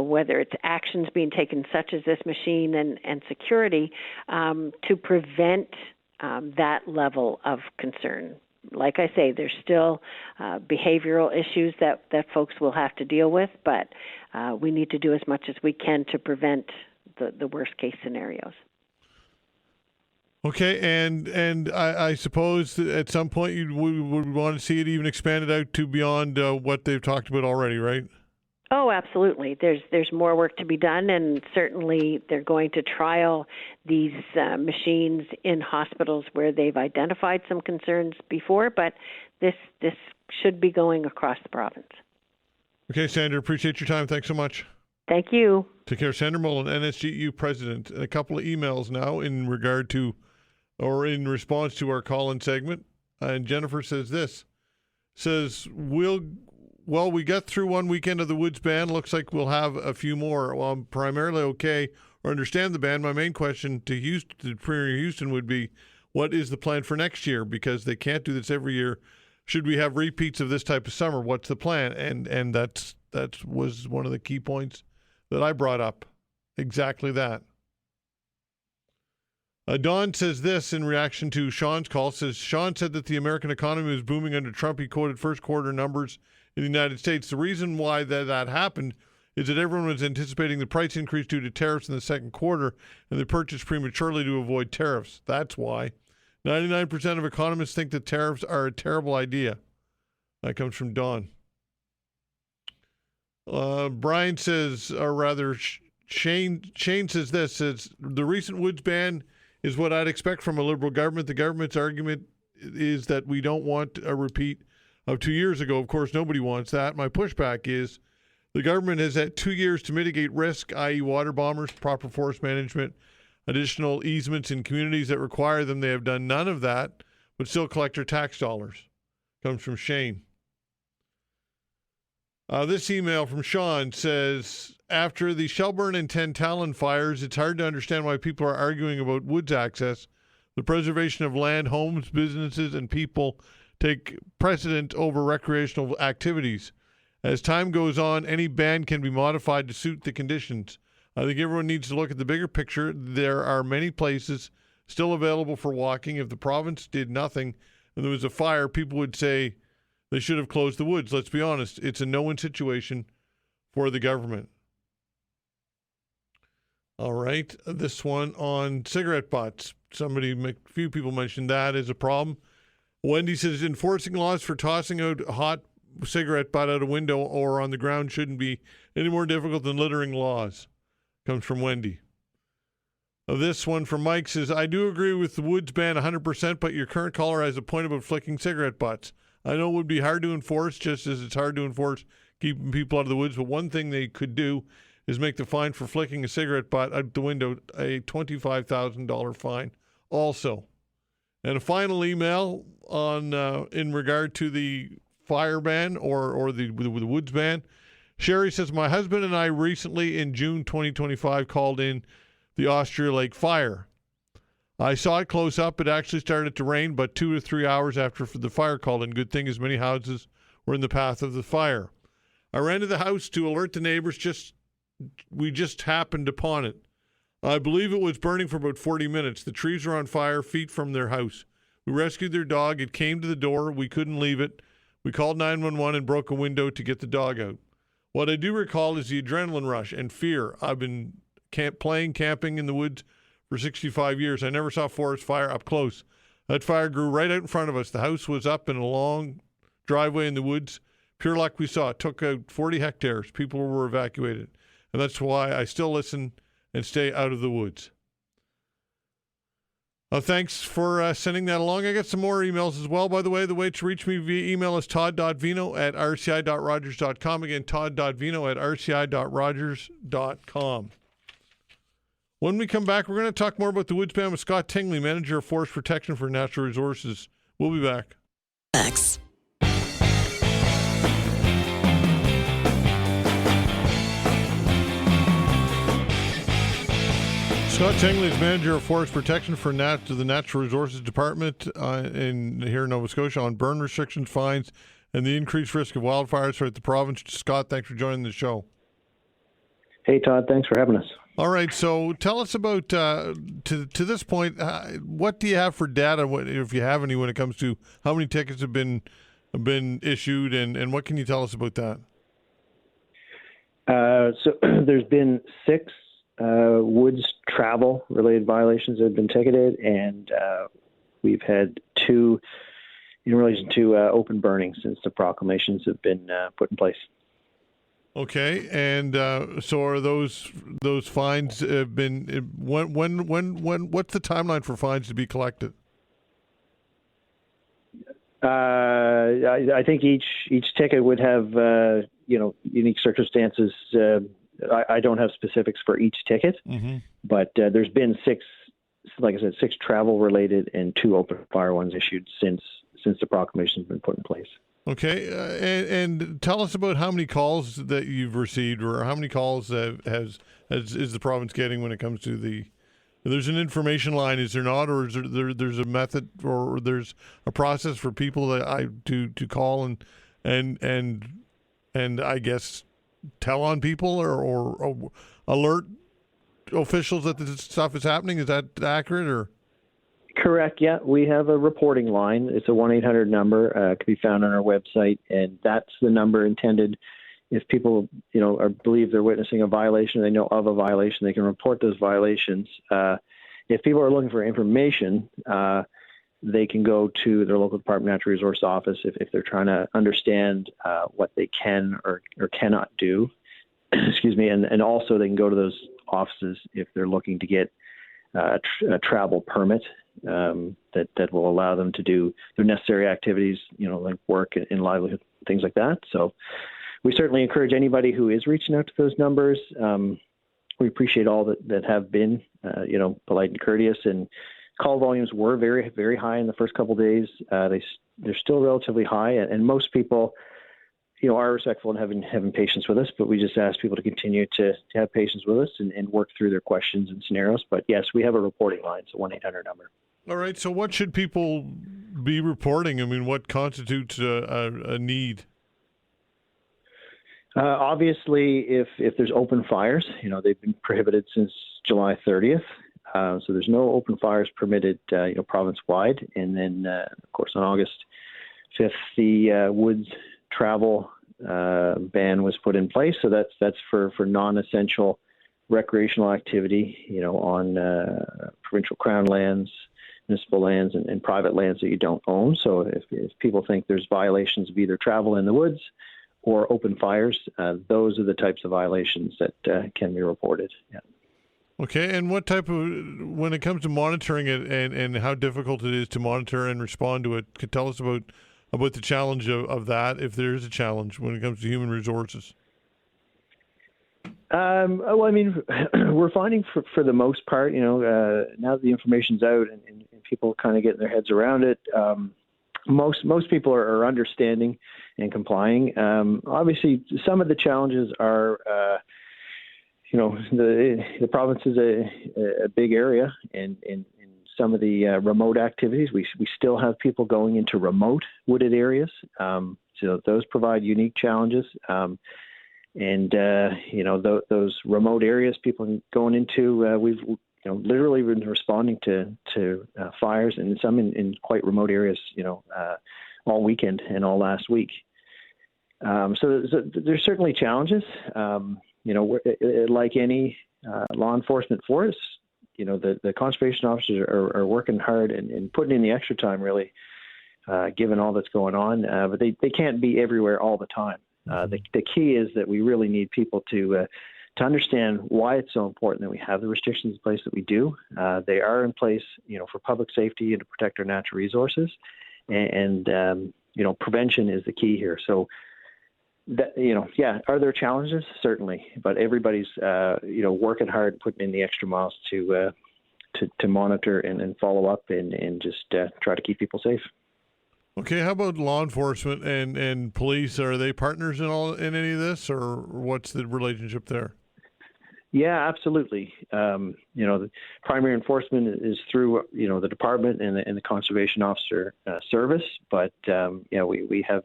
whether it's actions being taken such as this machine and security, to prevent that level of concern. Like I say, there's still behavioral issues that folks will have to deal with, but we need to do as much as we can to prevent the worst case scenarios. Okay, and I suppose that at some point you would want to see it even expanded out to beyond what they've talked about already, right? Oh, absolutely. There's more work to be done, and certainly they're going to trial these machines in hospitals where they've identified some concerns before, but this should be going across the province. Okay, Sandra, appreciate your time. Thanks so much. Thank you. Take care. Sandra Mullen, NSGEU President. And a couple of emails now in regard to, or in response to our call-in segment. And Jennifer says this, we got through one weekend of the Woods ban. Looks like we'll have a few more. Well, I'm primarily okay or understand the ban. My main question to Premier Houston would be, what is the plan for next year? Because they can't do this every year. Should we have repeats of this type of summer? What's the plan? And that was one of the key points that I brought up. Exactly that. Don says this in reaction to Sean's call. Says, Sean said that the American economy was booming under Trump. He quoted first quarter numbers in the United States. The reason why that happened is that everyone was anticipating the price increase due to tariffs in the second quarter, and they purchased prematurely to avoid tariffs. That's why. 99% of economists think that tariffs are a terrible idea. That comes from Don. Brian says, or rather, Shane says this, says, the recent Woods ban is what I'd expect from a Liberal government. The government's argument is that we don't want a repeat of 2 years ago. Of course, nobody wants that. My pushback is the government has had 2 years to mitigate risk, i.e. water bombers, proper forest management, additional easements in communities that require them. They have done none of that, but still collect their tax dollars. Comes from Shane. This email from Sean says, after the Shelburne and Tantallon fires, it's hard to understand why people are arguing about woods access. The preservation of land, homes, businesses, and people take precedent over recreational activities. As time goes on, any ban can be modified to suit the conditions. I think everyone needs to look at the bigger picture. There are many places still available for walking. If the province did nothing and there was a fire, people would say they should have closed the woods. Let's be honest. It's a no-win situation for the government. All right. This one on cigarette butts. A few people mentioned that as a problem. Wendy says enforcing laws for tossing out a hot cigarette butt out a window or on the ground shouldn't be any more difficult than littering laws. Comes from Wendy. This one from Mike says, I do agree with the woods ban 100%, but your current caller has a point about flicking cigarette butts. I know it would be hard to enforce, just as it's hard to enforce keeping people out of the woods, but one thing they could do is make the fine for flicking a cigarette butt out the window a $25,000 fine also. And a final email on in regard to the fire ban or the woods ban. Sherry says, my husband and I recently in June 2025 called in the Austria Lake fire. I saw it close up. It actually started to rain, but 2 to 3 hours after the fire called in. Good thing as many houses were in the path of the fire. I ran to the house to alert the neighbors. We just happened upon it. I believe it was burning for about 40 minutes. The trees were on fire feet from their house. We rescued their dog. It came to the door. We couldn't leave it. We called 911 and broke a window to get the dog out. What I do recall is the adrenaline rush and fear. I've been camping in the woods for 65 years. I never saw forest fire up close. That fire grew right out in front of us. The house was up in a long driveway in the woods. Pure luck we saw. It took out 40 hectares. People were evacuated. And that's why I still listen and stay out of the woods. Thanks for sending that along. I got some more emails as well, by the way. The way to reach me via email is todd.veinotte@rci.rogers.com. Again, todd.veinotte@rci.rogers.com. When we come back, we're going to talk more about the woods ban with Scott Tingley, Manager of Forest Protection for Natural Resources. We'll be back. Thanks. Scott Tingley is Manager of Forest Protection for the Natural Resources Department here in Nova Scotia on burn restrictions, fines, and the increased risk of wildfires throughout the province. Scott, thanks for joining the show. Hey, Todd, thanks for having us. All right, so tell us about, to this point, what do you have for data, if you have any, when it comes to how many tickets have been issued, and what can you tell us about that? So there's been 6 woods travel related violations that have been ticketed, and we've had 2 in relation to open burning since the proclamations have been put in place. Okay, and so are those fines have been when what's the timeline for fines to be collected? I think each ticket would have unique circumstances. I don't have specifics for each ticket, but there's been 6, like I said, 6 travel related and 2 open fire ones issued since the proclamation has been put in place. Okay, and tell us about how many calls that you've received, or how many calls is the province getting when it comes to the. There's an information line, is there not, or is there's a method, or there's a process for people to call and I guess tell on people or alert officials that this stuff is happening? Is that accurate, or? Correct. Yeah, we have a reporting line. It's a 1-800 number. It can be found on our website, and that's the number intended. If people, believe they're witnessing a violation, they know of a violation, they can report those violations. If people are looking for information, they can go to their local Department of Natural Resource office if they're trying to understand what they can or cannot do. Excuse me, and also they can go to those offices if they're looking to get a travel permit that will allow them to do their necessary activities, like work and livelihood, things like that. So we certainly encourage anybody who is reaching out to those numbers. We appreciate all that have been, polite and courteous. And call volumes were very, very high in the first couple of days. They're still relatively high, and most people, are respectful and having patience with us. But we just ask people to continue to have patience with us and work through their questions and scenarios. But yes, we have a reporting line. It's a 1-800 number. All right. So what should people be reporting? I mean, what constitutes a need? Obviously, if there's open fires, they've been prohibited since July 30th. So there's no open fires permitted, province-wide. And then, of course, on August 5th, the woods travel ban was put in place. So that's for non-essential recreational activity, on provincial crown lands, municipal lands, and private lands that you don't own. So if people think there's violations of either travel in the woods or open fires, those are the types of violations that can be reported. Yeah. Okay, and what type of, when it comes to monitoring it and how difficult it is to monitor and respond to it, could tell us about the challenge of that, if there is a challenge when it comes to human resources? Well, I mean, we're finding for the most part, now that the information's out and people kind of getting their heads around it, most people are understanding and complying. Obviously, some of the challenges are, the province is a big area, and in some of the remote activities, we still have people going into remote wooded areas. So those provide unique challenges. Those remote areas people going into, we've literally been responding to fires, and some in quite remote areas, all weekend and all last week. So there's certainly challenges. Like any law enforcement force, the conservation officers are working hard and putting in the extra time, really, given all that's going on. But they can't be everywhere all the time. The key is that we really need people to understand why it's so important that we have the restrictions in place that we do. They are in place, for public safety and to protect our natural resources. And prevention is the key here. So, are there challenges? Certainly. But everybody's, working hard, putting in the extra miles to monitor and follow up and just try to keep people safe. Okay, how about law enforcement and police? Are they partners in any of this, or what's the relationship there? Yeah, absolutely. The primary enforcement is through the department and the conservation officer service, but we have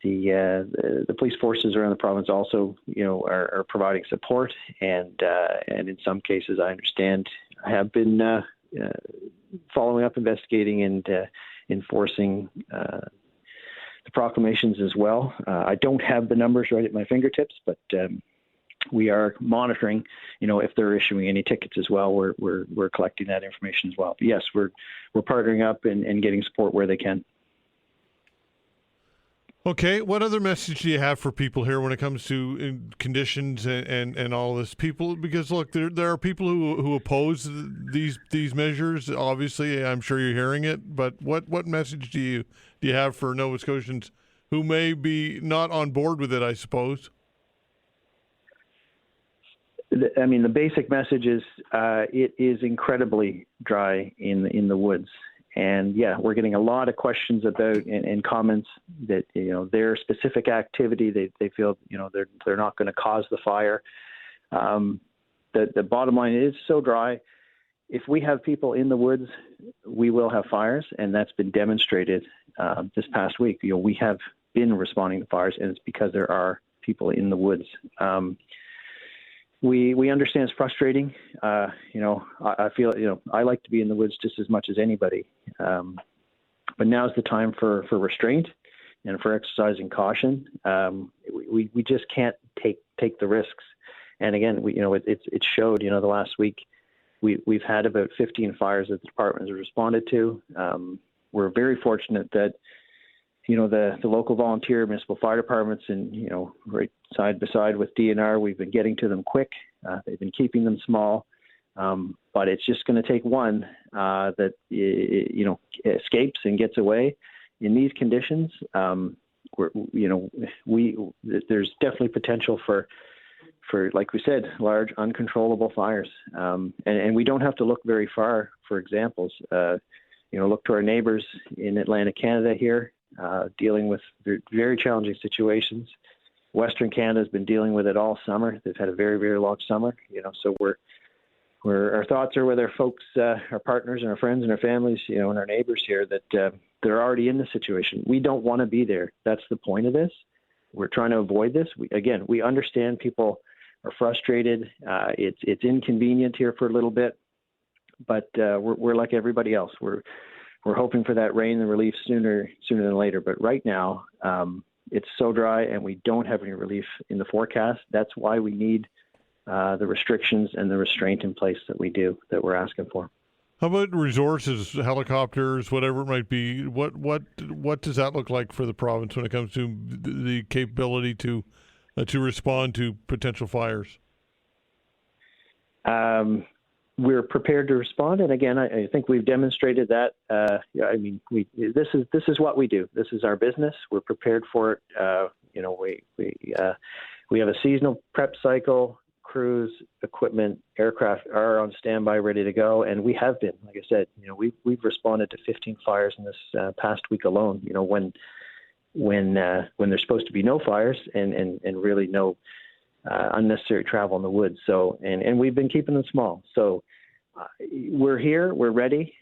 the police forces around the province also are providing support, and in some cases I understand have been following up, investigating, and enforcing the proclamations as well. I don't have the numbers right at my fingertips, but we are monitoring, if they're issuing any tickets as well. We're collecting that information as well. But yes, we're partnering up and getting support where they can. Okay, what other message do you have for people here when it comes to conditions and all this? People, because look, there are people who oppose these measures. Obviously, I'm sure you're hearing it. But what message do you have for Nova Scotians who may be not on board with it? I suppose. I mean, the basic message is it is incredibly dry in the woods. And yeah, we're getting a lot of questions about and comments that their specific activity they feel they're not going to cause the fire. The bottom line is so dry. If we have people in the woods, we will have fires, and that's been demonstrated this past week. We have been responding to fires, and it's because there are people in the woods. We understand it's frustrating. I feel, I like to be in the woods just as much as anybody. But now's the time for restraint and for exercising caution. We just can't take the risks. And again, it showed, the last week we've had about 15 fires that the department has responded to. We're very fortunate that, the local volunteer municipal fire departments and, right side by side with DNR, we've been getting to them quick. They've been keeping them small. But it's just going to take one that, escapes and gets away. In these conditions, there's definitely potential for, like we said, large uncontrollable fires. And we don't have to look very far for examples. Look to our neighbors in Atlantic Canada here, dealing with very challenging situations. Western Canada has been dealing with it all summer. They've had a very, very long summer, so we're our thoughts are with our folks, our partners and our friends and our families, and our neighbors here that they're already in this situation. We don't want to be there. That's the point of this. We're trying to avoid this. We understand people are frustrated. It's inconvenient here for a little bit, but we're like everybody else. We're hoping for that rain and relief sooner than later. But right now, it's so dry and we don't have any relief in the forecast. That's why we need the restrictions and the restraint in place that we're asking for. How about resources, helicopters, whatever it might be? What does that look like for the province when it comes to the capability to respond to potential fires? We're prepared to respond, and again, I think we've demonstrated that. This is what we do. This is our business. We're prepared for it. We have a seasonal prep cycle. Crews, equipment, aircraft are on standby, ready to go, and we have been. Like I said, we've responded to 15 fires in this past week alone. When there's supposed to be no fires and really no unnecessary travel in the woods. So and we've been keeping them small. So we're here, we're ready.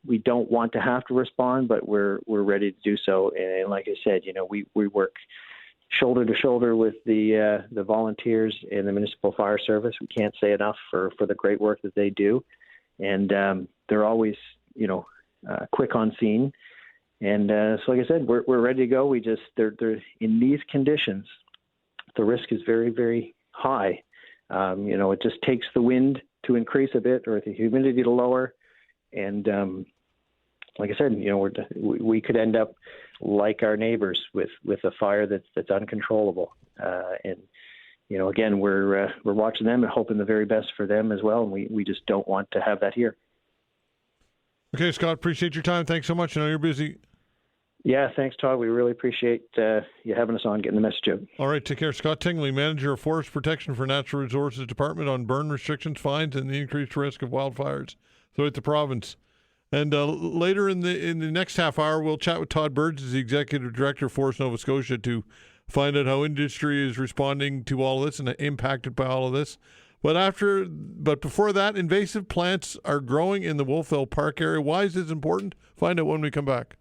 We don't want to have to respond, but we're ready to do so. And like I said, we work shoulder to shoulder with the volunteers in the municipal fire service. We can't say enough for the great work that they do, and they're always quick on scene. And so, like I said, we're ready to go. They're in these conditions, the risk is very, very high. It just takes the wind to increase a bit or the humidity to lower, and like I said, we could end up like our neighbors with a fire that's uncontrollable. And again, we're watching them and hoping the very best for them as well. And we just don't want to have that here. Okay, Scott, appreciate your time. Thanks so much. I know you're busy. Yeah, thanks, Todd. We really appreciate you having us on, getting the message out. All right, take care. Scott Tingley, Manager of Forest Protection for Natural Resources Department, on burn restrictions, fines, and the increased risk of wildfires throughout the province. And later in the next half hour, we'll chat with Todd Burgess, the Executive Director of Forest Nova Scotia, to find out how industry is responding to all of this and impacted by all of this. But before that, invasive plants are growing in the Wolfville Park area. Why is this important? Find out when we come back.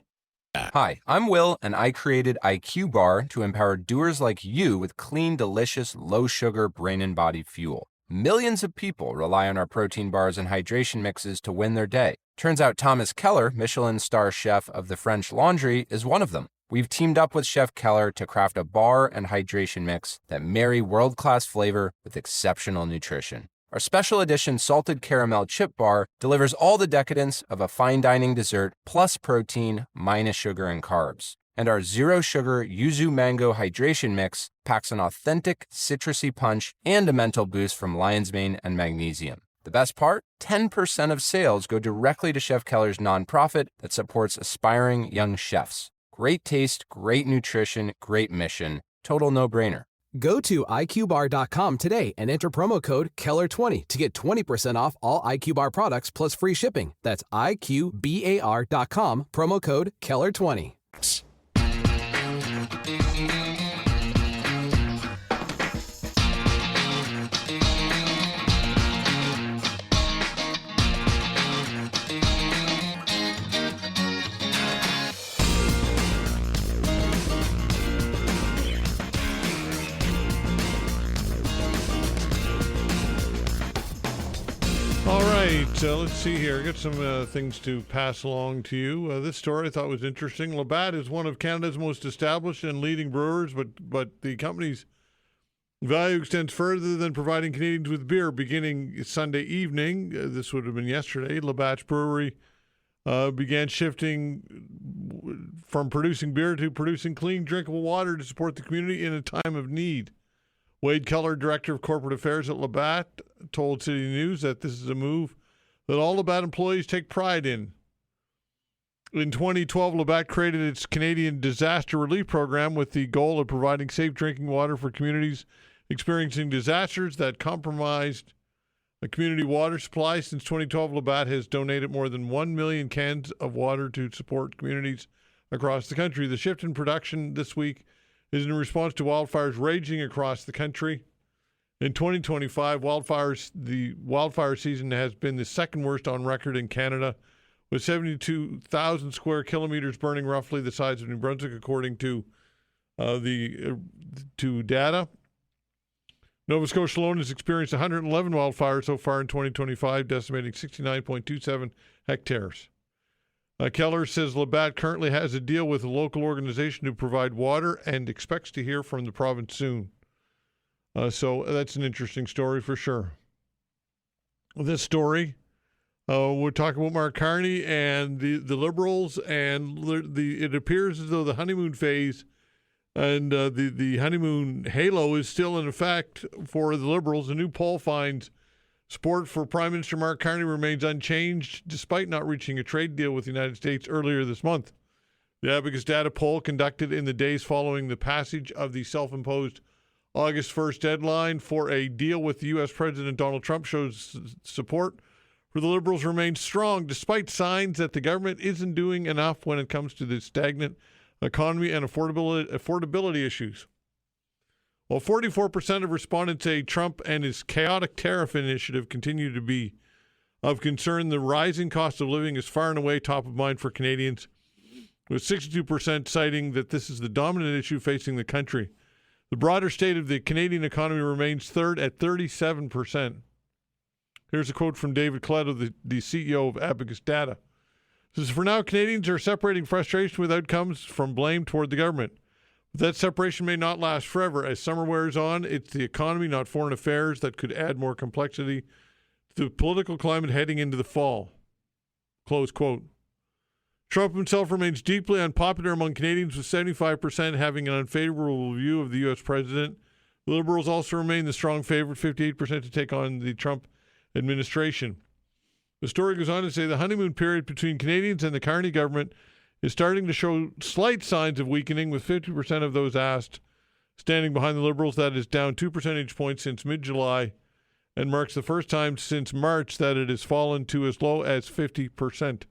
Hi, I'm Will, and I created IQ Bar to empower doers like you with clean, delicious, low-sugar brain and body fuel. Millions of people rely on our protein bars and hydration mixes to win their day. Turns out Thomas Keller, Michelin star chef of the French Laundry, is one of them. We've teamed up with Chef Keller to craft a bar and hydration mix that marry world-class flavor with exceptional nutrition. Our special edition salted caramel chip bar delivers all the decadence of a fine dining dessert plus protein minus sugar and carbs. And our zero sugar yuzu mango hydration mix packs an authentic citrusy punch and a mental boost from lion's mane and magnesium. The best part? 10% of sales go directly to Chef Keller's nonprofit that supports aspiring young chefs. Great taste, great nutrition, great mission. Total no-brainer. Go to IQBar.com today and enter promo code KELLER20 to get 20% off all IQ Bar products plus free shipping. That's IQBAR.com, promo code KELLER20. All right, let's see here. I got some things to pass along to you. This story I thought was interesting. Labatt is one of Canada's most established and leading brewers, but the company's value extends further than providing Canadians with beer. Beginning Sunday evening, this would have been yesterday, Labatt's Brewery began shifting from producing beer to producing clean, drinkable water to support the community in a time of need. Wade Keller, Director of Corporate Affairs at Labatt, told City News that this is a move that all Labatt employees take pride in. In 2012, Labatt created its Canadian Disaster Relief Program with the goal of providing safe drinking water for communities experiencing disasters that compromised a community water supply. Since 2012, Labatt has donated more than 1 million cans of water to support communities across the country. The shift in production this week is in response to wildfires raging across the country. In 2025, the wildfire season has been the second worst on record in Canada, with 72,000 square kilometers burning, roughly the size of New Brunswick, according to data. Nova Scotia alone has experienced 111 wildfires so far in 2025, decimating 69.27 hectares. Keller says Labatt currently has a deal with a local organization to provide water and expects to hear from the province soon. So that's an interesting story for sure. This story, we're talking about Mark Carney and the Liberals, and it appears as though the honeymoon phase and the honeymoon halo is still in effect for the Liberals. A new poll finds support for Prime Minister Mark Carney remains unchanged despite not reaching a trade deal with the United States earlier this month. The Abacus data poll conducted in the days following the passage of the self-imposed August 1st deadline for a deal with the U.S. President Donald Trump shows support for the Liberals remains strong despite signs that the government isn't doing enough when it comes to the stagnant economy and affordability issues. While 44% of respondents say Trump and his chaotic tariff initiative continue to be of concern, the rising cost of living is far and away top of mind for Canadians, with 62% citing that this is the dominant issue facing the country. The broader state of the Canadian economy remains third at 37%. Here's a quote from David Coletto, the CEO of Abacus Data. This is, for now, Canadians are separating frustration with outcomes from blame toward the government. But that separation may not last forever. As summer wears on, it's the economy, not foreign affairs, that could add more complexity to the political climate heading into the fall. Close quote. Trump himself remains deeply unpopular among Canadians, with 75% having an unfavorable view of the U.S. president. The Liberals also remain the strong favorite, 58% to take on the Trump administration. The story goes on to say the honeymoon period between Canadians and the Carney government is starting to show slight signs of weakening, with 50% of those asked standing behind the Liberals. That is down 2 percentage points since mid-July and marks the first time since March that it has fallen to as low as 50%.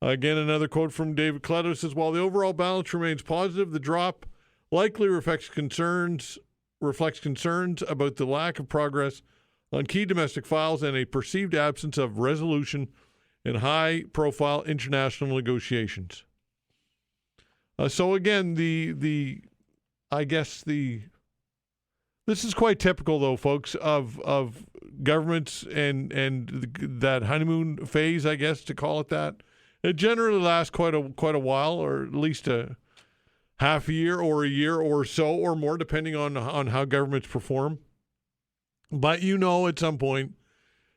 Again, another quote from David Coletto says, while the overall balance remains positive, the drop likely reflects concerns about the lack of progress on key domestic files and a perceived absence of resolution in high-profile international negotiations. So again, this is quite typical, though, folks, of governments and that honeymoon phase, I guess, to call it that. It generally lasts quite a while, or at least a half a year or a year or so or more, depending on how governments perform. But at some point,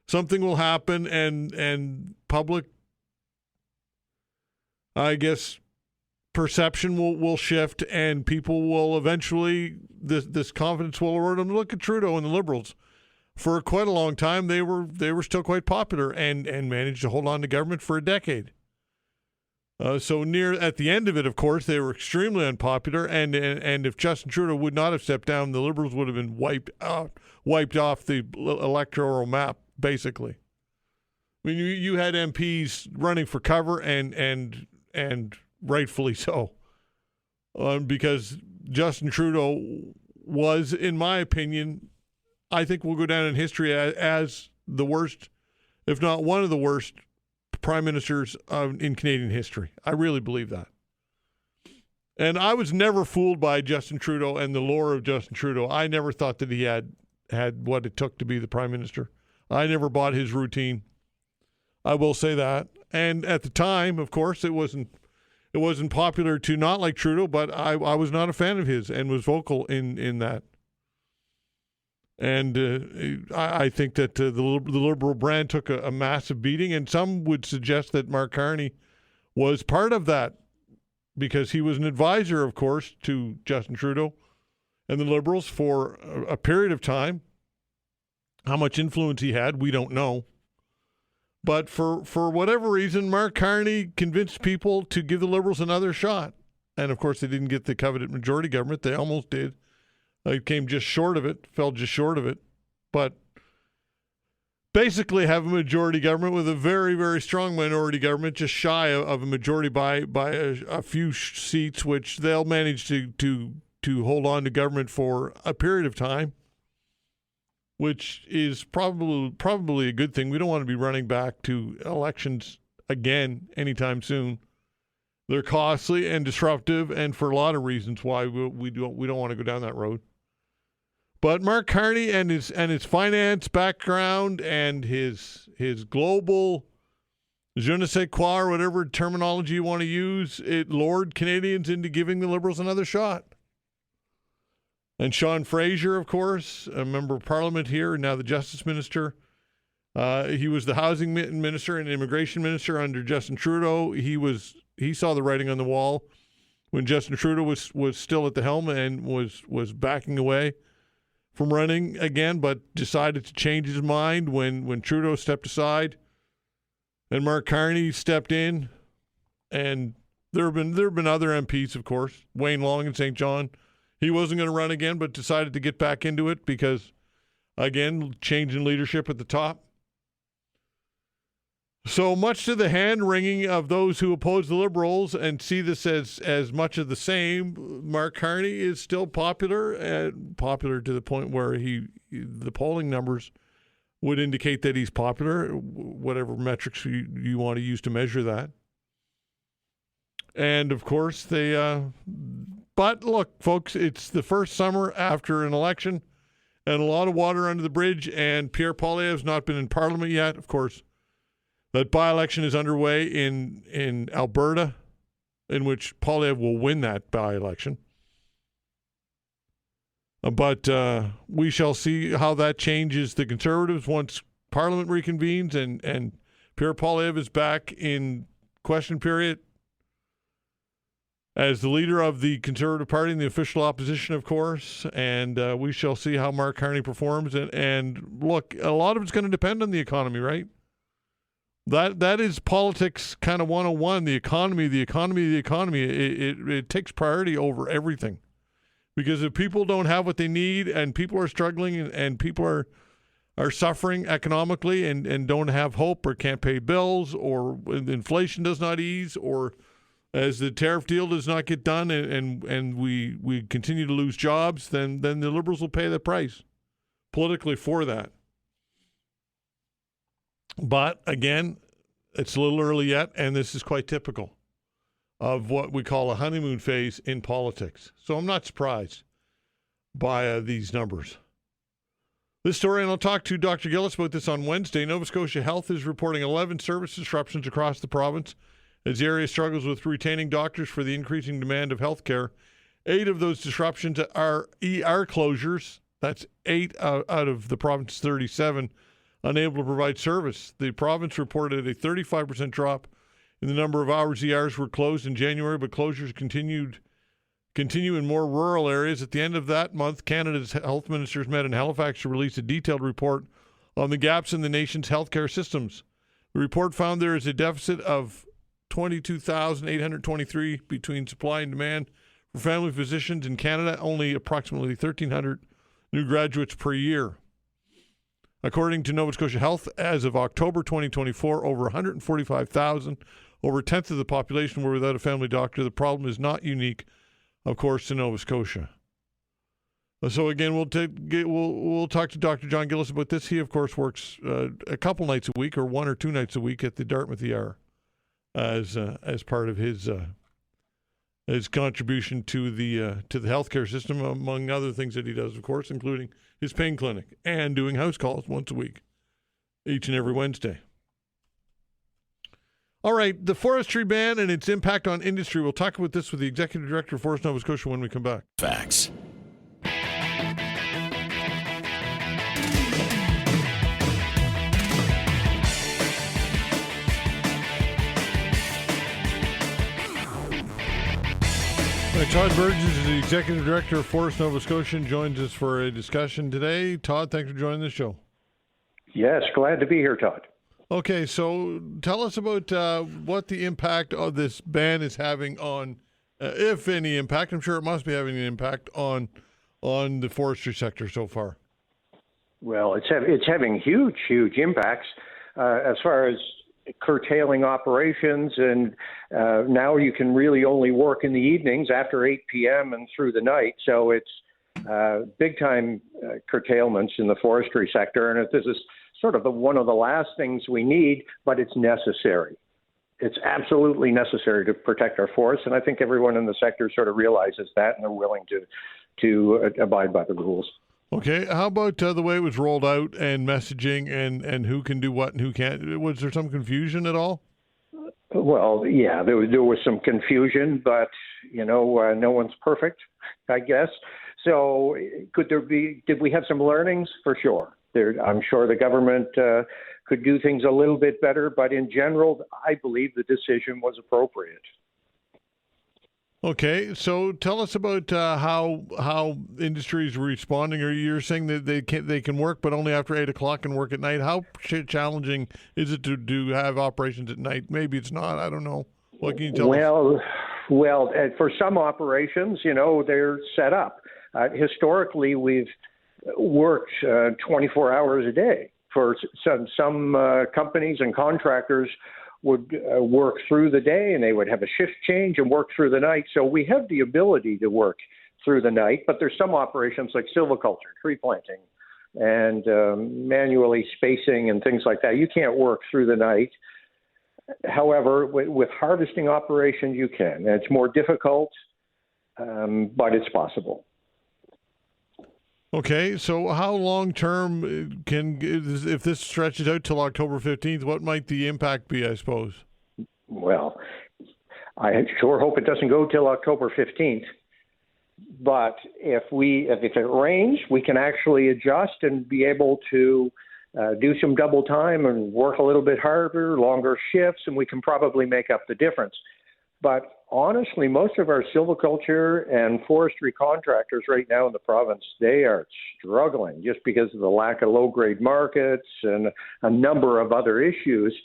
something will happen, and public, I guess, perception will shift, and people will eventually, this confidence will erode them. Look at Trudeau and the Liberals. For quite a long time, they were still quite popular and managed to hold on to government for a decade. So near at the end of it, of course, they were extremely unpopular, and if Justin Trudeau would not have stepped down, the Liberals would have been wiped off the electoral map, basically. I mean, you had MPs running for cover, and rightfully so, because Justin Trudeau was, in my opinion, I think will go down in history as the worst, if not one of the worst, prime ministers in Canadian history. I really believe that. And I was never fooled by Justin Trudeau and the lore of Justin Trudeau. I never thought that he had what it took to be the prime minister. I never bought his routine. I will say that. And at the time, of course, it wasn't popular to not like Trudeau, but I was not a fan of his and was vocal in that. And I think that the Liberal brand took a massive beating, and some would suggest that Mark Carney was part of that because he was an advisor, of course, to Justin Trudeau and the Liberals for a period of time. How much influence he had, we don't know. But for whatever reason, Mark Carney convinced people to give the Liberals another shot. And, of course, they didn't get the coveted majority government. They almost did. It came just short of it, fell just short of it. But basically have a majority government with a very, very strong minority government, just shy of a majority by a few seats, which they'll manage to hold on to government for a period of time. which is probably a good thing. We don't want to be running back to elections again anytime soon. They're costly and disruptive, and for a lot of reasons why we don't want to go down that road. But Mark Carney and his finance background and his global je ne sais quoi, or whatever terminology you want to use, it lured Canadians into giving the Liberals another shot. And Sean Fraser, of course, a member of Parliament here, now the Justice Minister. He was the Housing Minister and Immigration Minister under Justin Trudeau. He saw the writing on the wall when Justin Trudeau was still at the helm and was backing away from running again, but decided to change his mind when Trudeau stepped aside and Mark Carney stepped in. And there have been other MPs, of course. Wayne Long in St. John. He wasn't going to run again, but decided to get back into it because, again, change in leadership at the top. So much to the hand-wringing of those who oppose the Liberals and see this as much of the same, Mark Carney is still popular to the point where the polling numbers would indicate that he's popular, whatever metrics you want to use to measure that. And, of course, but look, folks, it's the first summer after an election and a lot of water under the bridge, and Pierre Poilievre's not been in Parliament yet, of course. That by-election is underway in Alberta, in which Poilievre will win that by-election. But we shall see how that changes the Conservatives once Parliament reconvenes and Pierre Poilievre is back in question period as the leader of the Conservative Party and the official opposition, of course. And we shall see how Mark Carney performs. And look, a lot of it's going to depend on the economy, right? That is politics kind of 101. The economy. It takes priority over everything. Because if people don't have what they need and people are struggling and people are suffering economically and don't have hope or can't pay bills or inflation does not ease or as the tariff deal does not get done and we continue to lose jobs, then the Liberals will pay the price politically for that. But, again, it's a little early yet, and this is quite typical of what we call a honeymoon phase in politics. So I'm not surprised by these numbers. This story, and I'll talk to Dr. Gillis about this on Wednesday. Nova Scotia Health is reporting 11 service disruptions across the province as the area struggles with retaining doctors for the increasing demand of health care. 8 of those disruptions are ER closures. That's 8 out of the province's 37 unable to provide service. The province reported a 35% drop in the number of hours ERs were closed in January, but closures continue in more rural areas. At the end of that month, Canada's health ministers met in Halifax to release a detailed report on the gaps in the nation's healthcare systems. The report found there is a deficit of 22,823 between supply and demand for family physicians in Canada, only approximately 1,300 new graduates per year. According to Nova Scotia Health, as of October 2024, over 145,000, over a tenth of the population were without a family doctor. The problem is not unique, of course, to Nova Scotia. So again, we'll talk to Dr. John Gillis about this. He, of course, works a couple nights a week or 1 or 2 nights a week at the Dartmouth ER as part of his contribution to the healthcare system, among other things that he does, of course, including his pain clinic and doing house calls once a week, each and every Wednesday. All right, the forestry ban and its impact on industry. We'll talk about this with the Executive Director of Forest Nova Scotia when we come back. Facts. Todd Burgess is the Executive Director of Forest Nova Scotia and joins us for a discussion today. Todd, thanks for joining the show. Yes, glad to be here, Todd. Okay, so tell us about what the impact of this ban is having on, if any impact. I'm sure it must be having an impact on the forestry sector so far. Well, it's having huge impacts as far as curtailing operations, and now you can really only work in the evenings after 8 p.m. and through the night. So it's big time curtailments in the forestry sector. And this is sort of one of the last things we need, but it's necessary. It's absolutely necessary to protect our forests. And I think everyone in the sector sort of realizes that, and they're willing to abide by the rules. Okay, how about the way it was rolled out and messaging and who can do what and who can't? Was there some confusion at all? Well, yeah, there was some confusion, but, no one's perfect, I guess. So did we have some learnings? For sure. I'm sure the government could do things a little bit better, but in general, I believe the decision was appropriate. Okay, so tell us about how industry is responding. Or you're saying that they can work, but only after 8 o'clock and work at night. How challenging is it to have operations at night? Maybe it's not. I don't know. What can you tell us? Well, for some operations, they're set up. Historically, we've worked 24 hours a day. For some companies and contractors would work through the day, and they would have a shift change and work through the night. So we have the ability to work through the night, but there's some operations like silviculture, tree planting, and manually spacing and things like that. You can't work through the night. However, with harvesting operations, you can. It's more difficult, but it's possible. Okay, so how long term if this stretches out till October 15th, what might the impact be, I suppose? Well, I sure hope it doesn't go till October 15th. But if it rains, we can actually adjust and be able to do some double time and work a little bit harder, longer shifts, and we can probably make up the difference. But honestly, most of our silviculture and forestry contractors right now in the province, they are struggling just because of the lack of low-grade markets and a number of other issues.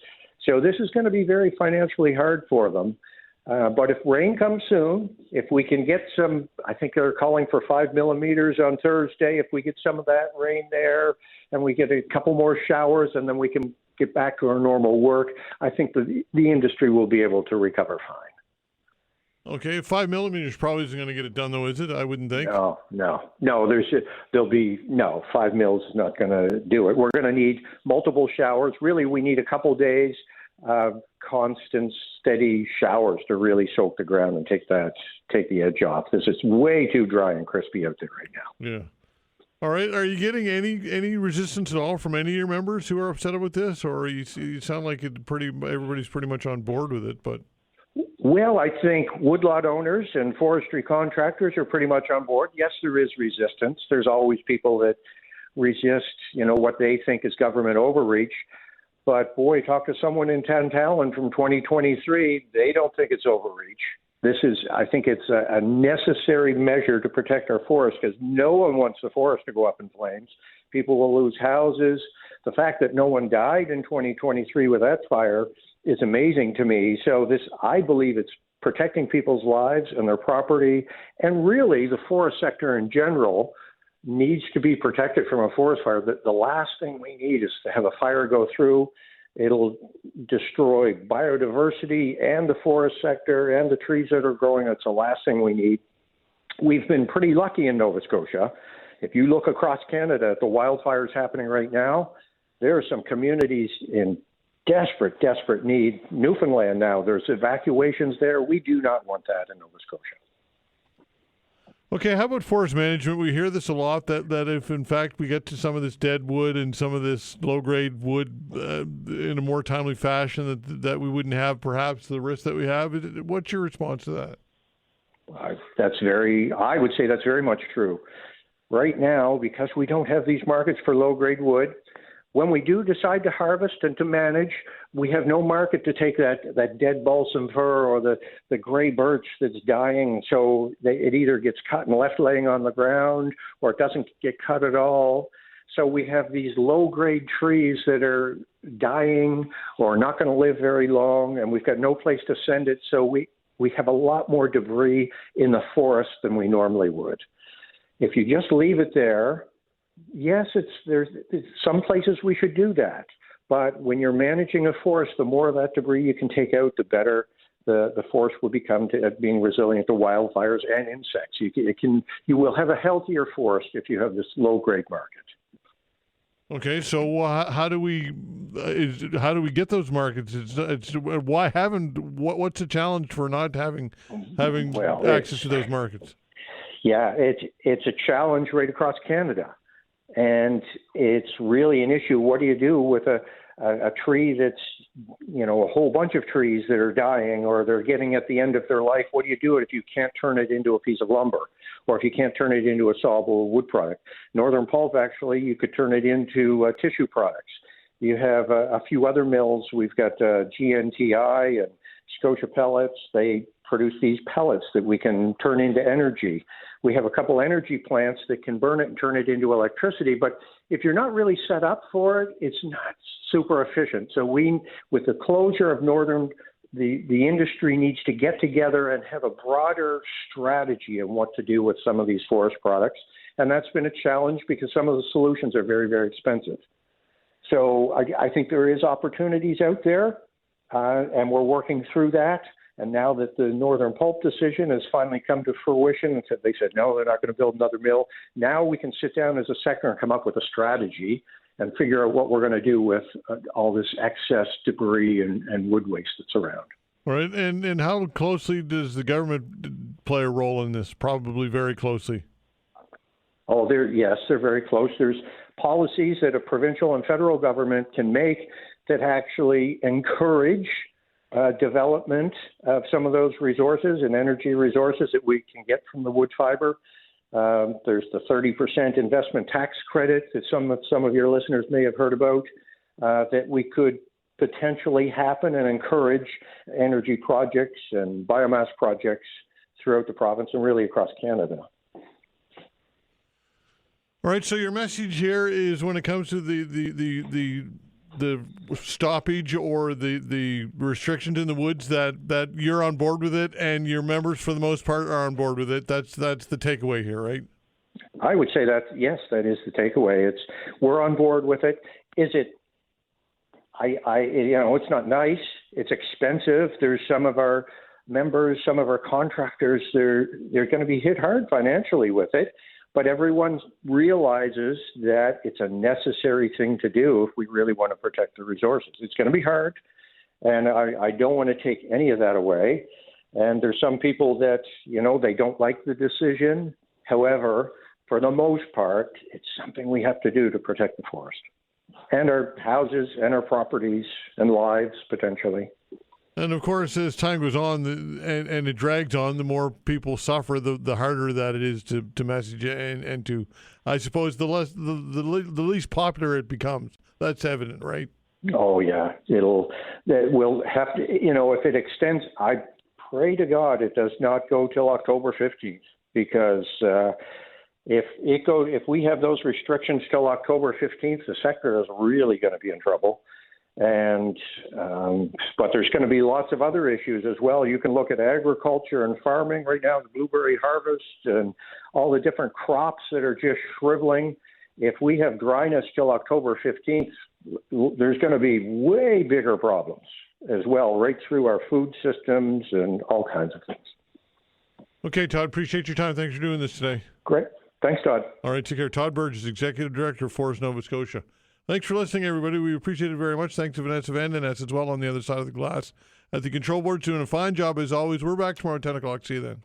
So this is going to be very financially hard for them. But if rain comes soon, if we can get some, I think they're calling for 5 millimeters on Thursday, if we get some of that rain there and we get a couple more showers and then we can get back to our normal work, I think the industry will be able to recover fine. Okay, 5 millimeters probably isn't going to get it done, though, is it? I wouldn't think. No. 5 mils is not going to do it. We're going to need multiple showers. Really, we need a couple days of constant, steady showers to really soak the ground and take the edge off. This is way too dry and crispy out there right now. Yeah. All right. Are you getting any resistance at all from any of your members who are upset about this, or you sound like everybody's pretty much on board with it, but. Well, I think woodlot owners and forestry contractors are pretty much on board. Yes, there is resistance. There's always people that resist, what they think is government overreach. But boy, talk to someone in Tantallon from 2023, they don't think it's overreach. I think it's a necessary measure to protect our forest because no one wants the forest to go up in flames. People will lose houses. The fact that no one died in 2023 with that fire is amazing to me. So I believe it's protecting people's lives and their property. And really, the forest sector in general needs to be protected from a forest fire. The last thing we need is to have a fire go through. It'll destroy biodiversity and the forest sector and the trees that are growing. That's the last thing we need. We've been pretty lucky in Nova Scotia. If you look across Canada at the wildfires happening right now, there are some communities in desperate need. Newfoundland now, there's evacuations there. We do not want that in Nova Scotia. Okay, how about forest management? We hear this a lot, that if in fact we get to some of this dead wood and some of this low-grade wood in a more timely fashion, that we wouldn't have perhaps the risk that we have. What's your response to that? I would say that's very much true. Right now, because we don't have these markets for low-grade wood, when we do decide to harvest and to manage, we have no market to take that dead balsam fir or the gray birch that's dying. So it either gets cut and left laying on the ground or it doesn't get cut at all. So we have these low-grade trees that are dying or not going to live very long, and we've got no place to send it. So we have a lot more debris in the forest than we normally would. If you just leave it there, yes, there's some places we should do that. But when you're managing a forest, the more of that debris you can take out, the better. the forest will become to being resilient to wildfires and insects. You will have a healthier forest if you have this low-grade market. Okay, so how do we get those markets? What's the challenge for not having access to those markets? Yeah, it's a challenge right across Canada, and it's really an issue. What do you do with a tree that's, a whole bunch of trees that are dying or they're getting at the end of their life? What do you do if you can't turn it into a piece of lumber, or if you can't turn it into a sawable wood product? Northern pulp, actually, you could turn it into tissue products. You have a few other mills. We've got GNTI and Scotia Pellets. They produce these pellets that we can turn into energy. We have a couple energy plants that can burn it and turn it into electricity. But if you're not really set up for it, it's not super efficient. So with the closure of Northern, the industry needs to get together and have a broader strategy on what to do with some of these forest products. And that's been a challenge because some of the solutions are very, very expensive. So I think there is opportunities out there, and we're working through that. And now that the Northern Pulp decision has finally come to fruition, and they said, no, they're not going to build another mill. Now we can sit down as a sector and come up with a strategy and figure out what we're going to do with all this excess debris and wood waste that's around. All right. And how closely does the government play a role in this? Probably very closely. Oh, they're very close. There's policies that a provincial and federal government can make that actually encourage development of some of those resources and energy resources that we can get from the wood fiber. There's the 30% investment tax credit that some of your listeners may have heard about, that we could potentially happen and encourage energy projects and biomass projects throughout the province and really across Canada. All right. So your message here is, when it comes to the stoppage or the restrictions in the woods, that you're on board with it, and your members for the most part are on board with it. That's the takeaway here, right? I would say that, yes, that is the takeaway. We're on board with it. Is it? It's not nice. It's expensive. There's some of our members, some of our contractors, they're going to be hit hard financially with it. But everyone realizes that it's a necessary thing to do if we really want to protect the resources. It's going to be hard, and I don't want to take any of that away. And there's some people that, they don't like the decision. However, for the most part, it's something we have to do to protect the forest and our houses and our properties and lives, potentially. And of course, as time goes on and it drags on, the more people suffer, the harder that it is to message and to, I suppose, the least popular it becomes. That's evident, right? Oh yeah, we'll have to. If it extends, I pray to God it does not go till October 15th, because if we have those restrictions till October 15th, the sector is really going to be in trouble. And but there's going to be lots of other issues as well. You can look at agriculture and farming right now, the blueberry harvest and all the different crops that are just shriveling. If we have dryness till October 15th, there's going to be way bigger problems as well, right through our food systems and all kinds of things. Okay, Todd, appreciate your time. Thanks for doing this today. Great. Thanks, Todd. All right, take care. Todd Burgess, Executive Director of Forest Nova Scotia. Thanks for listening, everybody. We appreciate it very much. Thanks to Vanessa Van Den as well on the other side of the glass at the control board, doing a fine job as always. We're back tomorrow at 10 o'clock. See you then.